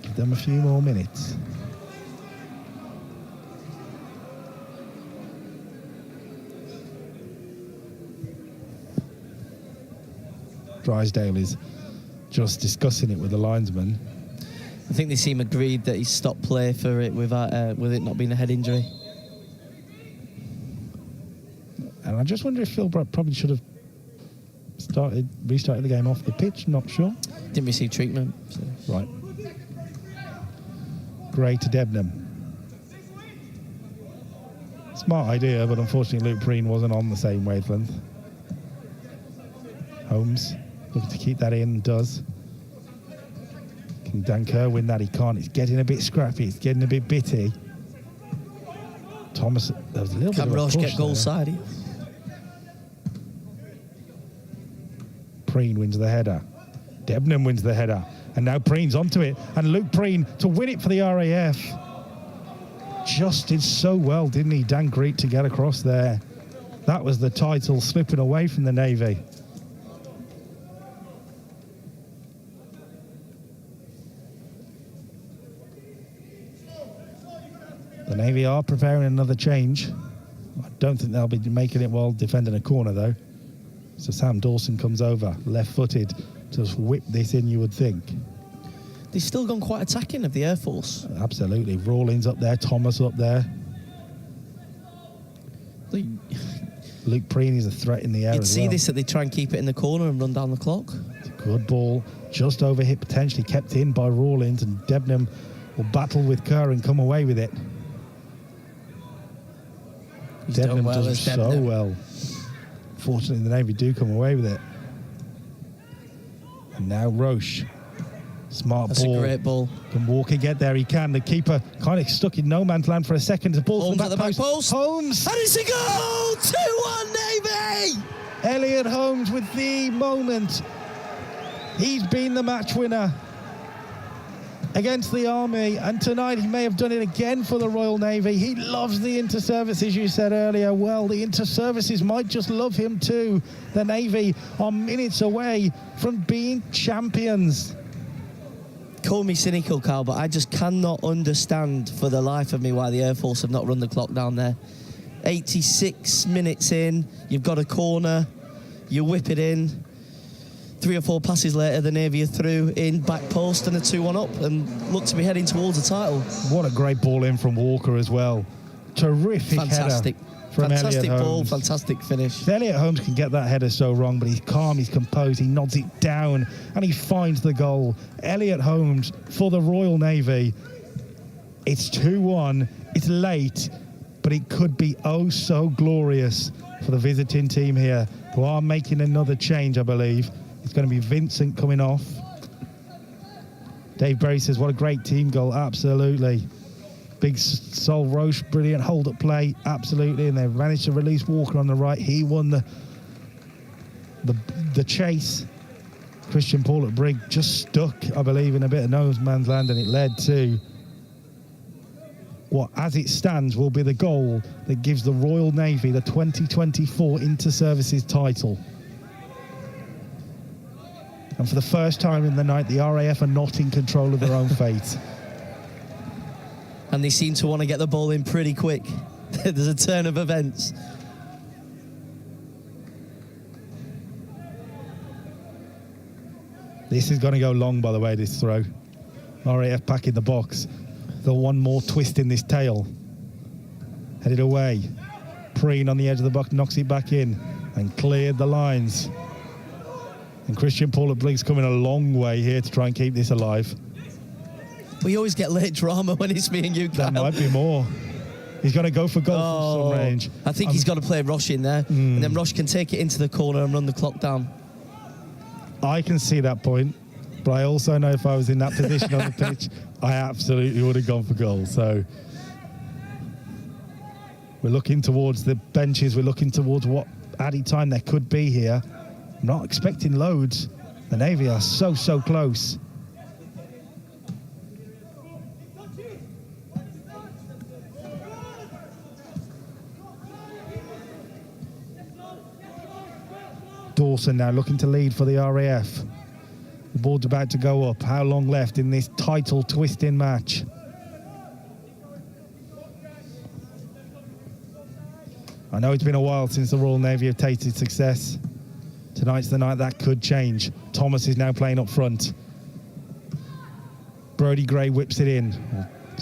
Give them a few more minutes. Drysdale is just discussing it with the linesman. I think they seem agreed that he stopped play for it with it not being a head injury. And I just wonder if Phil Bright probably should have restarted the game off the pitch. Not sure. Didn't receive treatment. So. Right. Gray to Debenham. Smart idea, but unfortunately Luke Preen wasn't on the same wavelength. Holmes looking to keep that in, does. Can Dan Kerr win that? He can't. It's getting a bit scrappy. It's getting a bit bitty. Thomas, there was a little bit of a push. Can Roche get goal side here? Preen wins the header. Debenham wins the header. And now Preen's onto it. And Luke Preen to win it for the RAF. Just did so well, didn't he, Dan Greet, to get across there. That was the title slipping away from the Navy. The Navy are preparing another change. I don't think they'll be making it while defending a corner, though. So Sam Dawson comes over, left-footed, to whip this in, you would think. They've still gone quite attacking of the Air Force. Absolutely. Rawlins up there, Thomas up there. Luke Preen is a threat in the air. You'd as see well. this, that they try and keep it in the corner and run down the clock. It's a good ball, just overhit, potentially kept in by Rawlins, and Debenham will battle with Kerr and come away with it. Debenham does so well. Fortunately, the Navy do come away with it. And now Roche. Smart That's ball. That's a great ball. Can Walker get there? He can. The keeper kind of stuck in no man's land for a second. The ball Holmes at the back post. Holmes. And it's a goal! 2-1 Navy! Elliot Holmes with the moment. He's been the match winner against the Army, and tonight he may have done it again for the Royal Navy. He loves the inter-services, you said earlier. Well, the inter-services might just love him too. The Navy are minutes away from being champions. Call me cynical, Carl, but I just cannot understand for the life of me why the Air Force have not run the clock down there. 86 minutes in, you've got a corner, you whip it in. 3 or 4 passes later, the Navy are through in back post and a 2-1 up and look to be heading towards the title. What a great ball in from Walker as well. Terrific fantastic header from fantastic Elliot ball, Holmes. Fantastic finish. If Elliot Holmes can get that header so wrong, but he's calm, he's composed, he nods it down and he finds the goal. Elliot Holmes for the Royal Navy. It's 2-1, it's late, but it could be oh so glorious for the visiting team here, who are making another change, I believe. It's going to be Vincent coming off. Dave Berry says, what a great team goal. Absolutely. Big Sol Roche, brilliant hold-up play. Absolutely. And they've managed to release Walker on the right. He won the chase. Christian Paul at Brigg just stuck, I believe, in a bit of no man's land, and it led to what, as it stands, will be the goal that gives the Royal Navy the 2024 Inter-Services title. And for the first time in the night, the RAF are not in control of their own fate. And they seem to want to get the ball in pretty quick. There's a turn of events. This is going to go long, by the way, this throw. RAF back in the box. The one more twist in this tail. Headed away. Preen on the edge of the box, knocks it back in and cleared the lines. And Christian Paul at Blink's coming a long way here to try and keep this alive. We always get late drama when it's me and you, Kyle. There might be more. He's going to go for goal from some range. I think he's got to play Rosh in there. And then Rosh can take it into the corner and run the clock down. I can see that point, but I also know if I was in that position on the pitch, I absolutely would have gone for goal. So we're looking towards the benches. We're looking towards what added time there could be here. I'm not expecting loads. The Navy are so close. Dawson now looking to lead for the RAF. The board's about to go up. How long left in this title twisting match? I know it's been a while since the Royal Navy have tasted success. Tonight's the night that could change. Thomas is now playing up front. Brodie Gray whips it in,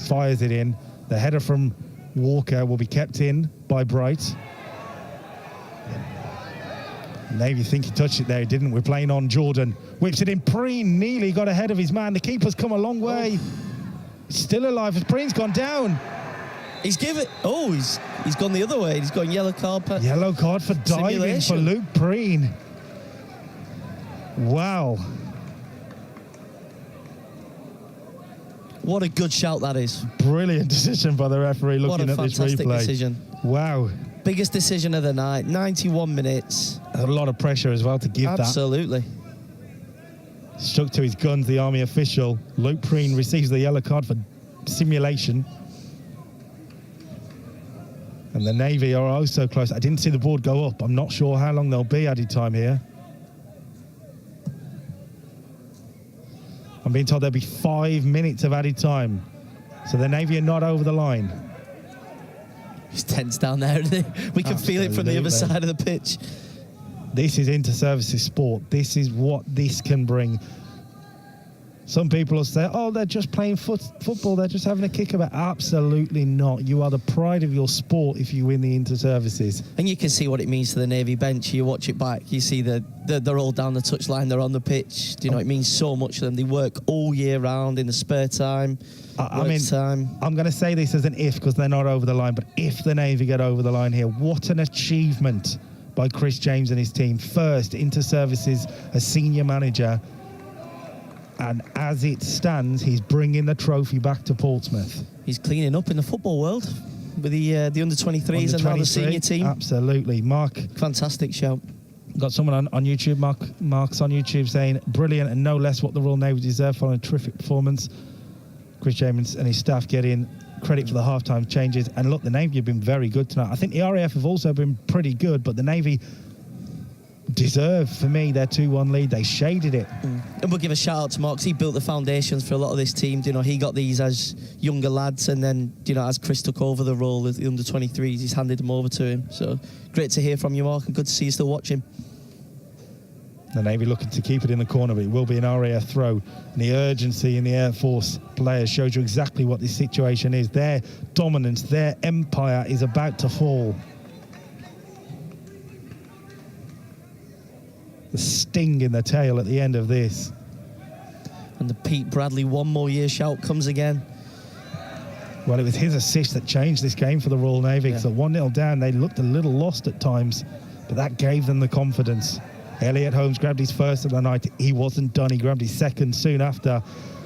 fires it in. The header from Walker will be kept in by Bright. Navy think he touched it there, he didn't. We're playing on Jordan. Whips it in. Preen nearly got ahead of his man. The keeper's come a long way. Still alive as Preen's gone down. He's gone the other way. He's gone yellow card. Yellow card for diving for Luke Preen. Wow. What a good shout that is. Brilliant decision by the referee looking at this replay. What a fantastic decision. Wow. Biggest decision of the night, 91 minutes. A lot of pressure as well to give that. Absolutely. Stuck to his guns, the Army official. Luke Preen receives the yellow card for simulation. And the Navy are also close. I didn't see the board go up. I'm not sure how long there'll be added time here. I'm being told there'll be 5 minutes of added time. So the Navy are not over the line. It's tense down there, isn't it? We can feel it from the other side of the pitch. This is inter-services sport. This is what this can bring. Some people will say, oh, they're just playing football. They're just having a kick about. Absolutely not. You are the pride of your sport if you win the inter-services. And you can see what it means to the Navy bench. You watch it back. You see they're all down the touchline. They're on the pitch. Do you know, it means so much to them. They work all year round in the spare time. I'm going to say this as an if because they're not over the line. But if the Navy get over the line here, what an achievement by Chris James and his team. First inter-services as senior manager. And as it stands, he's bringing the trophy back to Portsmouth. He's cleaning up in the football world with the under-23s and now the senior team. Absolutely. Mark. Fantastic show. Got someone on YouTube, Mark's on YouTube saying, brilliant and no less what the Royal Navy deserve following a terrific performance. Chris James and his staff getting credit for the half-time changes. And look, the Navy have been very good tonight. I think the RAF have also been pretty good, but the Navy deserve, for me, their 2-1 lead. They shaded it. And we'll give a shout out to Mark. He built the foundations for a lot of this team. You know, he got these as younger lads, and then, you know, as Chris took over the role as the under-23s, he's handed them over to him. So great to hear from you, Mark, and good to see you still watching. The Navy looking to keep it in the corner, but it will be an RAF throw. And the urgency in the Air Force players shows you exactly what this situation is. Their dominance, their empire is about to fall. The sting in the tail at the end of this. And the Pete Bradley one more year shout comes again. Well, it was his assist that changed this game for the Royal Navy. So 1-0 down, they looked a little lost at times, but that gave them the confidence. Elliot Holmes grabbed his first of the night. He wasn't done. He grabbed his second soon after.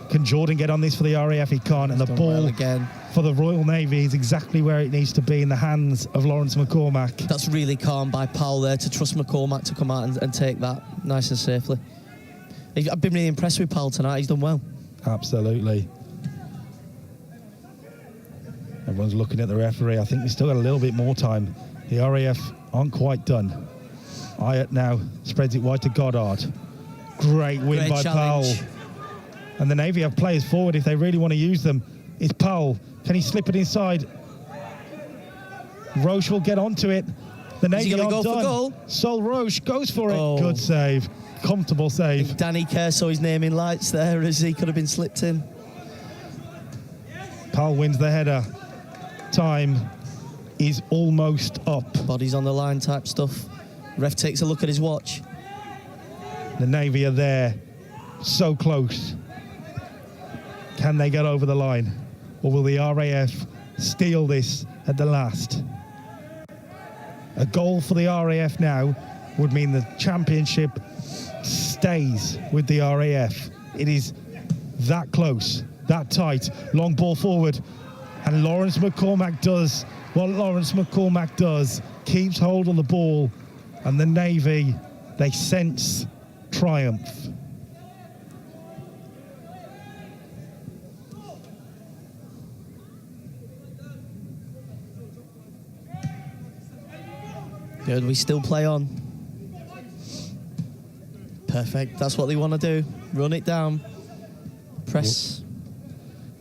Can Jordan get on this for the RAF? He can't. And the ball again for the Royal Navy is exactly where it needs to be, in the hands of Lawrence McCormack. That's really calm by Powell there to trust McCormack to come out and take that nice and safely. I've been really impressed with Powell tonight. He's done well. Absolutely. Everyone's looking at the referee. I think we've still got a little bit more time. The RAF aren't quite done. Ayat now spreads it wide to Goddard. Great win by Powell. And the Navy have players forward if they really want to use them. It's Powell. Can he slip it inside? Roche will get onto it. The Is he Navy gonna are go for done. goal? Sol Roche goes for it. Oh. Good save. Comfortable save. Danny Kerr saw his name in lights there as he could have been slipped in. Powell wins the header. Time is almost up. Bodies on the line type stuff. Ref takes a look at his watch. The Navy are there. So close. Can they get over the line? Or will the RAF steal this at the last? A goal for the RAF now would mean the championship stays with the RAF. It is that close, that tight. Long ball forward. And Lawrence McCormack does what Lawrence McCormack does. Keeps hold of the ball. And the Navy, they sense triumph. Good, we still play on. Perfect, that's what they want to do. Run it down. Press.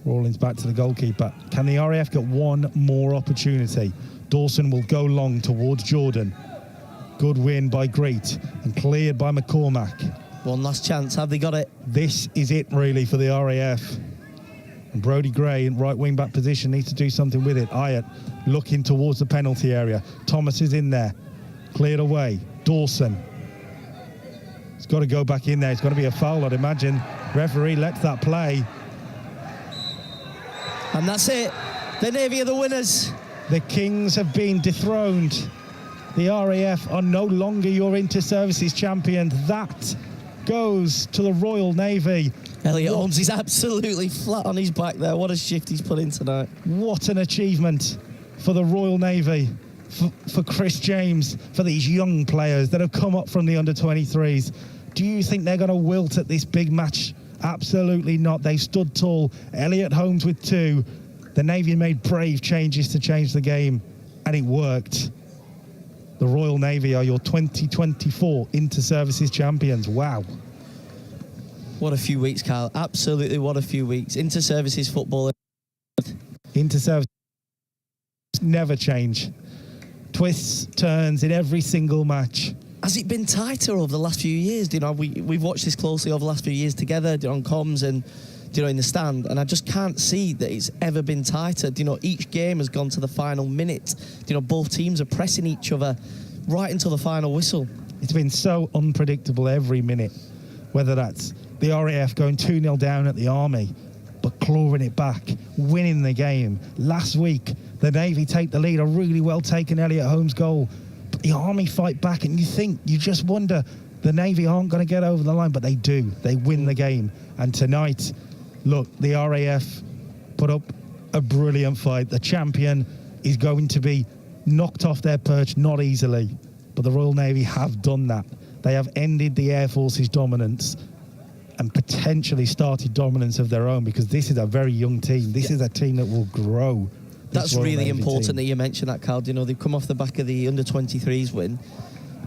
Rawlins back to the goalkeeper. Can the RAF get one more opportunity? Dawson will go long towards Jordan. Good win by Greet and cleared by McCormack. One last chance, have they got it? This is it really for the RAF. And Brodie Gray in right wing back position needs to do something with it. Ayat looking towards the penalty area. Thomas is in there. Cleared away. Dawson. It's got to go back in there. It's got to be a foul, I'd imagine. Referee lets that play. And that's it. The Navy are the winners. The Kings have been dethroned. The RAF are no longer your inter-services champions. That goes to the Royal Navy. Elliot Holmes is absolutely flat on his back there. What a shift he's put in tonight. What an achievement for the Royal Navy, for Chris James, for these young players that have come up from the under-23s. Do you think they're going to wilt at this big match? Absolutely not. They stood tall. Elliot Holmes with 2. The Navy made brave changes to change the game, and it worked. The Royal Navy are your 2024 Inter-Services champions. Wow. What a few weeks, Kyle. Absolutely what a few weeks. Inter-Services football. Inter-Services never change. Twists, turns in every single match. Has it been tighter over the last few years? You know, we've watched this closely over the last few years together, on comms and in the stand, and I just can't see that it's ever been tighter. Each game has gone to the final minute. Both teams are pressing each other right until the final whistle. It's been so unpredictable every minute, whether that's the RAF going 2-0 down at the Army, but clawing it back, winning the game. Last week, the Navy take the lead, a really well-taken Elliot Holmes goal. But the Army fight back, and you just wonder, the Navy aren't going to get over the line, but they do. They win the game. And tonight, look, the RAF put up a brilliant fight. The champion is going to be knocked off their perch, not easily. But the Royal Navy have done that. They have ended the Air Force's dominance and potentially started dominance of their own, because this is a very young team. This is a team that will grow. That's really important that you mention that, Carl. They've come off the back of the under-23s win,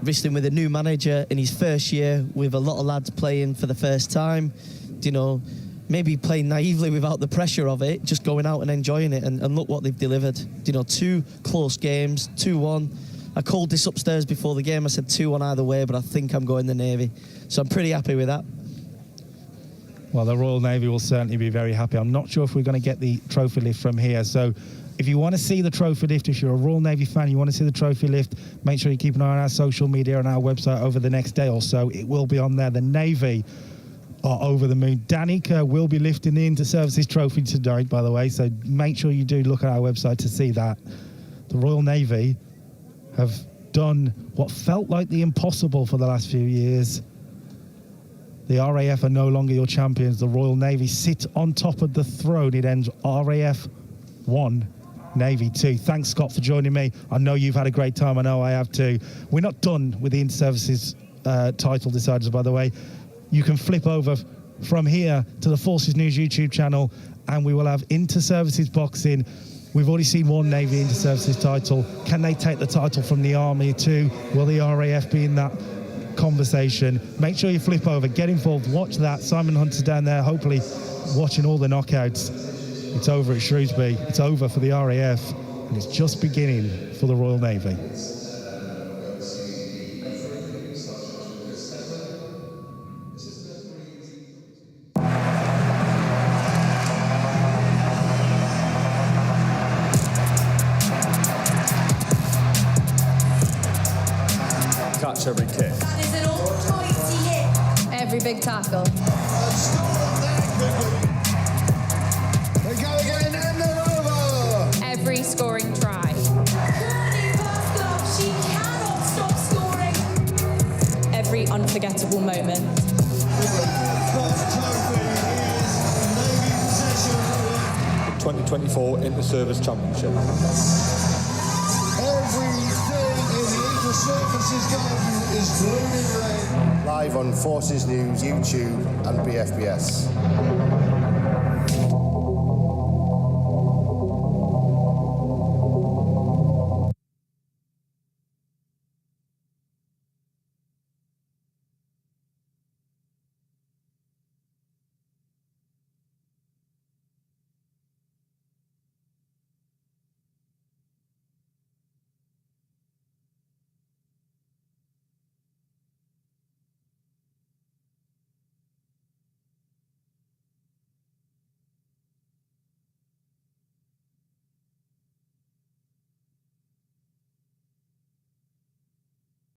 wrestling with a new manager in his first year, with a lot of lads playing for the first time, maybe playing naively without the pressure of it, just going out and enjoying it, and look what they've delivered. 2 close games, 2-1. I called this upstairs before the game. I said 2-1 either way, but I think I'm going the Navy. So I'm pretty happy with that. Well, the Royal Navy will certainly be very happy. I'm not sure if we're going to get the trophy lift from here. So if you want to see the trophy lift, if you're a Royal Navy fan, you want to see the trophy lift, make sure you keep an eye on our social media and our website over the next day or so. It will be on there. The Navy are over the moon. Danny Kerr will be lifting the Inter-Services trophy tonight, by the way, so make sure you do look at our website to see that. The Royal Navy have done what felt like the impossible for the last few years. The RAF are no longer your champions. The Royal Navy sit on top of the throne. It ends RAF 1, Navy 2. Thanks, Scott, for joining me. I know you've had a great time. I know I have too. We're not done with the Inter-Services title deciders, by the way. You can flip over from here to the Forces News YouTube channel, and we will have Inter-Services boxing. We've already seen one Navy Inter-Services title. Can they take the title from the Army too? Will the RAF be in that conversation? Make sure you flip over, get involved, watch that. Simon Hunter's down there, hopefully watching all the knockouts. It's over at Shrewsbury. It's over for the RAF, and it's just beginning for the Royal Navy. big tackle. They go again and they're over. Every scoring try. She cannot stop scoring. Every unforgettable moment. 2024 Inter-Service Championship. Everything in the Inter-Services garden is blooming red. Live on Forces News, YouTube and BFBS.